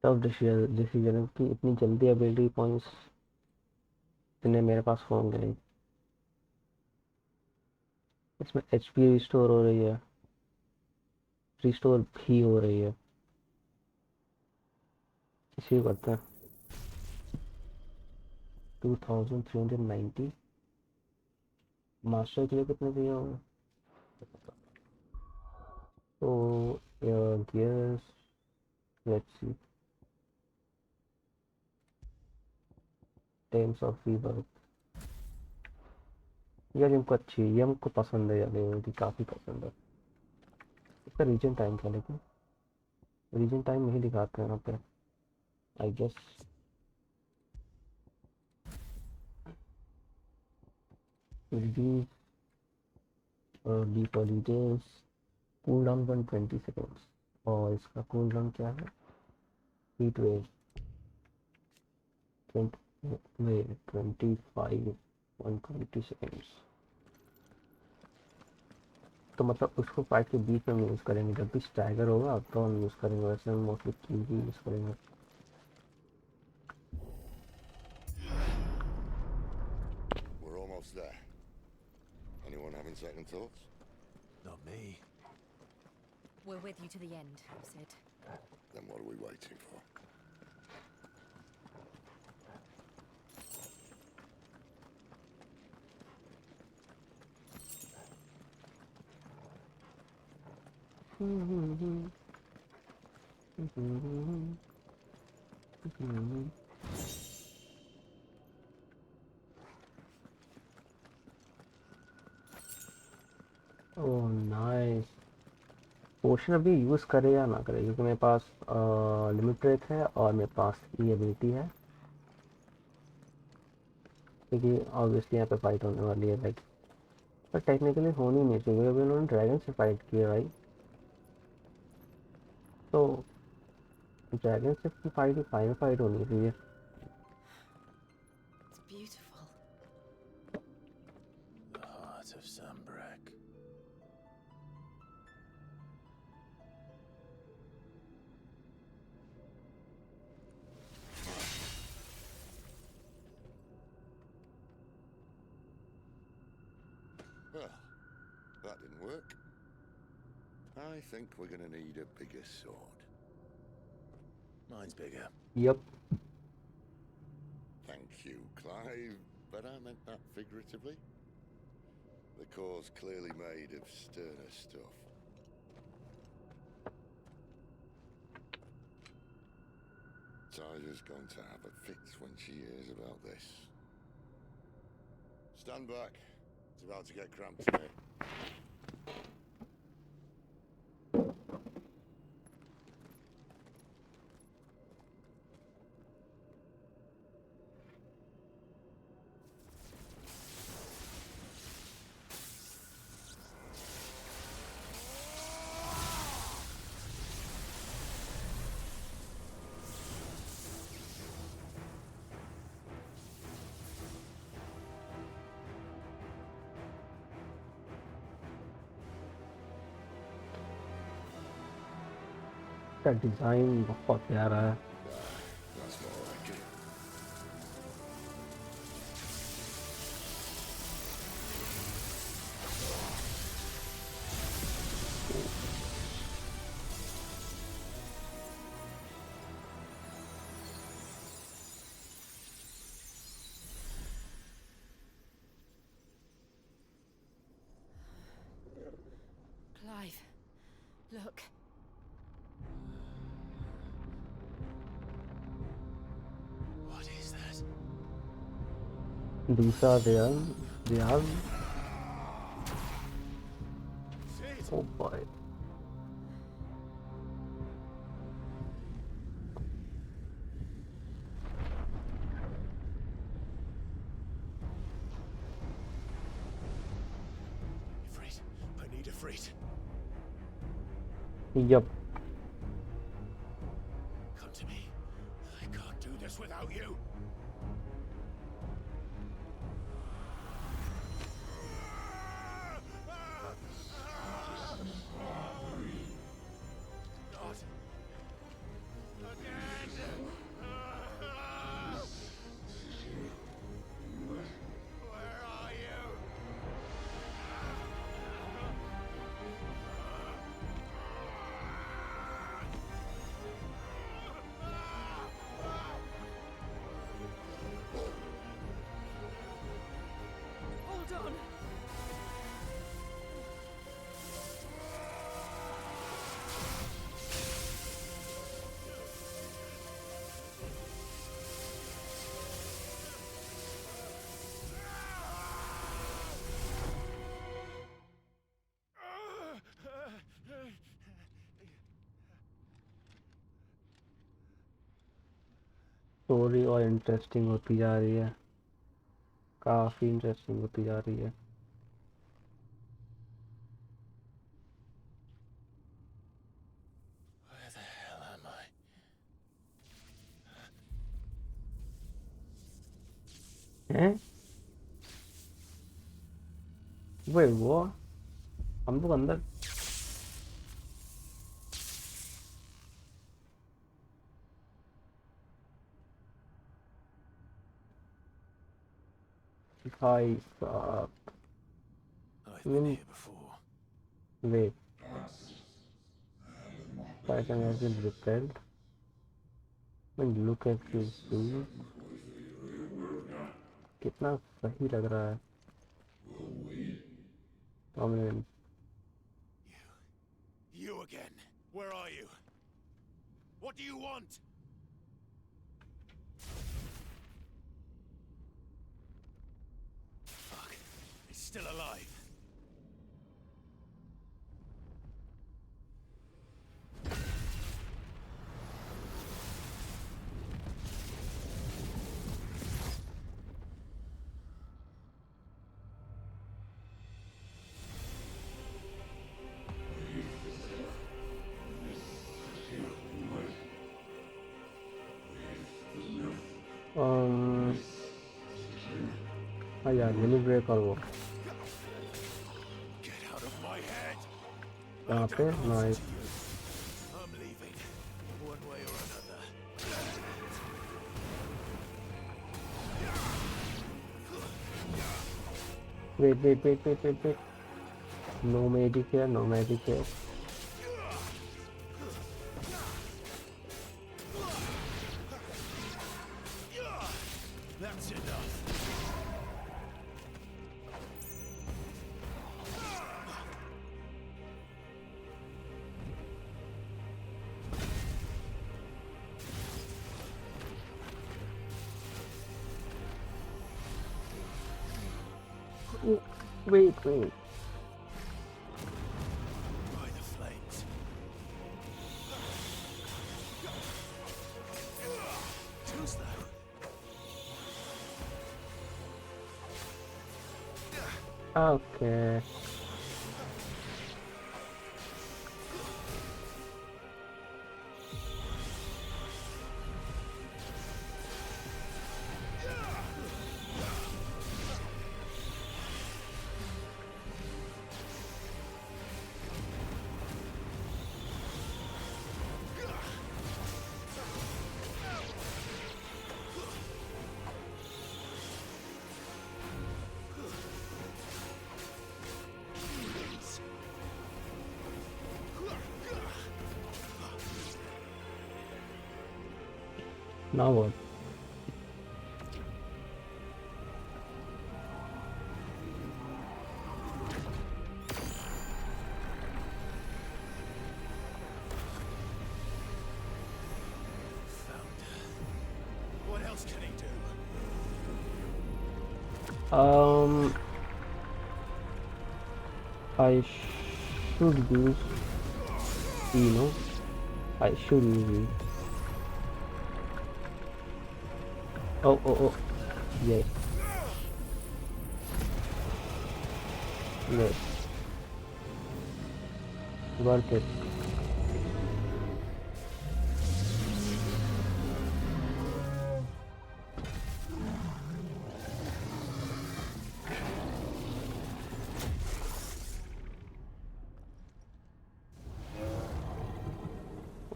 [SPEAKER 1] Tough decision की इतनी जल्दी ability points इतने मेरे पास होंगे नहीं. इसमें HP restore हो रही है. रिस्टोर भी हो रही है. इसी को करते हैं. 2390. मास्टर के लिए कितने चाहिए होंगे. तो gears let's see. Tames of fever. यार हमको अच्छी ये हमको पसंद है यार. ये काफ़ी पसंद है. इसका रीजन टाइम क्या लेकिन रीजन टाइम नहीं दिखाते हैं यहाँ पे I guess. Reduce deep holidays. Cool down 120 seconds. और इसका कूल डाउन क्या है. Heat wave 25 120 seconds. तो मतलब उसको फाइट के बीच में हम यूज़ करेंगे. जब भी स्टैगर होगा तो हम यूज़ करेंगे. वैसे हम मोस्टली की भी यूज़ करेंगे.
[SPEAKER 21] We're almost there. Anyone having second thoughts?
[SPEAKER 18] Not me.
[SPEAKER 2] We're with you to the end, Sid.
[SPEAKER 21] Then what are we waiting for?
[SPEAKER 1] Oh nice. Potion अभी यूज़ करे या ना करे क्योंकि मेरे पास लिमिट ब्रेक है और मेरे पास ये एबिलिटी है. क्योंकि ऑब्वियसली यहाँ पे फाइट होने वाली है लाइक. पर टेक्निकली होनी नहीं चाहिए. अभी उन्होंने ड्रैगन से फाइट किया भाई. तो ड्रैगन से फाइट ही फाइनल फाइट होनी चाहिए.
[SPEAKER 2] It's beautiful.
[SPEAKER 18] The heart of Sunbreak.
[SPEAKER 21] Well, that didn't work. I think we're gonna need a bigger sword.
[SPEAKER 18] Mine's bigger.
[SPEAKER 1] Yep.
[SPEAKER 21] Thank you, Clive, but I meant that figuratively. The core's clearly made of sterner stuff. Tyler's going to have a fit when she hears about this. Stand back. It's about to get cramped in here.
[SPEAKER 1] का design बहुत प्यारा है.
[SPEAKER 21] That's more like it.
[SPEAKER 16] Look.
[SPEAKER 19] What is that?
[SPEAKER 1] These are they are. Oh boy.
[SPEAKER 19] Ifrit, I need Ifrit.
[SPEAKER 1] Yup.
[SPEAKER 19] Come to me. I can't do this without you. Not again. Where are you?
[SPEAKER 16] Hold on.
[SPEAKER 1] Story और interesting होती जा रही है, काफी interesting होती जा रही है।
[SPEAKER 19] Where the hell am I?
[SPEAKER 1] हैं? वे वो हम लोग अंदर भाई साहब।
[SPEAKER 19] I've been here before.
[SPEAKER 1] Wait. Titan has been repelled. When look at this dude. कितना सही लग रहा है। Prominent.
[SPEAKER 19] You again. Where are you? What do you want? Fuck. It's still alive.
[SPEAKER 1] हाँ यार मिनी ब्रेक और वो
[SPEAKER 19] Get out of my head.
[SPEAKER 1] यहाँ पे nice.
[SPEAKER 19] I'm leaving. One way or another.
[SPEAKER 1] Wait. No medic here, no medic here.
[SPEAKER 19] That's enough.
[SPEAKER 1] Wait.
[SPEAKER 19] By the flames. Too slow.
[SPEAKER 1] Okay. Now what? I should use I should use E. Oh, yes. Yes. Worth it.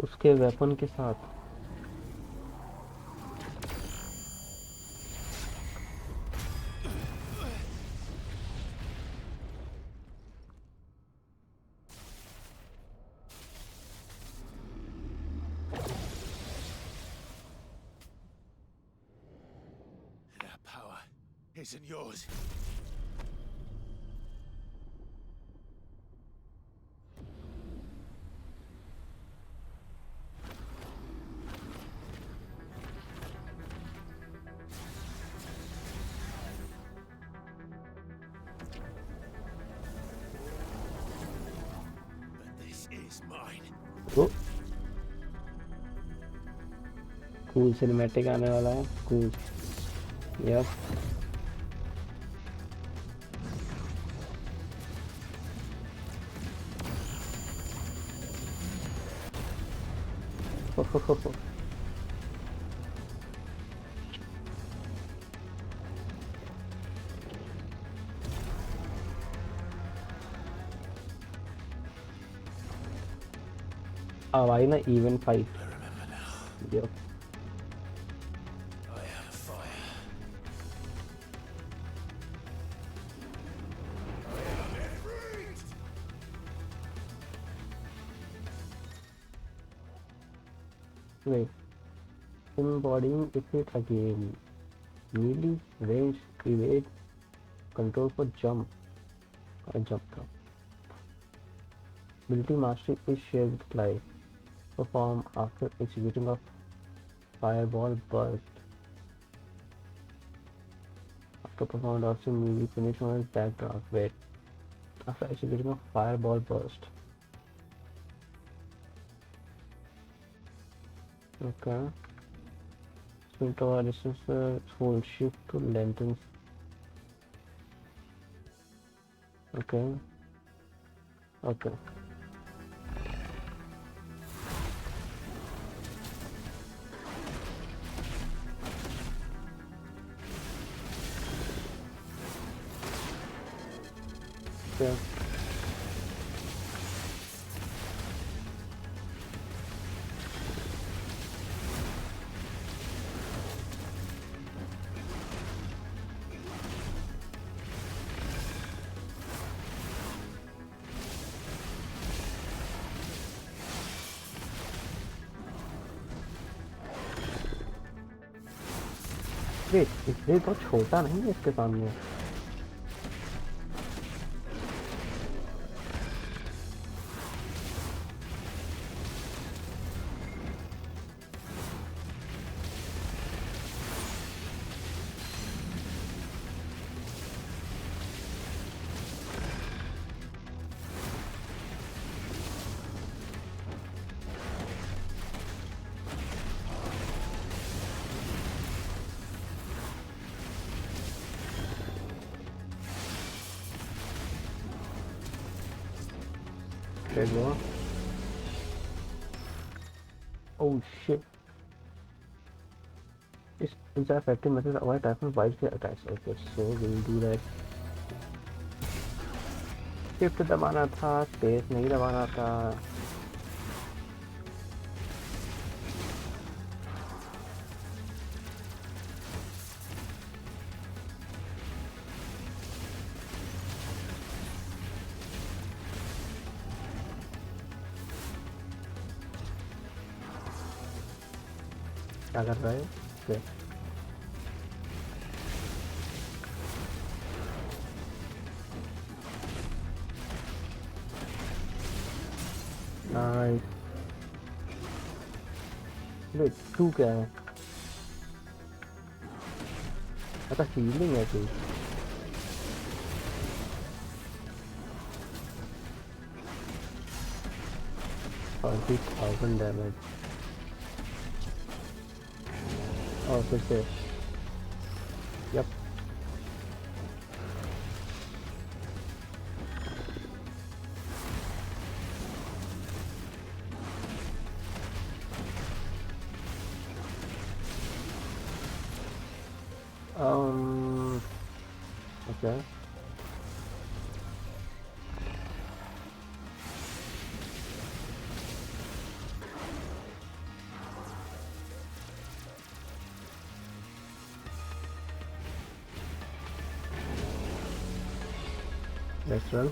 [SPEAKER 1] उसके weapon के साथ
[SPEAKER 18] That power isn't yours. But this is mine.
[SPEAKER 1] वो cool cinematic आने वाला है cool yup अब आई ना event fight yup
[SPEAKER 18] I have fire.
[SPEAKER 1] wait embodying effect again melee range evade control for jump jump throw ability mastery is shared with life perform after executing a fireball burst after performing also melee finish on his backdraft wait after executing a fireball burst okay sprint tower distance hold shift to lengthen okay okay yeah wait इसलिए तो छोटा नहीं है इसके सामने There you go. Oh shit. Is that effective method of avoid typhoon vibes the attacks? Okay, so we'll do that. Shift दबाना था, space नहीं दबाना था. क्या कर रहा है? Okay. Nice. Wait, तू क्या है? अच्छा healing है तू. 40,000 डैमेज और फिर से yup okay. Let's run.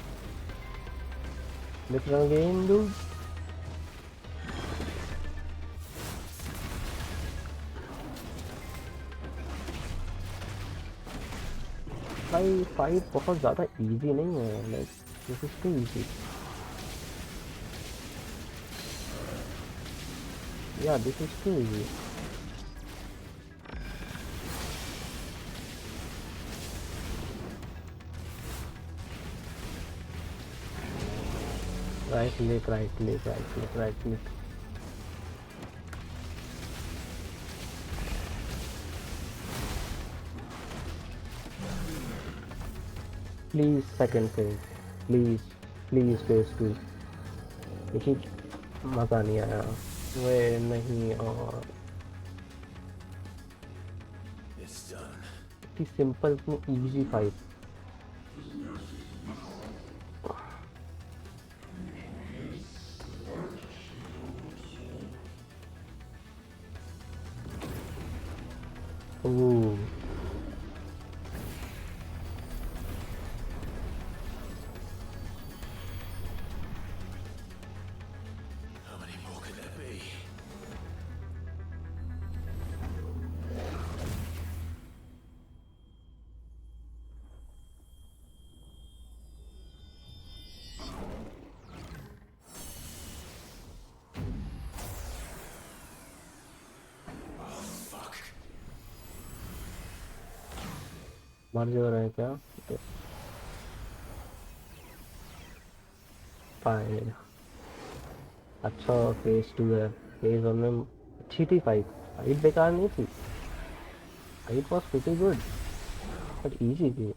[SPEAKER 1] Let's run again, dude. भाई फाइट बहुत ज़्यादा इजी नहीं है, like this is too easy. या this is too easy. right click, right click, right click, right click. Please second phase, please phase 2. लेकिन मज़ा नहीं आया वे नहीं. और इतनी सिंपल, इतनी easy fight. Ooh.
[SPEAKER 5] How many more could there be?
[SPEAKER 1] मर जा रहे हैं क्या? फाइन. अच्छा फेज 2 है. फेज 1 में अच्छी थी फाइट. फाइट बेकार नहीं थी. Fight was pretty good but easy थी.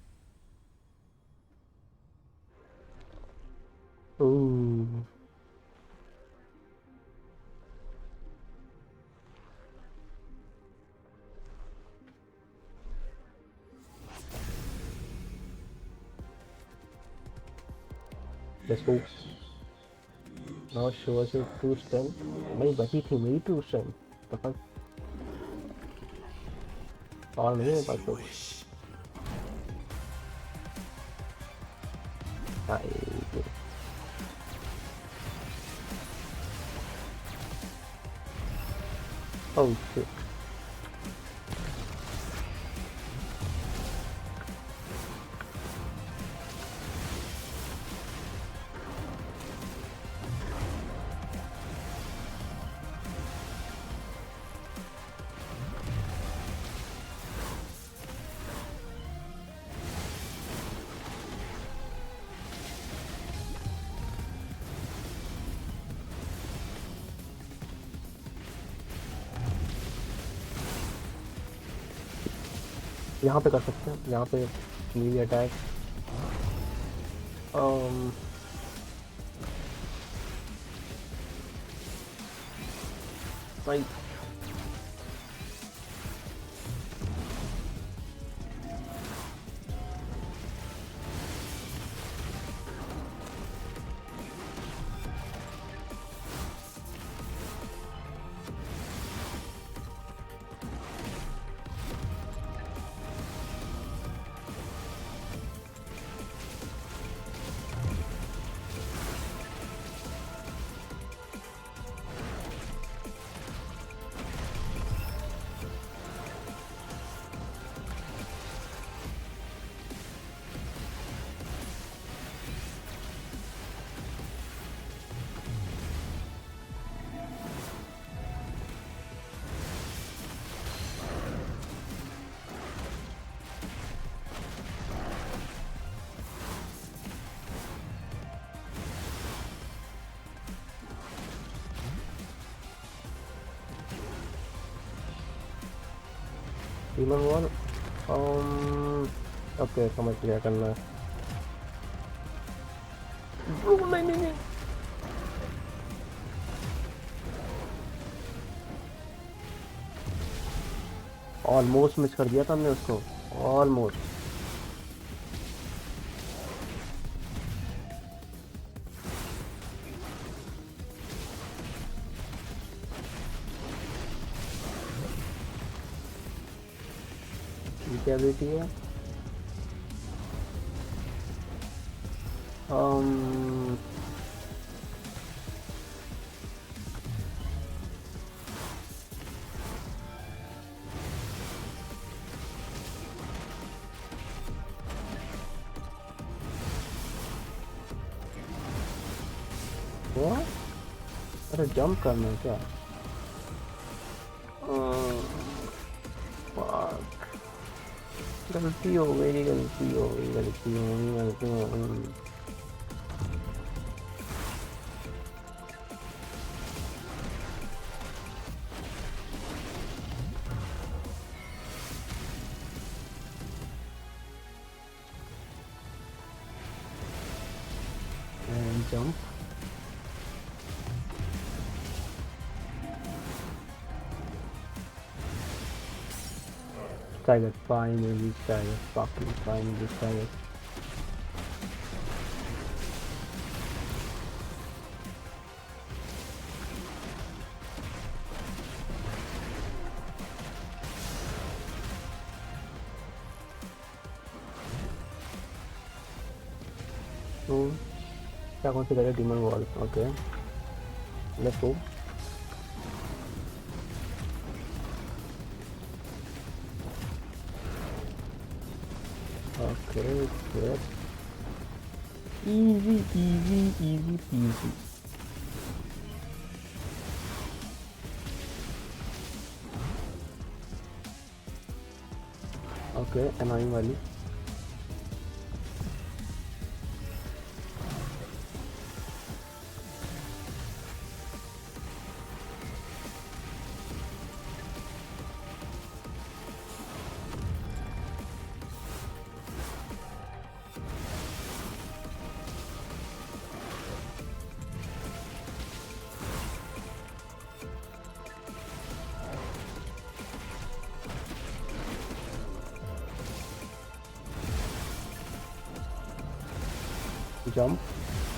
[SPEAKER 1] ओह let's go. Now show us your true strength. भाई वही थी मेरी true strength. तो फिर और नहीं है पास तो. भाई oh shit. यहाँ पे कर सकते हैं. यहाँ पे मीली अटैक. भाई डीमन वॉल ओके समझ गया करना है। नहीं ऑलमोस्ट मिस कर दिया था हमने उसको ऑलमोस्ट। क्या बेटी है अरे जंप करना है क्या? गलती हो गई गलती हो गई गलती हो गई गलती हो गई। Jump Tiger, finally Tiger, fucking finally Tiger. क्या कौन सी करे demon wall? Okay let's go. Okay, good. Easy, easy, easy, easy. Okay, annoying वाली। Jump,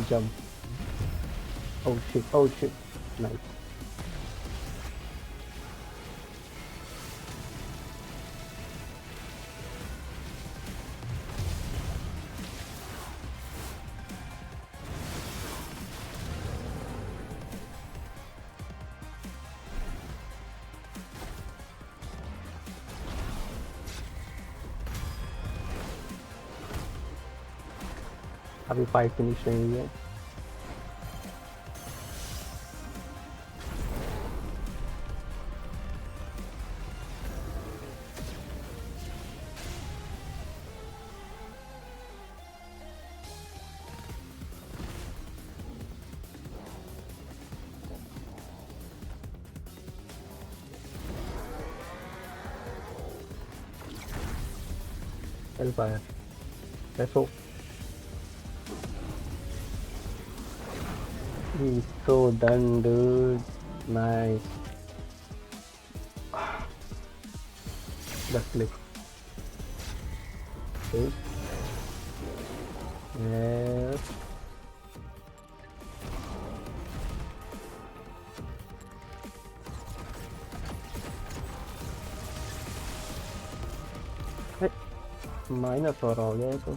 [SPEAKER 1] jump. Oh shit, oh shit. Nice. अभी फाइट फिनिश नहीं हुई है। Hellfire. Let's go. He's so done, dude. Nice. Left click. Okay. Yes. Minus हो रहा हो गया तो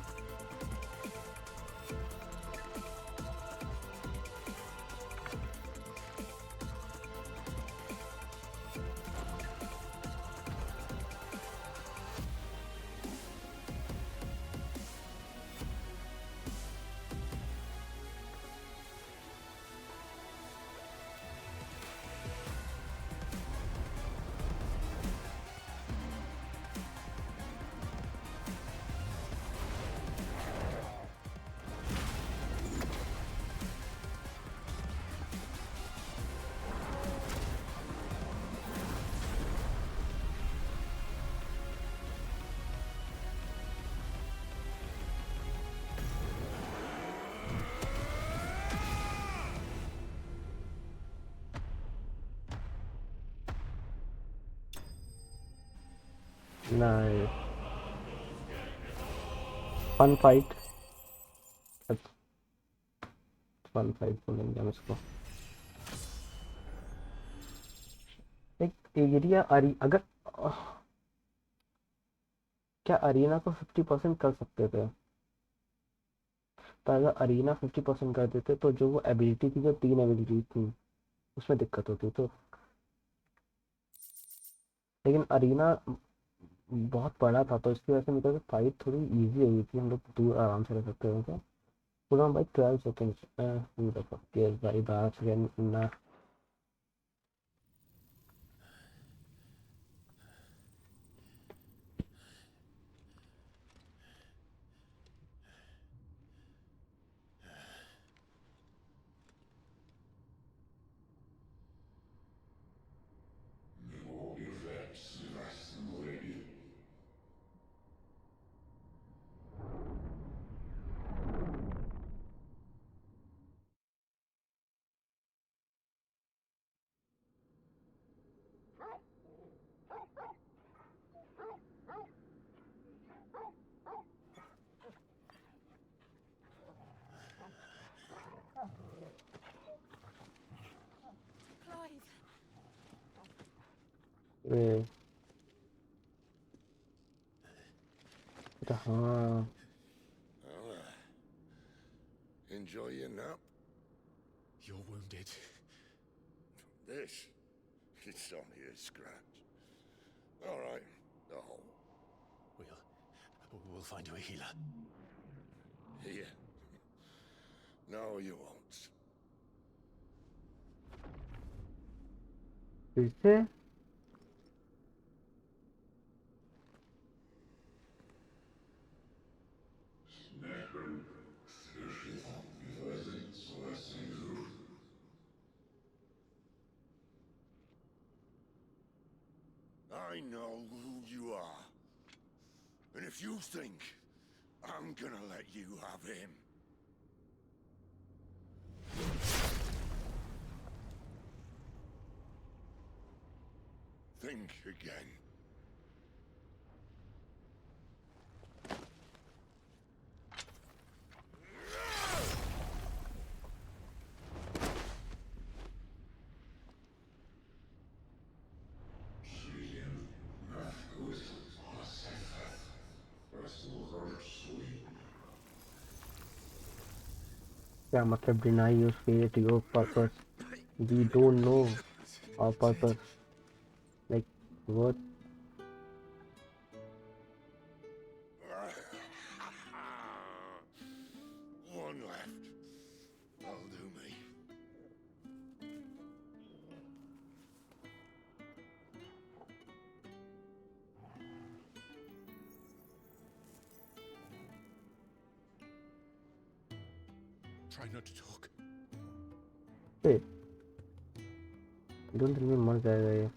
[SPEAKER 1] Nice. Fun fight. Fun fight बोलेंगे हम इसको। एक एरिया अगर क्या अरीना को 50% कर सकते थे, तो अगर अरीना 50% कर देते तो जो वो एबिलिटी थी, जो 3 एबिलिटी थी, उसमें दिक्कत होती तो। लेकिन अरीना बहुत बड़ा था तो इसकी वजह से मेरे को फाइट थोड़ी इजी हो गई थी, हम लोग दूर आराम से रह सकते थे। पूरा भाई 12 सेकेंड्स भाई 12 सेकेंड ना। हाँ
[SPEAKER 21] Enjoy your nap?
[SPEAKER 18] You're wounded.
[SPEAKER 21] This? It's only a scratch. All right, the hole.
[SPEAKER 18] We'll find you a healer.
[SPEAKER 21] Here. No, you won't.
[SPEAKER 1] फिर से
[SPEAKER 21] I know who you are. And if you think I'm gonna let you have him... Think again.
[SPEAKER 1] क्या मतलब deny your fate, your purpose? We don't know our purpose. Like what?
[SPEAKER 21] One left. That'll do me.
[SPEAKER 18] Try not to talk.
[SPEAKER 1] Wait. Don't tell me मर जाएगा ये।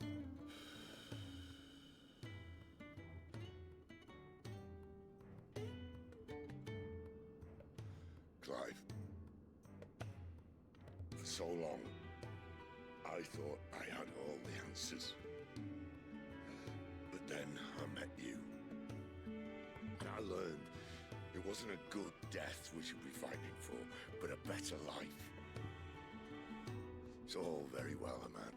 [SPEAKER 21] Clive. For so long, I thought I had all the answers. But then I met you. And I learned it wasn't a good death we should be fighting for, but a better life. It's all very well, a man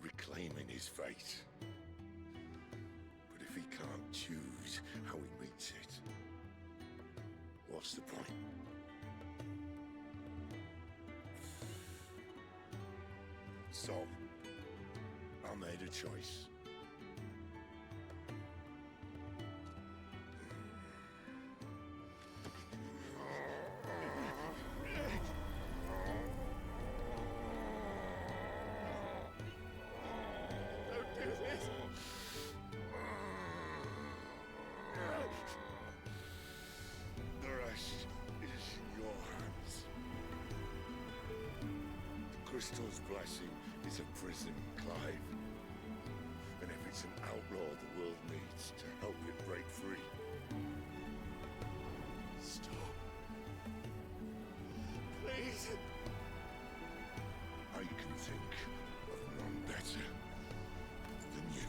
[SPEAKER 21] reclaiming his fate. But if he can't choose how he meets it, what's the point? So, I made a choice. The rest is in your hands. The crystal's blessing is a prison, Clive. And if it's an outlaw the world needs to help it break free. Stop. Please. I can think of none better than you.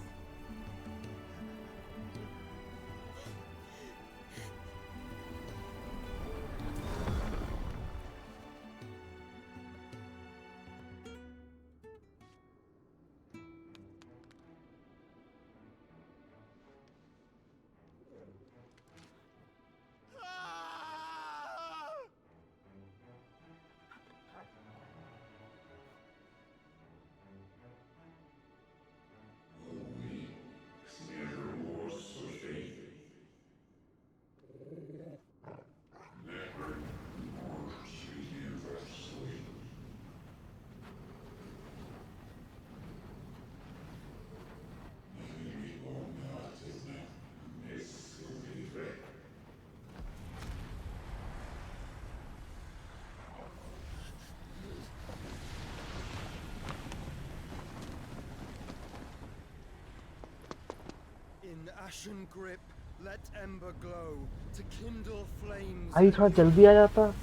[SPEAKER 9] ashen grip, let ember glow to kindle flames.
[SPEAKER 1] भाई थोड़ा जल्दी आ जाता,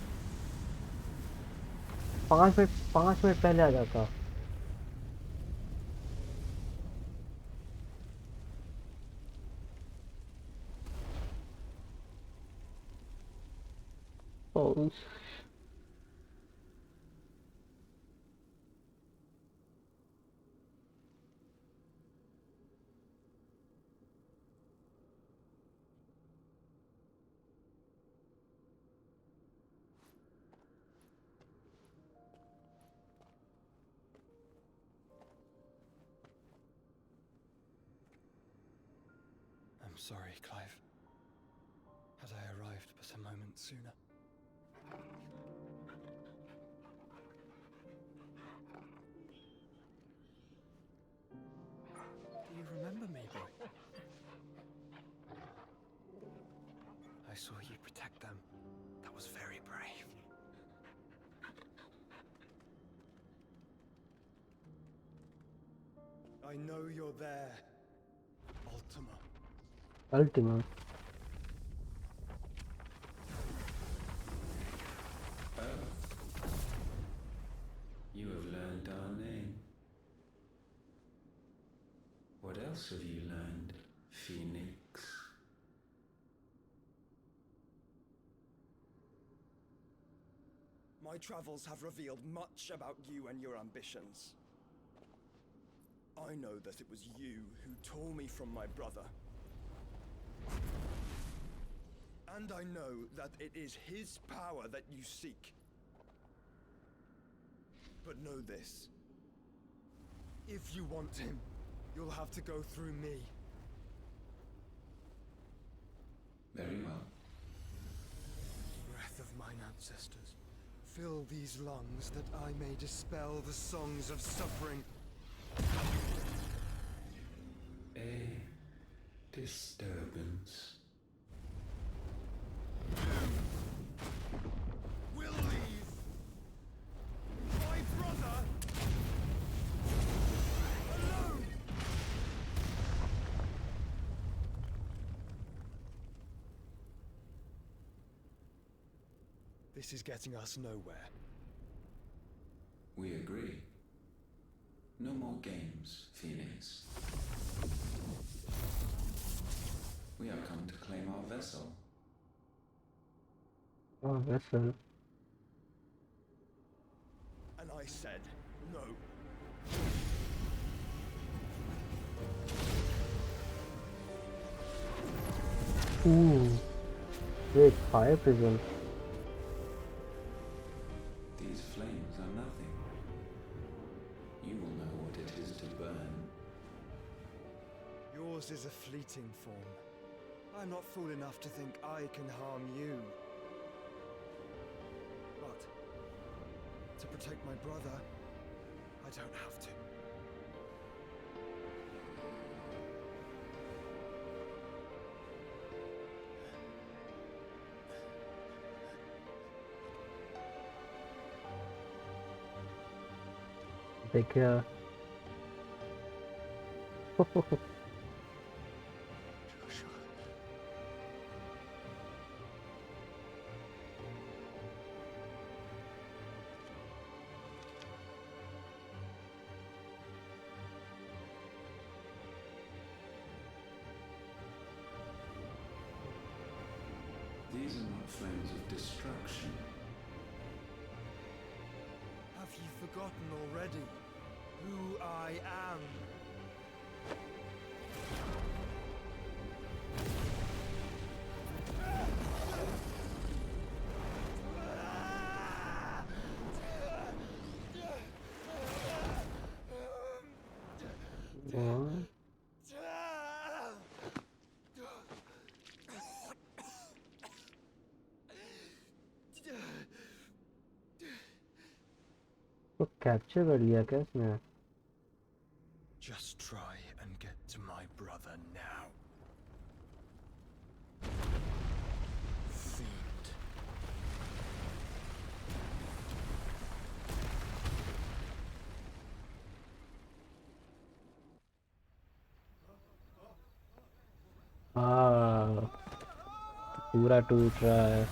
[SPEAKER 1] 5 minute पहले आ जाता। Oh.
[SPEAKER 9] I'm sorry, Clive. Had I arrived but a moment sooner. Do you remember me, boy? I saw you protect them. That was very brave. I know you're there, Ultima.
[SPEAKER 1] Ultima.
[SPEAKER 20] You have learned our name. What else have you learned, Phoenix?
[SPEAKER 9] My travels have revealed much about you and your ambitions. I know that it was you who tore me from my brother. And I know that it is his power that you seek. But know this. If you want him, you'll have to go through me.
[SPEAKER 20] Very well.
[SPEAKER 9] Breath of mine ancestors, fill these lungs that I may dispel the songs of suffering.
[SPEAKER 20] A disturbance.
[SPEAKER 9] We'll leave. My brother alone. This is getting us nowhere.
[SPEAKER 20] We agree. No more games, Phoenix. We have come to claim our vessel.
[SPEAKER 1] Oh, vessel.
[SPEAKER 9] And I said no.
[SPEAKER 1] Ooh. Wait, fire prison.
[SPEAKER 20] These flames are nothing. You will know what it is to burn.
[SPEAKER 9] Yours is a fleeting form. I'm not fool enough to think I can harm you. But to protect my brother, I don't have to.
[SPEAKER 1] Take care.
[SPEAKER 20] These are not flames of destruction.
[SPEAKER 9] Have you forgotten already who I am?
[SPEAKER 1] What? तो capture कर लिया क्या इसने?
[SPEAKER 9] Just try and get to my brother now. Fiend.
[SPEAKER 1] हाँ पूरा टूट रहा है।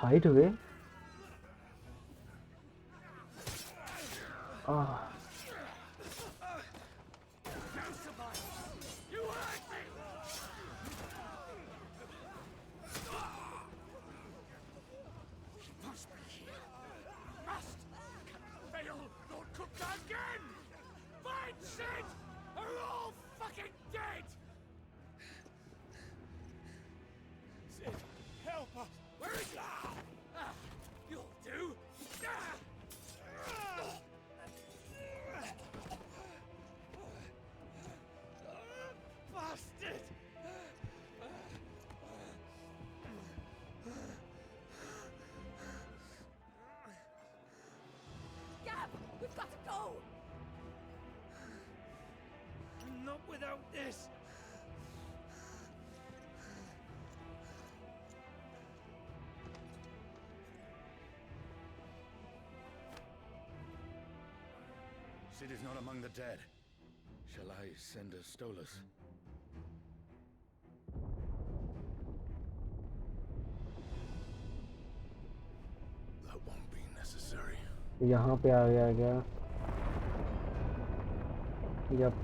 [SPEAKER 1] हाइट हुए
[SPEAKER 4] We've got to go! Not without this!
[SPEAKER 17] Sid is not among the dead. Shall I send a Stolas?
[SPEAKER 5] That won't be necessary.
[SPEAKER 1] यहाँ पे आ गया क्या? Yup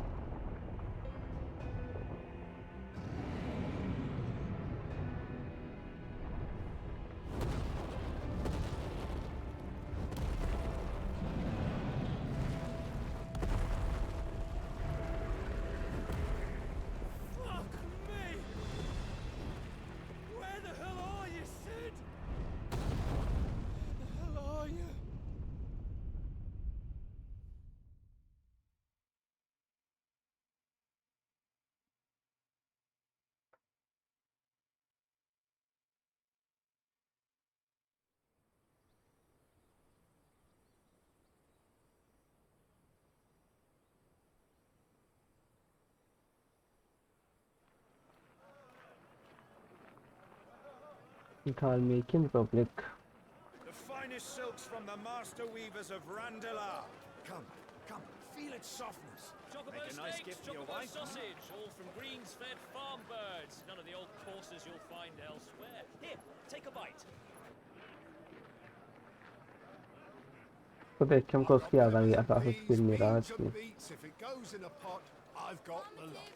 [SPEAKER 1] Making public.
[SPEAKER 17] The finest silks from the master weavers of Randalar. Come, feel its softness.
[SPEAKER 10] Chocobo
[SPEAKER 17] Make a nice
[SPEAKER 10] steaks,
[SPEAKER 17] gift for your
[SPEAKER 10] chocobo
[SPEAKER 17] wife.
[SPEAKER 10] sausage, all from greens-fed farm birds. None of the old courses you'll find elsewhere. Here, take a bite.
[SPEAKER 1] तो देख के हमको उसकी याद आ गई assassin creed Miraj की
[SPEAKER 3] If it goes in a pot, I've got the lot.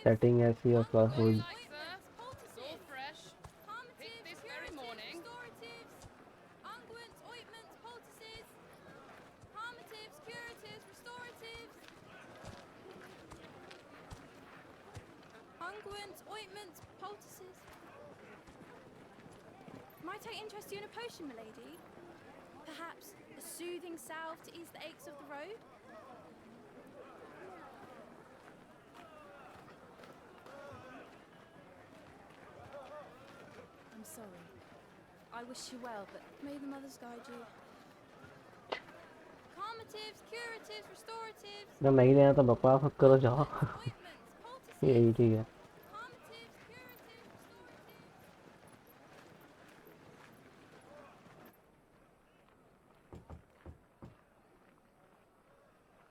[SPEAKER 1] Setting ऐसी है उसका hood
[SPEAKER 22] It's all fresh. Picked this very morning.
[SPEAKER 2] Unguents, ointments, poultices. Palmatives, curatives, restoratives. Unguents, ointments, poultices. Might I interest you in a potion, milady? Perhaps a soothing salve to ease the aches of the road? I'm sorry. I wish you well, but may the mothers guide you. Calmatives, curatives, restoratives.
[SPEAKER 1] जब नहीं लेना तो बकवास मत करो जाओ यही ठीक है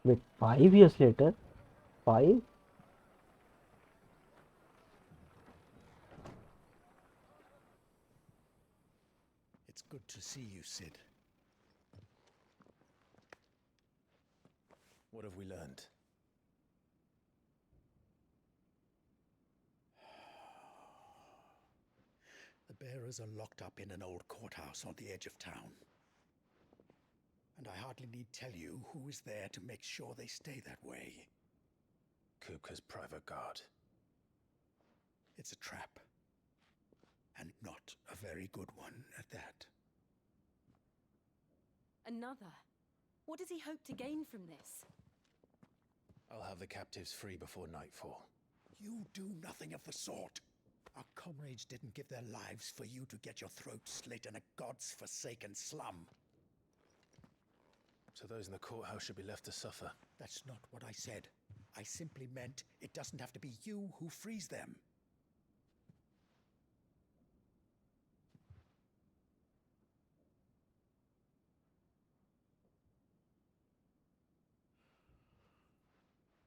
[SPEAKER 1] Wait, 5 years later? 5?
[SPEAKER 17] It's good to see you, Sid.
[SPEAKER 18] What have we learned?
[SPEAKER 8] The bearers are locked up in an old courthouse on the edge of town. And I hardly need tell you who is there to make sure they stay that way.
[SPEAKER 18] Kupka's private guard.
[SPEAKER 8] It's a trap. And not a very good one at that.
[SPEAKER 2] Another? What does he hope to gain from this?
[SPEAKER 18] I'll have the captives free before nightfall.
[SPEAKER 17] You do nothing of the sort. Our comrades didn't give their lives for you to get your throat slit in a god's forsaken slum.
[SPEAKER 18] So those in the courthouse should be left to suffer.
[SPEAKER 17] That's not what I said. I simply meant it doesn't have to be you who frees them.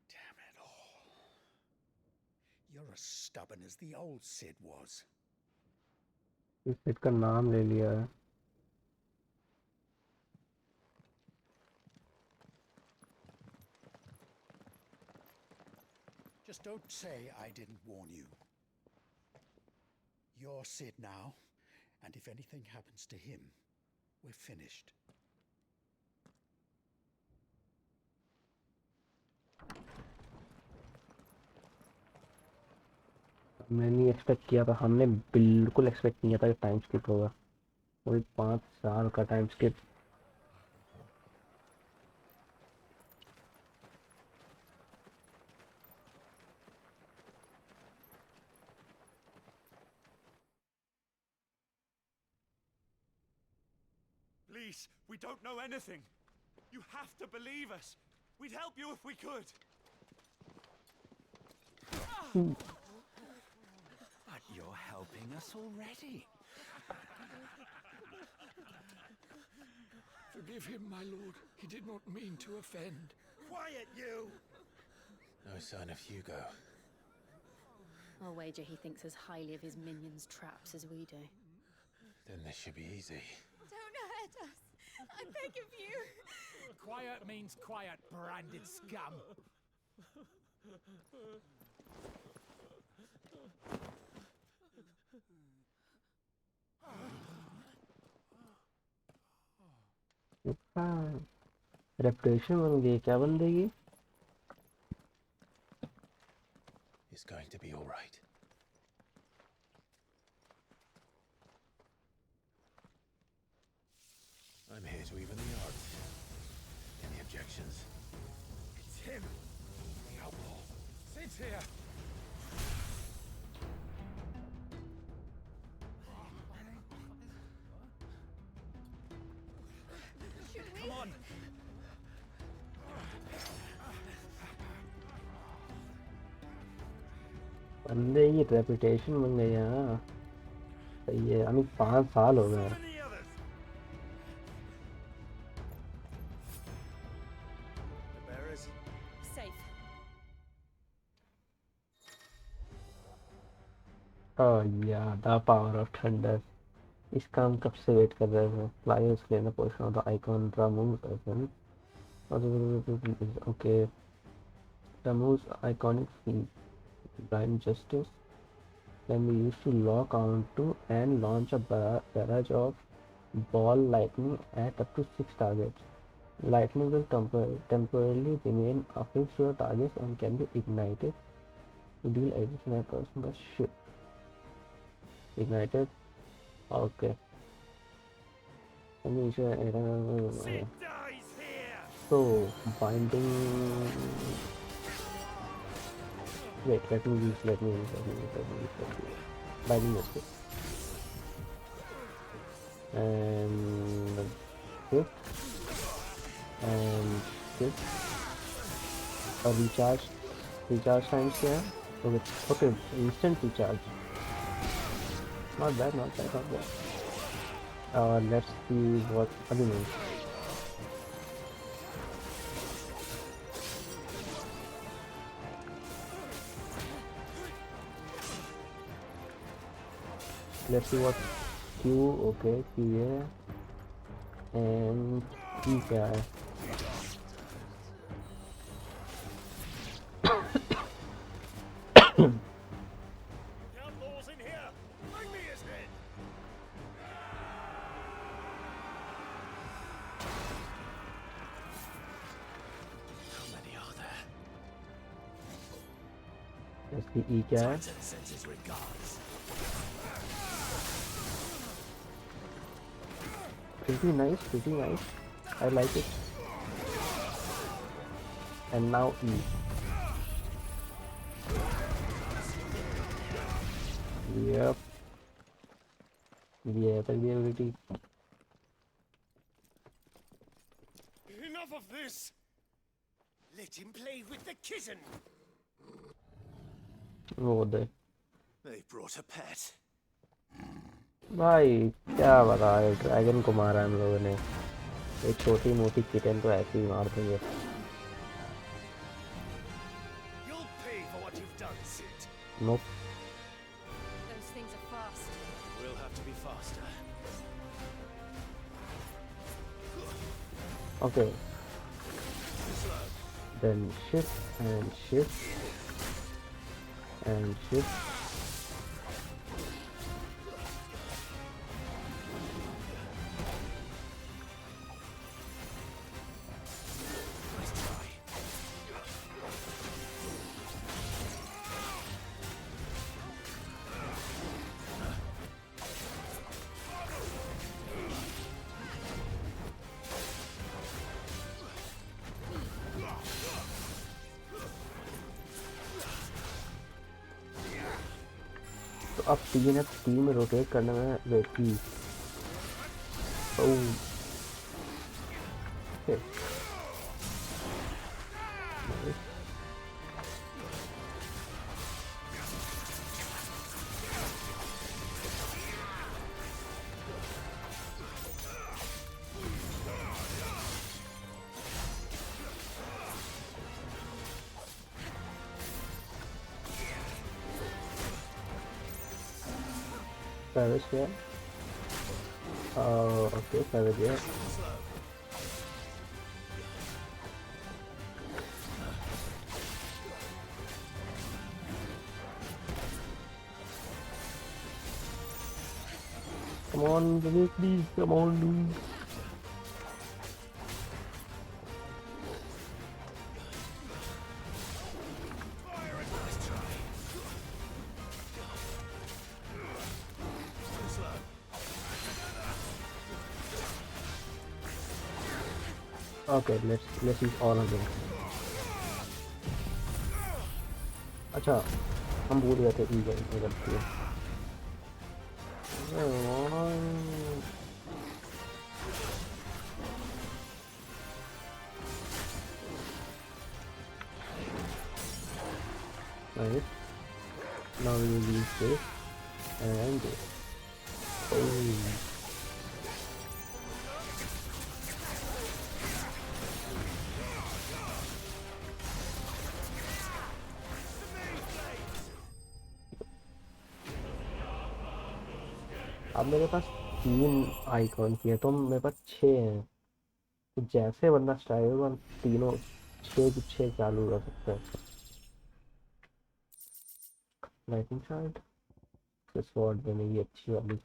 [SPEAKER 17] Damn it all. You're as stubborn as the old Sid was.
[SPEAKER 1] इस set का नाम ले लिया है.
[SPEAKER 17] Just don't say I didn't warn you. You're Sid now, and if anything happens to him, we're finished.
[SPEAKER 1] मैंने expect किया था, हमने बिल्कुल एक्सपेक्ट नहीं किया था कि टाइम स्किप होगा. वही 5 साल का time skip.
[SPEAKER 17] Please, we don't know anything. You have to believe us. We'd help you if we could. But you're helping us already.
[SPEAKER 6] Forgive him, my lord. He did not mean to offend.
[SPEAKER 17] Quiet, you!
[SPEAKER 18] No sign of Hugo.
[SPEAKER 2] I'll wager he thinks as highly of his minions' traps as we do.
[SPEAKER 18] Then this should be easy.
[SPEAKER 12] Don't hurt us. I beg of you.
[SPEAKER 17] Quiet means quiet, branded scum.
[SPEAKER 1] Reputation बन गई. क्या बन देगी?
[SPEAKER 18] It's going to be all right. I'm here to even the odds. Any objections?
[SPEAKER 17] It's him, the outlaw. Sid's here. Come on.
[SPEAKER 1] बंदे की reputation बन गई है. सही है. अभी 5 साल हो गए.
[SPEAKER 2] Safe.
[SPEAKER 1] Oh yeah, the power of thunder. इसका हम कब से वेट कर रहे थे. Flyers claim the position of the icon Ramu's weapon. Okay. Ramu's iconic feat, blind justice, can be used to lock onto and launch a barrage of ball lightning at up to 6 targets. Lightning will temporarily remain affixed to the targets and can be ignited to deal additional damage to the ship. Ignited. Okay. So binding. Wait, let me use binding justice. And hit. And hit. A recharge times here. Okay, instant recharge. Not bad. Let's see what other means. Let's see what Q. Okay, Q here. And E क्या है? इसकी E क्या है? Pretty nice. I like it. And now E. Yep. Yeah, attack the ability.
[SPEAKER 19] Enough of this! Let him play with the kitten!
[SPEAKER 1] वो दे
[SPEAKER 19] They brought a pet.
[SPEAKER 1] भाई क्या बता रहे, ड्रैगन को मारा हम लोगों ने, एक छोटी मोटी किटन तो ऐसे ही मार देंगे.
[SPEAKER 19] You'll pay for what you've done, Sid.
[SPEAKER 1] Nope.
[SPEAKER 2] Those things are fast.
[SPEAKER 19] We'll have to be faster.
[SPEAKER 1] Okay. Then shift and shift and shift. तो अब तीन में रोटेट करने में वेट की. ओह Savage here. Okay, Savage here. Come on, please, come on, dude. Okay, let's use all of them. अच्छा, हम भूल गए थे ईगल गलती है. Nice. Now we will use this and this. Oh. अब मेरे पास 3 आइकॉन की है, तो मेरे पास 6 हैं. तो जैसे बंदा स्टाइल होगा तीनों 6 चालू कर सकते हैं. लाइटिंग शार्ट, स्वॉर्ड में ये अच्छी वाली.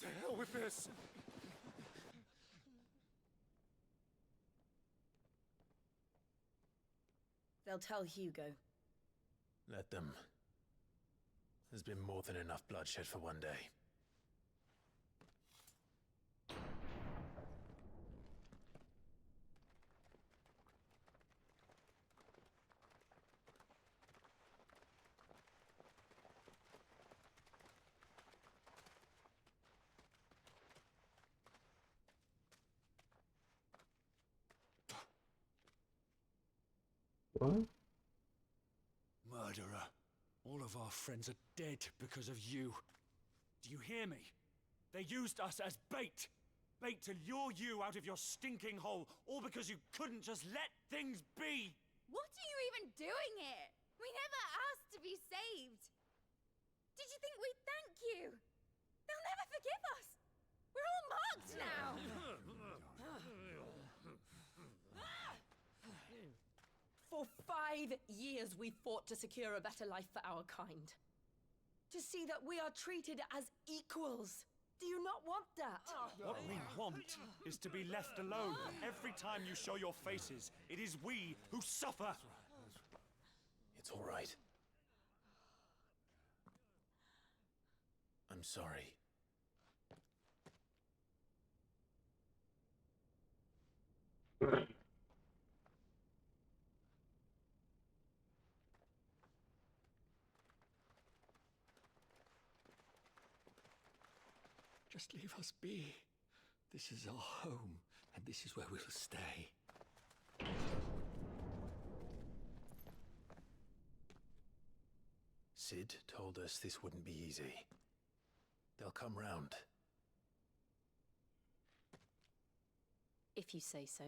[SPEAKER 19] To hell with this!
[SPEAKER 2] They'll tell Hugo.
[SPEAKER 18] Let them. There's been more than enough bloodshed for one day.
[SPEAKER 1] What?
[SPEAKER 13] Murderer. All of our friends are dead because of you. Do you hear me? They used us as bait. Bait to lure you out of your stinking hole, all because you couldn't just let things be.
[SPEAKER 12] What are you even doing here? We never asked to be saved. Did you think we'd thank you? They'll never forgive us. We're all marked now.
[SPEAKER 2] For 5 years we fought to secure a better life for our kind. To see that we are treated as equals. Do you not want that?
[SPEAKER 13] What we want is to be left alone. Every time you show your faces, it is we who suffer.
[SPEAKER 18] It's all right. I'm sorry.
[SPEAKER 6] Just leave us be. This is our home, and this is where we'll stay.
[SPEAKER 18] Sid told us this wouldn't be easy. They'll come round.
[SPEAKER 14] If you say so.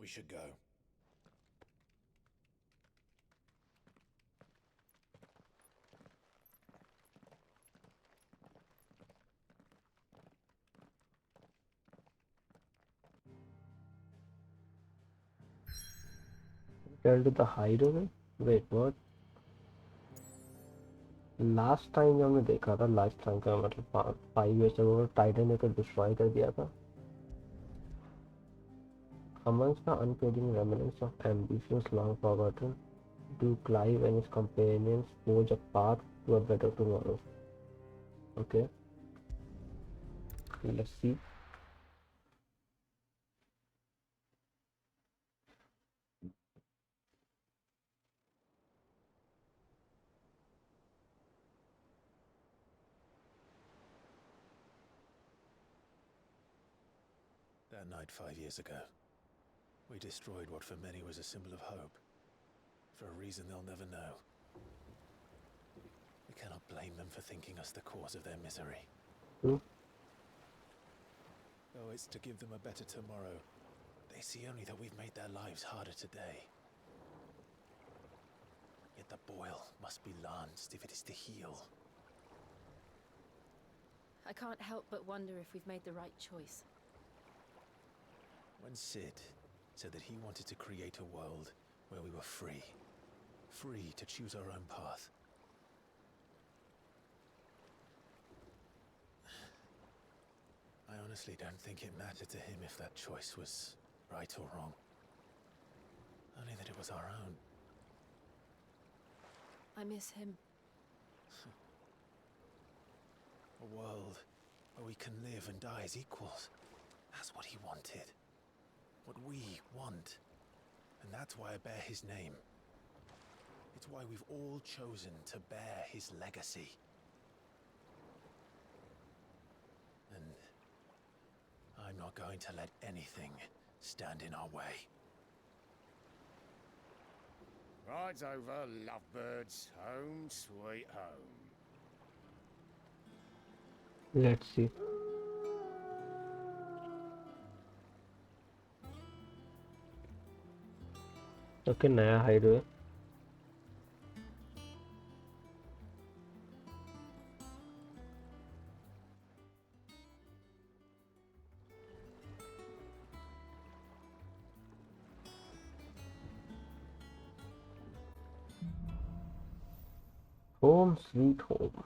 [SPEAKER 18] We should go.
[SPEAKER 1] Return to the hideaway? Wait, what? Last time जो हमने देखा था, last time का मतलब 5 years ago, Titan ने तो destroy कर दिया था. Amongst the unfading remnants of ambitions long forgotten, do Clive and his companions forge a path to a better tomorrow? Okay, let's see.
[SPEAKER 18] That night 5 years ago, we destroyed what for many was a symbol of hope. For a reason they'll never know. We cannot blame them for thinking us the cause of their misery.
[SPEAKER 1] Hmm?
[SPEAKER 18] Though it's to give them a better tomorrow, they see only that we've made their lives harder today. Yet the boil must be lanced if it is to heal.
[SPEAKER 14] I can't help but wonder if we've made the right choice.
[SPEAKER 18] When Sid said that he wanted to create a world where we were free. Free to choose our own path. I honestly don't think it mattered to him if that choice was right or wrong. Only that it was our own.
[SPEAKER 14] I miss him.
[SPEAKER 18] A world where we can live and die as equals. That's what he wanted. What we want. And that's why I bear his name. It's why we've all chosen to bear his legacy. And I'm not going to let anything stand in our way.
[SPEAKER 15] Rides over, lovebirds. Home sweet home.
[SPEAKER 1] Let's see. Okay, नया hideaway. Home sweet home.